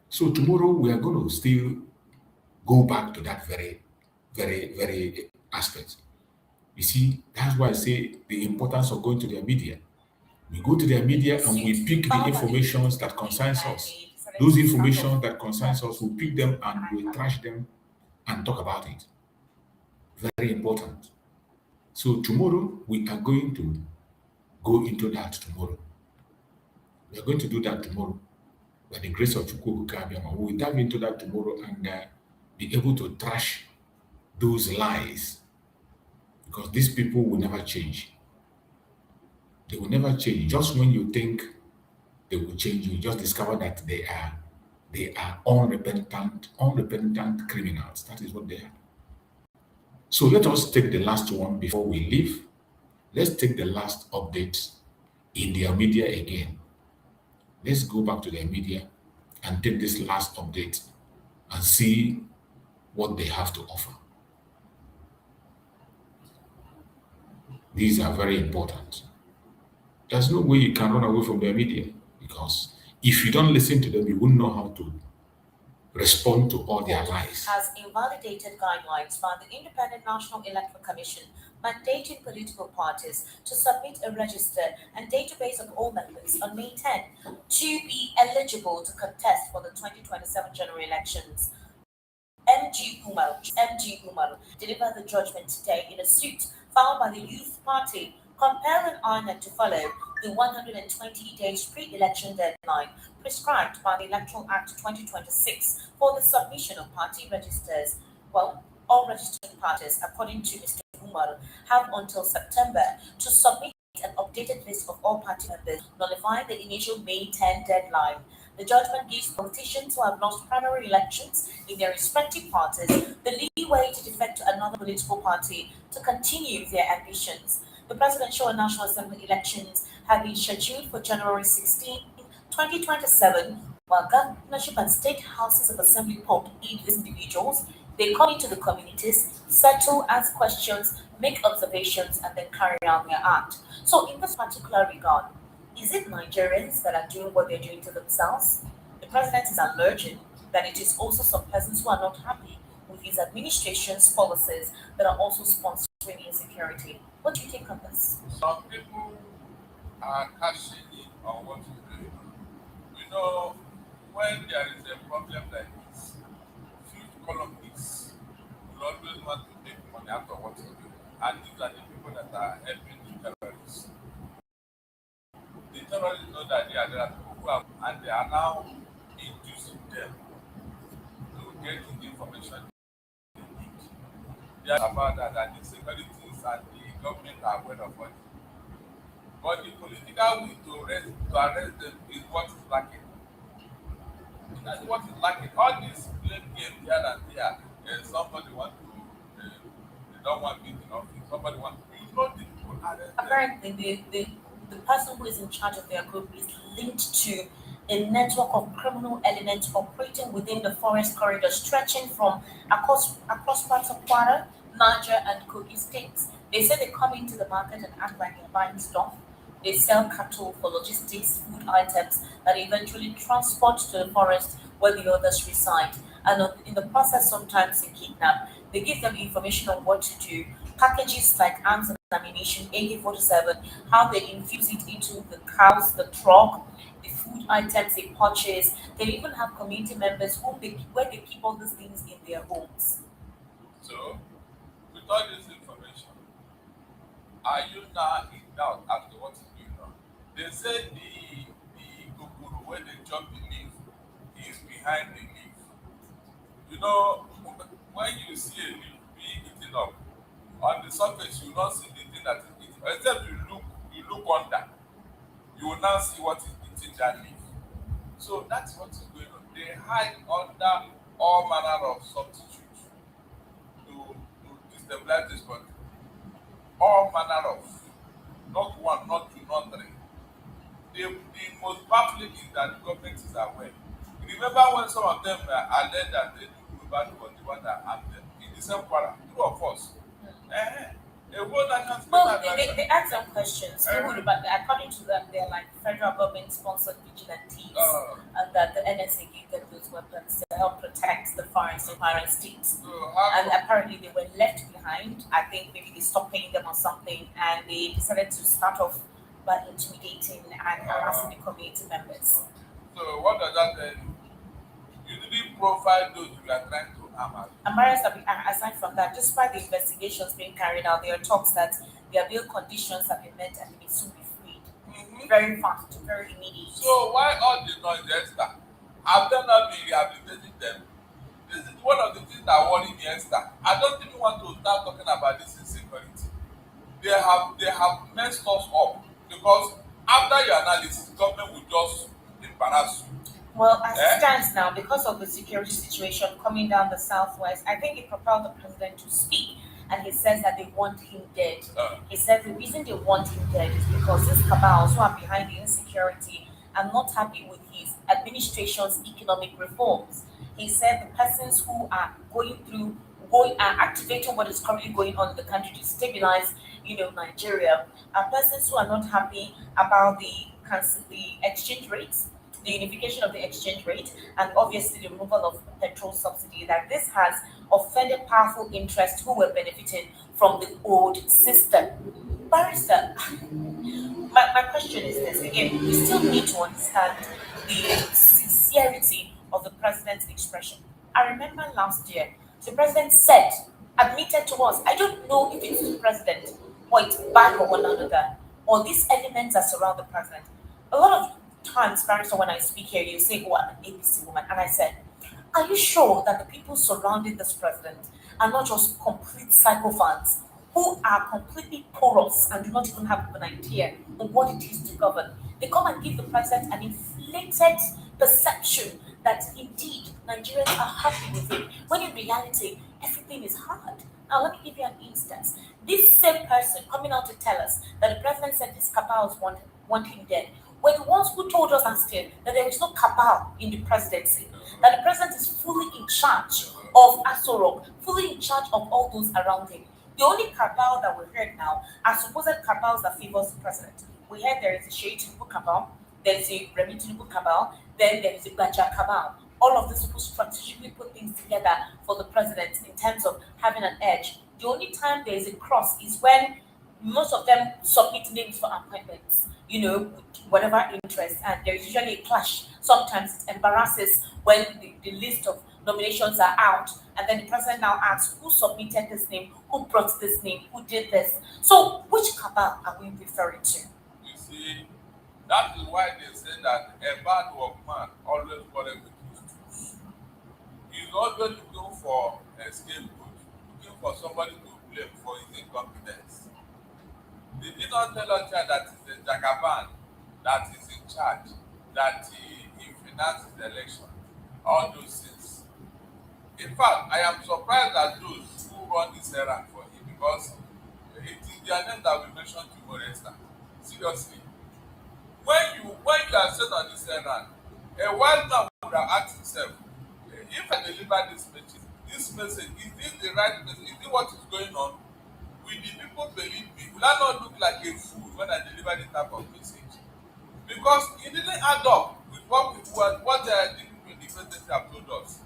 So tomorrow we are going to still go back to that very, very, very aspect. You see, that's why I say the importance of going to their media. We go to their media and we pick the information that concerns us. Those information that concerns us, we pick them and we trash them and talk about it. Very important. So tomorrow we are going to go into that tomorrow. We are going to do that tomorrow. By the grace of Chukwu, we will dive into that tomorrow and be able to trash those lies. Because these people will never change. They will never change. Just when you think they will change, you just discover that they are unrepentant criminals. That is what they are. So let us take the last one before we leave. Let's take the last update in their media again. Let's go back to their media and take this last update and see what they have to offer. These are very important. There's no way you can run away from their media, because if you don't listen to them, you wouldn't know how to respond to all their lies. Has invalidated guidelines by the Independent National Electoral Commission mandating political parties to submit a register and database of all members on May 10 to be eligible to contest for the 2027 general elections. MG Umar delivered the judgment today in a suit filed by the Youth Party, compelling INEC to follow the 120 days pre-election deadline prescribed by the Electoral Act 2026 for the submission of party registers. Well, all registered parties, according to Mr. Umar, have until September to submit an updated list of all party members, nullifying the initial May 10 deadline. The judgment gives politicians who have lost primary elections in their respective parties the leeway to defect to another political party to continue their ambitions. The presidential and National Assembly elections have been scheduled for January 16, 2027, while governorship and state houses of assembly poll need these individuals. They come into the communities, settle, ask questions, make observations, and then carry out their act. So in this particular regard, is it Nigerians that are doing what they're doing to themselves? The president is alleging that it is also some persons who are not happy with his administration's policies that are also sponsoring insecurity. What do you think of this? Some people are cashing in on what you're doing. You know, when there is a problem like this, huge columnists will always want to make money out of what you do. And these are the people that are helping the terrorists. The terrorists know that there are people who are, and they are now inducing them to get the information they need. They are about that, and the securities and the government are aware of it. But the political will to arrest them is what is lacking. That's what is lacking. All these blame game here and there. Somebody want to, they don't want me in office. Somebody want to, you know, the people are there. Apparently, the person who is in charge of their group is linked to a network of criminal elements operating within the forest corridor stretching from across parts of Kwara, Niger, and Kogi states. They say they come into the market and act like they're buying stuff. They sell cattle for logistics, food items that eventually transport to the forest where the others reside. And in the process, sometimes they kidnap. They give them information on what to do, packages like arms and ammunition, AK-47, how they infuse it into the cows, the truck, the food items they purchase. They even have community members where they keep all these things in their homes. So, with all this information, are you now in doubt as to what is going on? They say the kukuru where they chop the leaf is behind the leaf. You know, when you see a leaf being eaten up, on the surface you will not see the thing that is eating. Except you look under, you will now see what is eating that leaf. So that's what is going on. They hide under all manner of substitutes to destabilize this country. All manner of, not one, not two, not three. The most baffling is that the government is aware. Remember when some of them alleged that they do Yoruba was the one that harmed them in the same quarter, two of us. A whole national Well, they ask them questions. But according to them, they're like federal government sponsored vigilantes, and that the NSA gave them those weapons to help protect the foreign states. And apparently, they were left behind. I think maybe they stopped paying them or something, and they decided to start off by intimidating and harassing the community members. So, what does that tell you? You didn't profile those you are trying to harm. Aside from that, despite the investigations being carried out, there are talks that their bail conditions have been met and they may soon be freed. Very fast, very immediate. So why all the noise extra? Have they not been rehabilitating them? This is one of the things that worry me extra. I don't even want to start talking about this insecurity. They have messed us up because after your analysis, government will just embarrass you. Well, as it stands now, because of the security situation coming down the southwest, I think it propelled the president to speak. And he says that they want him dead. He said the reason they want him dead is because these cabals who are behind the insecurity are not happy with his administration's economic reforms. He said the persons who are activating what is currently going on in the country to stabilize, Nigeria, are persons who are not happy about the exchange rates, the unification of the exchange rate, and obviously the removal of petrol subsidy, that this has offended powerful interests who were benefiting from the old system. Barrister, my question is this. Again, we still need to understand the sincerity of the president's expression. I remember last year, the president admitted to us, I don't know if it's the president or it's back or one another, or these elements that surround the president. A lot of times, Barrister, when I speak here, you say, oh, I'm an ABC woman. And I said, are you sure that the people surrounding this president are not just complete psychophants who are completely porous and do not even have an idea of what it is to govern? They come and give the president an inflated perception that indeed Nigerians are happy with it, when in reality, everything is hard. Now, let me give you an instance. This same person coming out to tell us that the president said these cabals want him dead were the ones who told us last year that there is no cabal in the presidency, that the president is fully in charge of Asorok, fully in charge of all those around him. The only cabal that we heard now are supposed cabals that favors the president. We heard there is a Sheyi Tinubu cabal, there is a Remi Tinubu cabal, then there is a Baja cabal. All of these people strategically put things together for the president in terms of having an edge. The only time there is a cross is when most of them submit names for appointments, whatever interest, and there is usually a clash. Sometimes it embarrasses when the list of nominations are out, and then the president now asks who submitted this name, who brought this name, who did this. So, which cabal are we referring to? You see, that is why they say that a bad workman always quarrels with his tools. He's always looking for a scapegoat, looking for somebody to blame for his incompetence. They did not tell us that it's a Jagaban that is in charge, that he finances the election. all those things. In fact, I am surprised at those who run this errand for him because it is their name that we mentioned tomorrow, Esther. Seriously. When you are set on this errand, a wise man would have asked himself, if I deliver this message, is this the right message? Is it what is going on? Will the people believe me? Will I not look like a fool when I deliver this type of message? Because it didn't add up with what the people in the presidency have told us.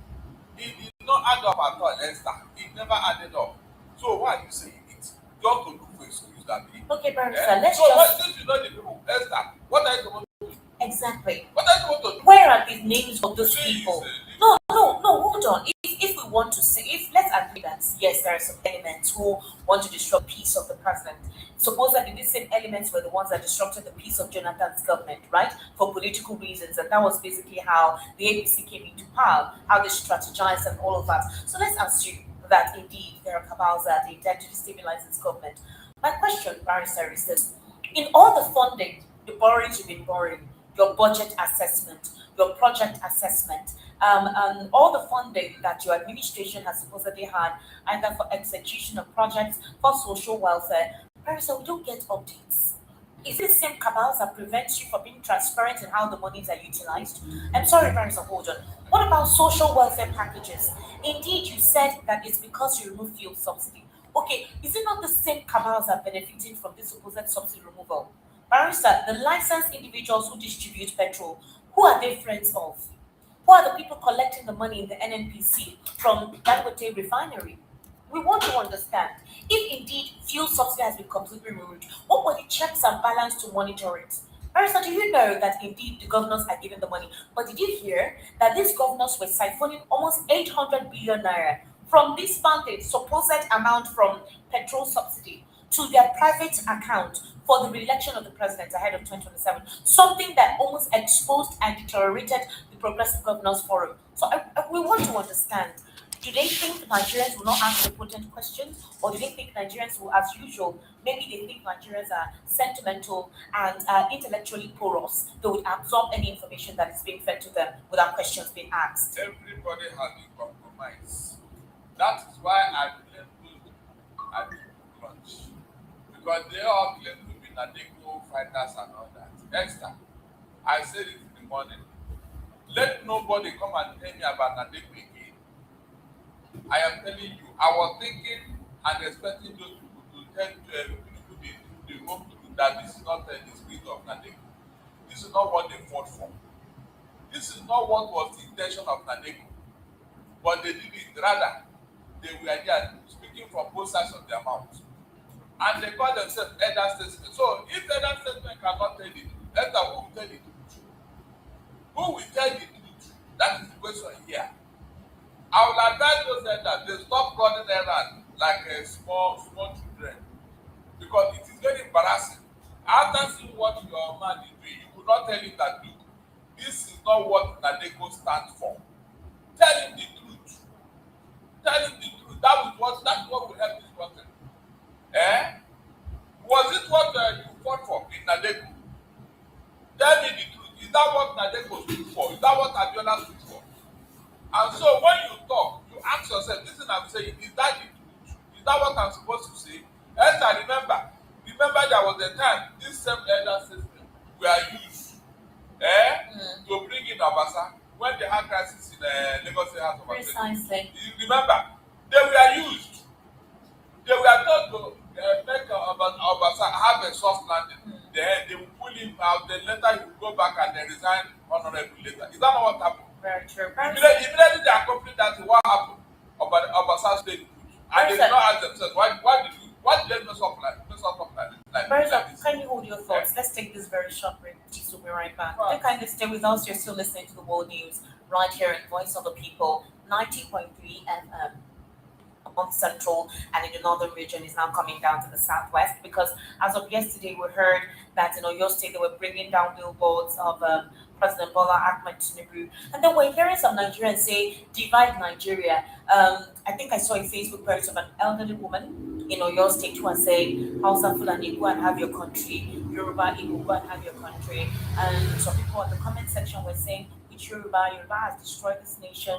It did not add up at all, Esther. It never added up. So why are you saying it? Just to look for excuse that day. Okay, Barrister, let's so just... since you know the people, Esther, what are you supposed to do? Exactly. What are you supposed to do? Where are the names of those people? No, hold on. If we want to say, let's agree that yes, there are some elements who want to disrupt peace of the president. Suppose that the same elements were the ones that disrupted the peace of Jonathan's government, right? For political reasons, and that was basically how the APC came into power, how they strategized and all of that. So let's assume that indeed there are cabals that intend to destabilize this government. My question, Barrister, is this: in all the funding, the borrowings you've been borrowing, your budget assessment, your project assessment, and all the funding that your administration has supposedly had, either for execution of projects, for social welfare, Barrister, we don't get updates. Is it the same cabals that prevents you from being transparent in how the monies are utilized? I'm sorry, Barrister, hold on. What about social welfare packages? Indeed, you said that it's because you remove fuel subsidy. Okay, is it not the same cabals that are benefiting from this supposed subsidy removal? Barrister, the licensed individuals who distribute petrol, who are they friends of? Who are the people collecting the money in the NNPC from Dangote refinery? We want to understand if indeed fuel subsidy has been completely removed, what were the checks and balance to monitor it? Barrister, do you know that indeed the governors are giving the money? But did you hear that these governors were siphoning almost 800 billion naira from this funded supposed amount from petrol subsidy to their private account for the re-election of the president ahead of 2027, something that almost exposed and deteriorated the Progressive Governors Forum. So we want to understand, do they think Nigerians will not ask the potent questions, or do they think Nigerians will, as usual, maybe they think Nigerians are sentimental and intellectually porous, they would absorb any information that is being fed to them without questions being asked? Everybody has been compromised. That is why I blame those at the crunch. Because they all claim to be Nadeko fighters and all that. Extra. I said it in the morning. Let nobody come and tell me about Nadeko again. I am telling you, I was thinking and expecting those people to tell the hope that this is not the spirit of Nadeko. This is not what they fought for. This is not what was the intention of Nadeko. But they did it. Rather, they were there speaking from both sides of their mouths. And they call themselves elder statesmen. So if elder statesmen cannot tell the truth, elder, who will tell the truth? Who will tell the truth? That is the question here. I will advise those elders, they stop running errands like small children. Because it is very embarrassing. After seeing what your man is doing, you could not tell him that, look, this is not what Nadeko stands for. Tell him the truth. Tell him the truth. That's what will help this country. Was it what you fought for in Nadeko? Tell me the truth. Is that what Nadeko stood for? Is that what Abiola stood for? And so when you talk, you ask yourself, listen, I'm saying, is that the truth? Is that what I'm supposed to say? Else I remember there was a time this same elder system were used to bring in Abasa when they had crisis in Lagos State House of Assembly. You remember? They were used. They were told to make Abasa have a soft landing. Then they will pull him out, then later he will go back and then resign honorably later. Is that not what happened? Very true. Immediately they accomplished that, what happened? Abasa stayed put. And they did not ask themselves, why did they mess up like can you hold your thoughts? Let's take this very short break. Please, we'll be right back. Right. Kind of stay with us. You're still listening to the World News right here in Voice of the People, 90.3 FM. On Central and in the northern region is now coming down to the southwest, because as of yesterday we heard that in Oyo State they were bringing down billboards of President Bola Ahmed Tinubu, and then we're hearing some Nigerians say divide Nigeria. I think I saw a Facebook post of an elderly woman in Oyo State who was saying, Hausa Fulani, go and have your country, Yoruba Igbo, go and have your country, and some people in the comment section were saying, we with Yoruba. Yoruba has destroyed this nation.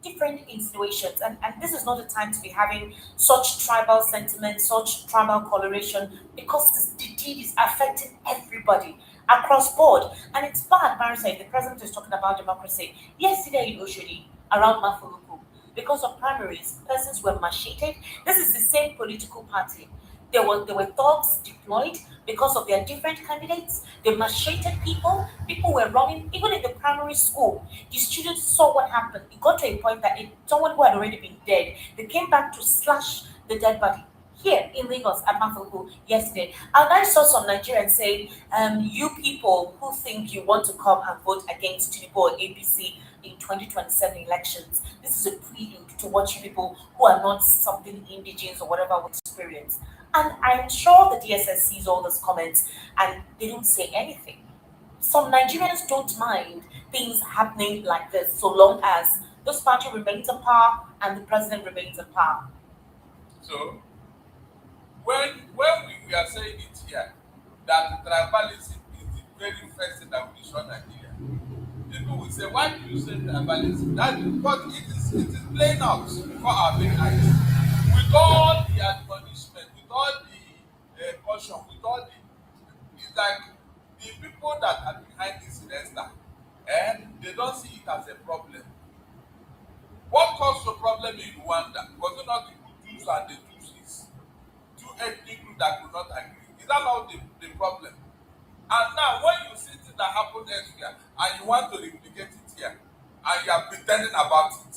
Different insinuations, and this is not the time to be having such tribal sentiment, such tribal coloration, because the deed is affecting everybody across board, and it's bad. Marisa, the president is talking about democracy. Yesterday in Oshodi, around Mafuluku, because of primaries, persons were macheted. This is the same political party. There were thugs deployed because of their different candidates. They macheted people. People were running. Even in the primary school, the students saw what happened. It got to a point that someone who had already been dead, they came back to slash the dead body. Here in Lagos at Mafoko yesterday, and I saw some Nigerians saying, you people who think you want to come and vote against Tinubu or APC in 2027 elections, this is a prelude to what you people who are not something indigenous or whatever will experience. And I'm sure the DSS sees all those comments and they don't say anything. Some Nigerians don't mind things happening like this so long as this party remains in power and the president remains in power. So, when we are saying it here, that tribalism is the very first thing that will destroy Nigeria, people will say, why do you say tribalism? But it is playing out before our very eyes. With all the admonishment, with all the caution, with all the, it's like the people that are behind this semester, they don't see it as a problem. What caused the problem in Rwanda was it not the Hutus and the Tutsis, two ethnic groups that could not agree? Is that not the problem? And now, when you see things that happen elsewhere and you want to replicate it here, and you are pretending about it,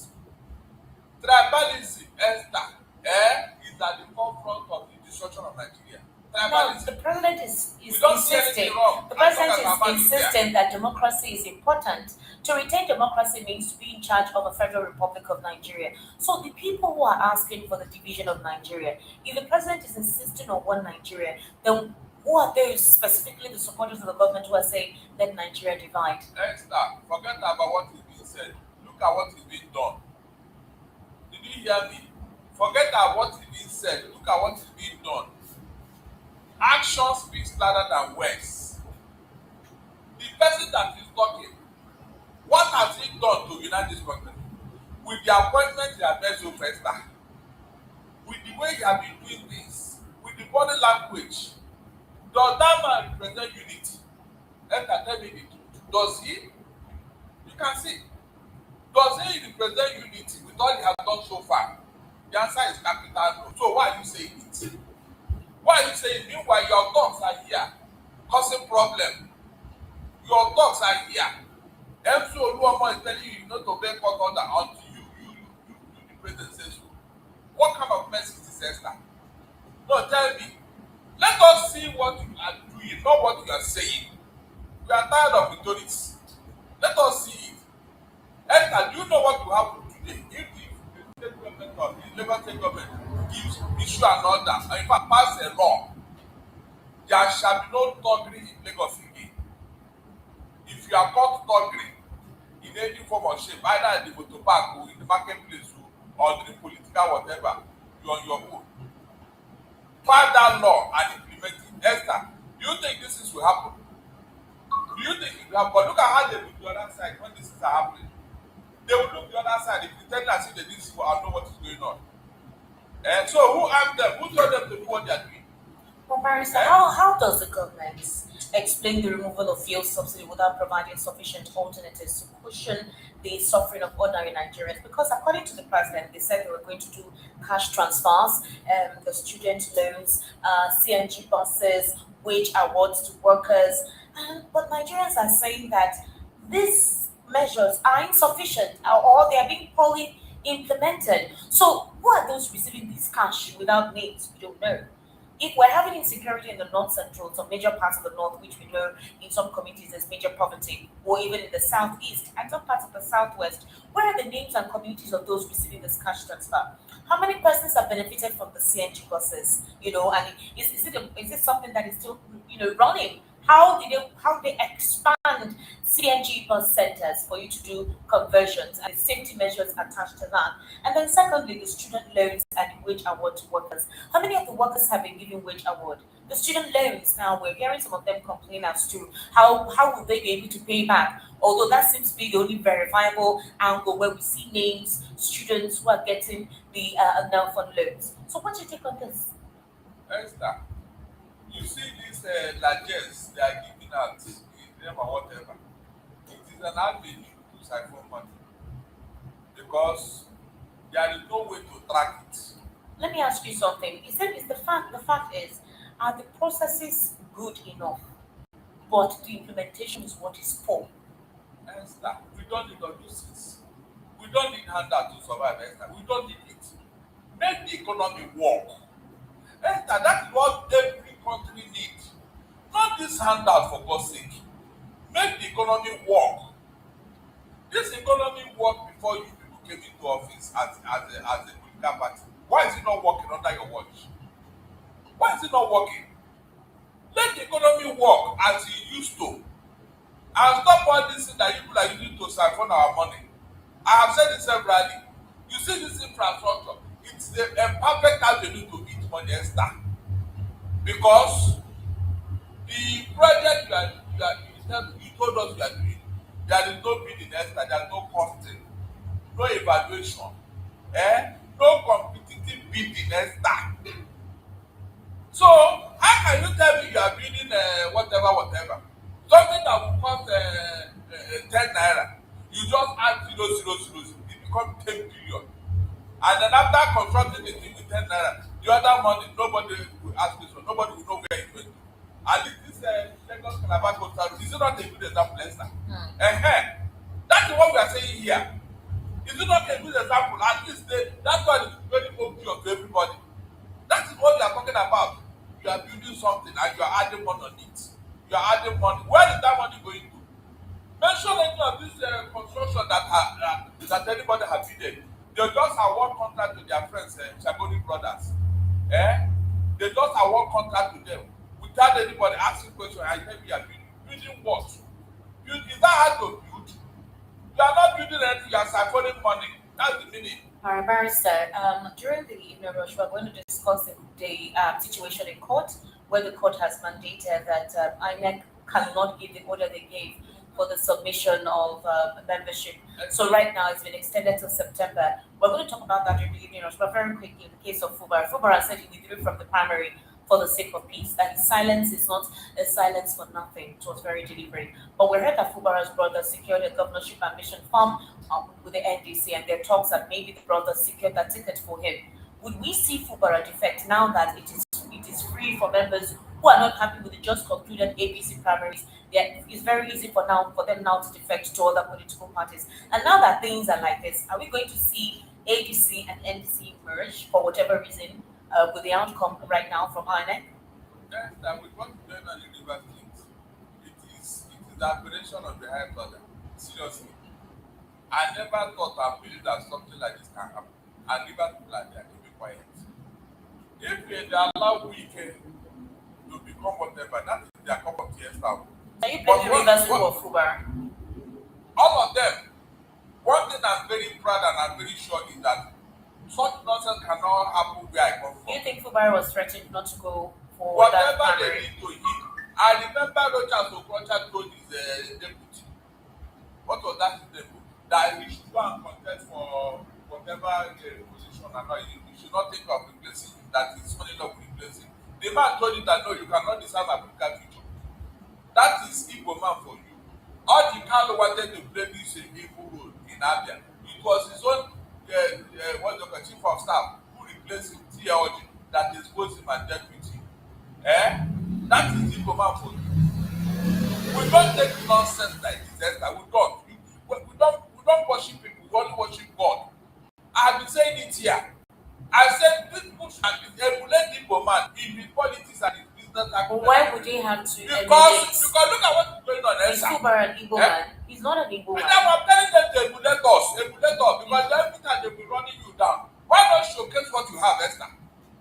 tribalism, Esther, is at the forefront of the destruction of Nigeria. No, the president is insisting. The president is insisting that democracy is important. To retain democracy means to be in charge of a federal republic of Nigeria. So the people who are asking for the division of Nigeria, if the president is insisting on one Nigeria, then who are those specifically the supporters of the government who are saying let Nigeria divide? Esther, forget about what is being said. Look at what is being done. Did you hear me? Forget about what is being said. Look at what is being done. Action speaks louder than words. The person that is talking, what has he done to unite this country? With the appointment he has made so fast, with the way he has been doing things, with the body language, does that man represent unity? Enter, tell me the truth. Does he? You can see. Does he represent unity with all he has done so far? The answer is capital no. So why are you saying it? Why are you saying? Meanwhile, your dogs are here causing problem. Your dogs are here. MC Oluomo is telling you not to break court order until you, the president says so. What kind of mess is this, Esther? No, tell me. Let us see what you are doing, not what you are saying. We are tired of rhetorics. Let us see it. Esther, do you know what will happen today if the state government or the Labour state government gives issue an order and in fact pass a law? There shall be no thuggery in Lagos again. If you are caught thuggery in any form or shape, either in the motor park or in the marketplace or during political whatever, you are on your own. Pass that law and implement it. Esther, do you think this will happen? Do you think it will happen? But look at how they look the other side when this is happening. They will look the other side. They pretend as if they didn't see or know what is going on. And so who armed them? Who told them to do what they are doing? Well, Barrister, how does the government explain the removal of fuel subsidy without providing sufficient alternatives to cushion the suffering of ordinary Nigerians? Because according to the president, they said they were going to do cash transfers, the student loans, CNG buses, wage awards to workers. But Nigerians are saying that these measures are insufficient or they are being poorly implemented. So who are those receiving this cash without names? We don't know. If we're having insecurity in the north central, some major parts of the north, which we know in some communities there's major poverty, or even in the southeast and some parts of the southwest, where are the names and communities of those receiving this cash transfer? How many persons have benefited from the CNG buses? And is it something that is still running? How they expand CNG bus centers for you to do conversions and the safety measures attached to that. And then secondly, the student loans and the wage award to workers. How many of the workers have been given wage award? The student loans now, we're hearing some of them complain as to how will they be able to pay back? Although that seems to be the only verifiable angle where we see names, students who are getting the non-fund loans. So what's your take on this? Esther, you see these largesse they are giving out in name or whatever. It is an avenue to siphon money because there is no way to track it. Let me ask you something. Is the fact is, are the processes good enough, but the implementation is what is poor? Esther, we don't need logistics. We don't need handout to survive, Esther. We don't need it. Make the economy work. Esther, that's what every country needs. Not this handout for God's sake. Make the economy work. This economy worked before you people came into office as a political party. Why is it not working under your watch? Why is it not working? Let the economy work as it used to. And stop all this thing that people are using to siphon our money. I have said it severally. You see this infrastructure, it's a perfect avenue to eat money, Esther. Because the project you told us you are doing, there is no bidding, Esther, there is no costing, no evaluation, no competitive bidding, Esther. So how can you tell me you are building whatever? Something that will cost 10 naira, you just add 0.000, it becomes 10 billion. And then after constructing the thing with 10 naira, the other money, nobody will ask this one, nobody will know where it went. And this Lagos Calabar Coastal Road, is it not a good example, Esther? That is what we are saying here. Is it not a good example? At least that's why it's very obvious to everybody. That is what we are talking about. You are building something and you are adding money on it. You are adding money. Where is that money going to? Mention any of this construction that anybody has bid. They just award contract to their friends, Chagoni brothers. They just award contract to them without anybody asking questions. I tell you, are building what? Is that hard to build? You are not building anything. You are siphoning money. That's the meaning. All right, Barrister, during the evening rush, we're going to discuss the situation in court, where the court has mandated that INEC cannot give the order they gave for the submission of membership. So right now, it's been extended till September. We're going to talk about that during the evening rush, but very quickly, in the case of Fubara. Fubara said he withdrew from the primary for the sake of peace, that his silence is not a silence for nothing. It was very deliberate. But we heard that Fubara's brother secured a governorship ambition farm with the NDC, and there are talks that maybe the brother secured that ticket for him. Would we see Fubara defect now that it is free for members who are not happy with the just concluded APC primaries? It's very easy for them now to defect to other political parties. And now that things are like this, are we going to see ADC and NDC merge for whatever reason with the outcome right now from INEC? Yes, that with what we learn on the river things, it is the aberration of the higher brother. Seriously. I never thought I believed that something like this can happen. And river people are there to be quiet. If they allow weekend to become whatever, that is their cup of tea. Are you blaming Rivers for Fubara? All of them. One thing I'm very proud and I'm very sure is that such nonsense cannot happen where I come from. Do you think Fubara was threatened not to go for whatever that they need to hit? I remember Rochas Okrocha told his deputy, what was that deputy? That he should go and contest for whatever position and all. You should not think of replacing him, that is funny enough replacing. The man told him that no, you cannot decide my political future. That is Igbo man for you. All the Kanu wanted to play this evil role in Abia. It was his own chief of staff who replaced him, theology, that exposed him and dealt with him. That is Igbo man for you. We don't take nonsense like this, Esther. We don't worship people, we only worship God. I have been saying it here. I said this people should emulate Igbo man in his politics and his business. Why would they have to because look at what's going on, Esther. Is Fubara an Igbo man? He's not an Igbo man. I'm telling them to emulate us, because every time they'll be running you down. Why not showcase what you have, Esther?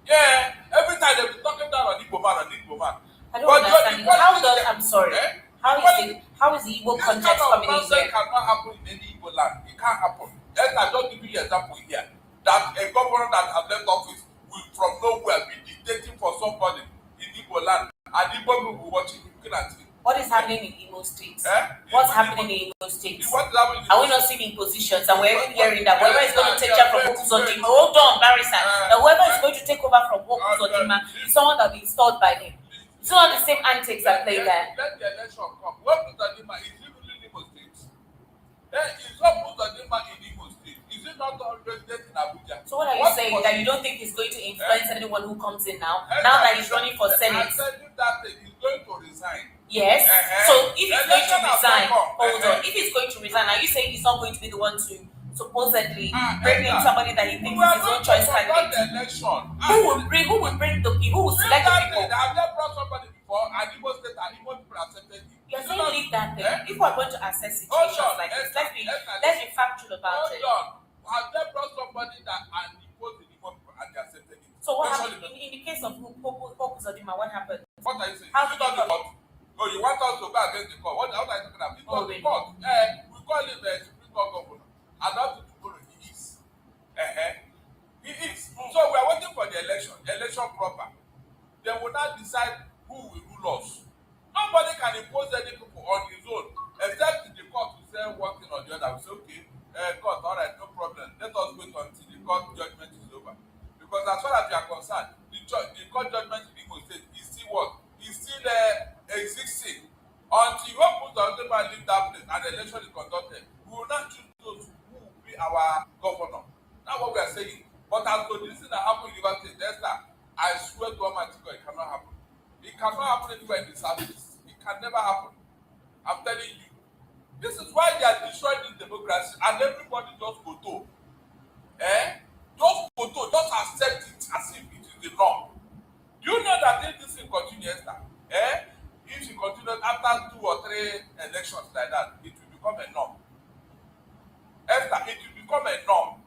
Yeah, every time they'll be talking down on Igbo man. I don't understand it. How does, I'm sorry, how is the Igbo This context kind of coming in nonsense here? cannot happen in any Igbo land. It can't happen. Let I just give you an example here. That a governor that has left office will from nowhere be dictating for somebody in Igbo land, and Igbo people will watch it, looking at it. What is happening in Imo State? What's happening in Imo State? Are we not seeing impositions? And we're even hearing that whoever is going to take charge from Wokus Odima, hold on, Barrister, that whoever is going to take over from Wokus Odima is someone that will be installed by him. It's not the same antics at play there. Let the election come. Wokus Odima is living in Imo State. Is Wokus Odima in Imo State? Is it not resident in Abuja? So what are you saying? That you don't think he's going to influence anyone who comes in now? Now that he's running for Senate? I said that he's going to resign. Yes. So if he's going to resign, hold on. If he's going to resign, are you saying he's not going to be the one to supposedly bring in somebody that he thinks is his own choice candidate? Who will select the people? They have just brought somebody before, and Igbo State and Igbo people accepted him. You're saying leave that thing. If we're going to assess situations like this, let's be factual about it. Have they brought somebody that and imposed the Igbo people and they accepted it? So what happened in the case of Wokus Odima? What happened? What are you saying? How did you not the court? Oh, you want us to go against the court? What are you talking about? The court. We call him the Supreme Court governor. And not tomorrow he is. He is. So we are waiting for the election proper. They will not decide who will rule us. Nobody can impose any people on his own, except the court will say one thing or the other. We say, okay, court, all right, no problem. Let us wait until the court judgment is over. Because as far as we are concerned, the court judgment in Imo State is still what? Is still existing. Until Wokus Odima leave that place and the election is conducted, we will not choose those who will be our governor. That's what we are saying. But as to this thing that happened in River State, I swear to Almighty God, it cannot happen. It cannot happen anywhere in the service. It can never happen. I'm telling you. This is why they are destroying this democracy and everybody just photo. Just photo, just accept it as if it is the norm. Do you know that if this thing continues, if it continues after 2 or 3 elections like that, it will become a norm. It will become a norm.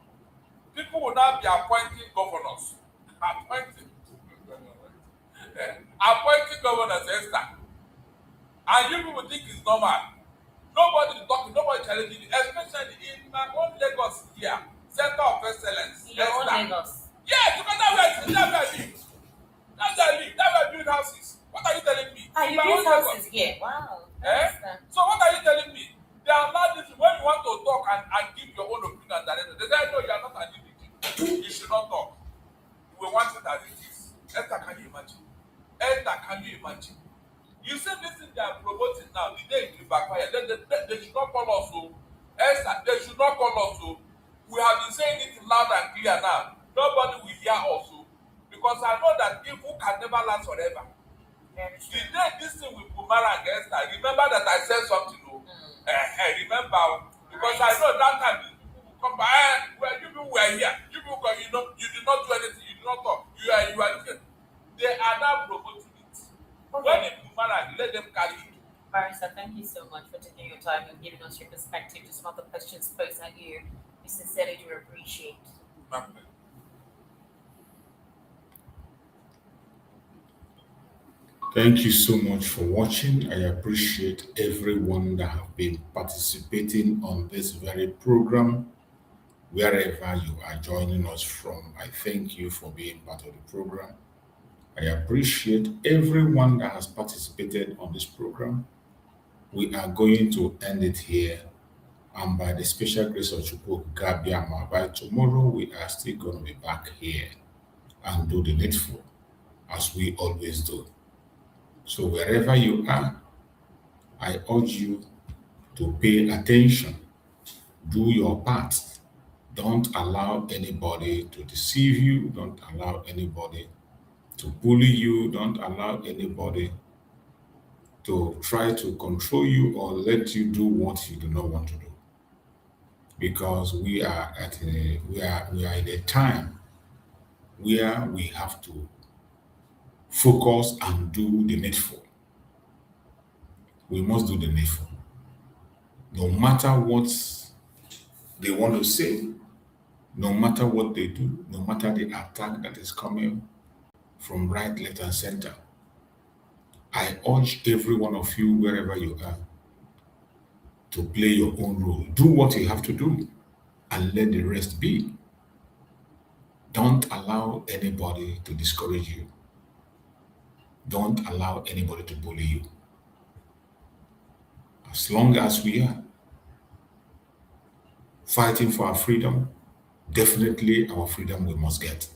People will now be appointing governors. Appointing governors, and you people think it's normal. Nobody is talking, nobody challenging it, especially in my own Lagos here, Center of Excellence. Your own Lagos? Yeah, because that's where I live. That's where I live. That's where I build houses. What are you telling me? You build houses here? Wow. So what are you telling me? They are allowed this when you want to talk and give your own opinion directly. They say, no, you are not an indigenous. You should not talk. We want it as it is. Esther, can you imagine? You see this thing they are promoting now, the day it will backfire. They should not call us so. Esther, they should not call us so. We have been saying it loud and clear now. Nobody will hear us so. Because I know that evil can never last forever. The day this thing will boomerang against her, remember that I said something. Remember, because I know that time people will come back. Well, you people were here. You people, you did not do anything. You did not talk. You are looking. They are now promoting it. When it boomerang, let them carry it. Barrister, thank you so much for taking your time and giving us your perspective to some of the questions posed at you. We sincerely do appreciate. Thank you so much for watching. I appreciate everyone that have been participating on this very program. Wherever you are joining us from, I thank you for being part of the program. I appreciate everyone that has participated on this program. We are going to end it here. And by the special grace of Chukwu Gabiama, by tomorrow, we are still going to be back here and do the needful, as we always do. So wherever you are, I urge you to pay attention. Do your part. Don't allow anybody to deceive you. Don't allow anybody to bully you. Don't allow anybody to try to control you or let you do what you do not want to do. Because we are in a time where we have to focus and do the needful. We must do the needful. No matter what they want to say, no matter what they do, no matter the attack that is coming from right, left, and center, I urge every one of you, wherever you are, to play your own role. Do what you have to do and let the rest be. Don't allow anybody to discourage you. Don't allow anybody to bully you. As long as we are fighting for our freedom, definitely our freedom we must get.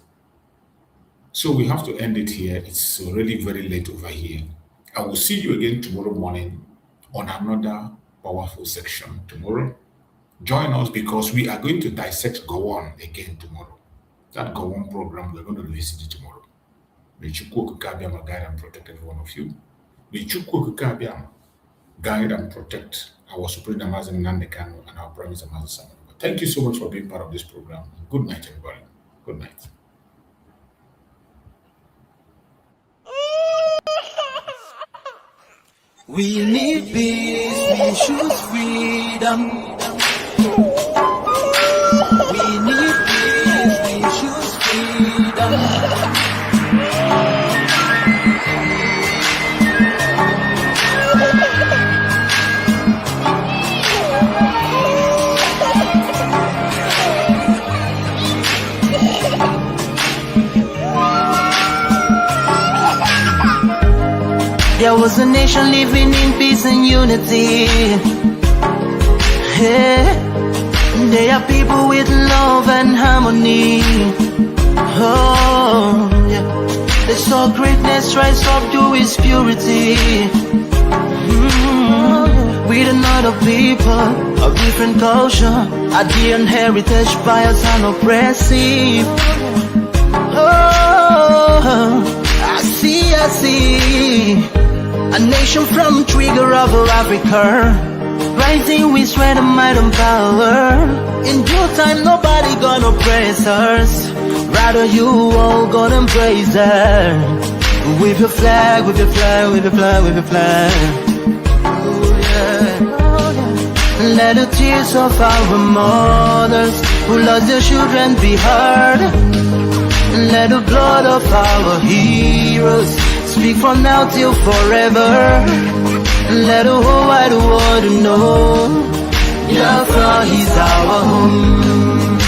So we have to end it here. It's already very late over here. I will see you again tomorrow morning on another powerful section tomorrow. Join us because we are going to dissect Gowon again tomorrow. That Gowon program, we're going to revisit it tomorrow. May Chukwu Okike guide and protect every one of you. May Chukwu Okike guide and protect our Supreme Amazon Nnamdi Kanu and our Prime Minister Mazi Samani. Thank you so much for being part of this program. Good night, everybody. Good night. We need peace, we choose freedom. We need peace, we choose freedom. There was a nation living in peace and unity. Yeah. There are people with love and harmony. Oh, yeah. They saw greatness rise up to its purity. With another people of different culture, a different heritage, biased and oppressive. Oh, I see. A nation from trigger of Africa, rising with strength and might and power. In due time, nobody gonna oppress us. Rather, you all gonna embrace her. With your flag, with your flag, with your flag, with your flag. Oh yeah. Let the tears of our mothers who lost their children be heard. Let the blood of our heroes speak from now till forever. Let the whole wide world know Biafra is our home.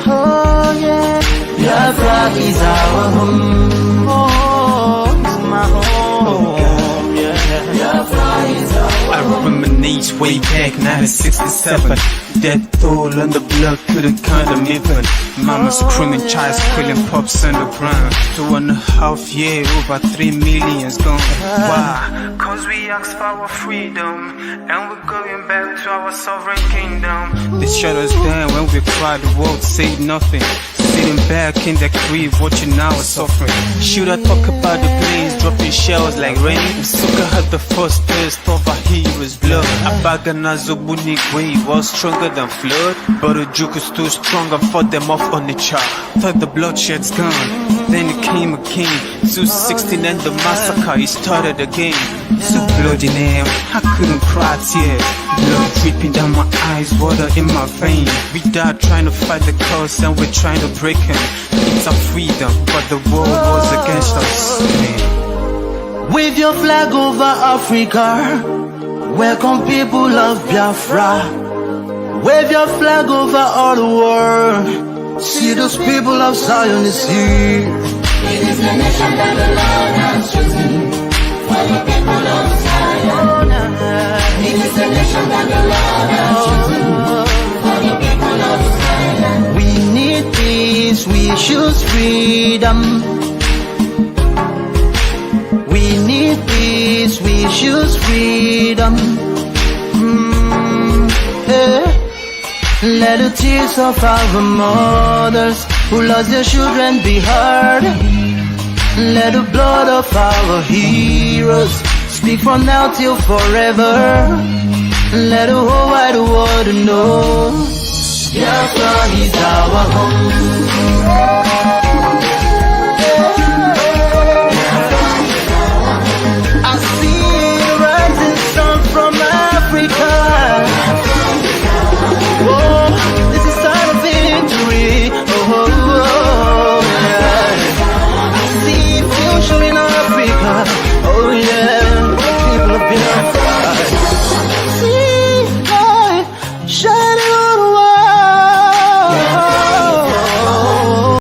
Oh yeah, Biafra is our home. Oh, it's my home. Yeah, Biafra is our home. I reminisce way back 1967. Death toll on the blood couldn't count them even. Mama screaming, child squealing, pops on the ground. 2.5 years, over 3 million's gone. Why? Cause we asked for our freedom, and we're going back to our sovereign kingdom. They shut us down when we cried, the world said nothing. Sitting back in the crib, watching our suffering. Should I talk about the planes dropping shells like rain? Suka had the first taste of our heroes' blood. Abagana Zobuni wave was stronger than flood, but the juke is too strong and fought them off on the chart. Thought the bloodshed's gone, then it came again. 216 and the massacre, it started again. So bloody name, I couldn't cry tears. Blood dripping down my eyes, water in my veins. We died trying to fight the cause and we're trying to break him. It's our freedom, but the world was against us. Wave your flag over Africa. Welcome people of Biafra. Wave your flag over all the world. See those people of Zion is here. It is the nation that the Lord has chosen for the people of Zion. It is the nation that the Lord has chosen for the people of Zion. We need peace, we choose freedom. We need peace, we choose freedom. Let the tears of our mothers who lost their children be heard. Let the blood of our heroes speak from now till forever. Let the whole wide world know Biafra is our home.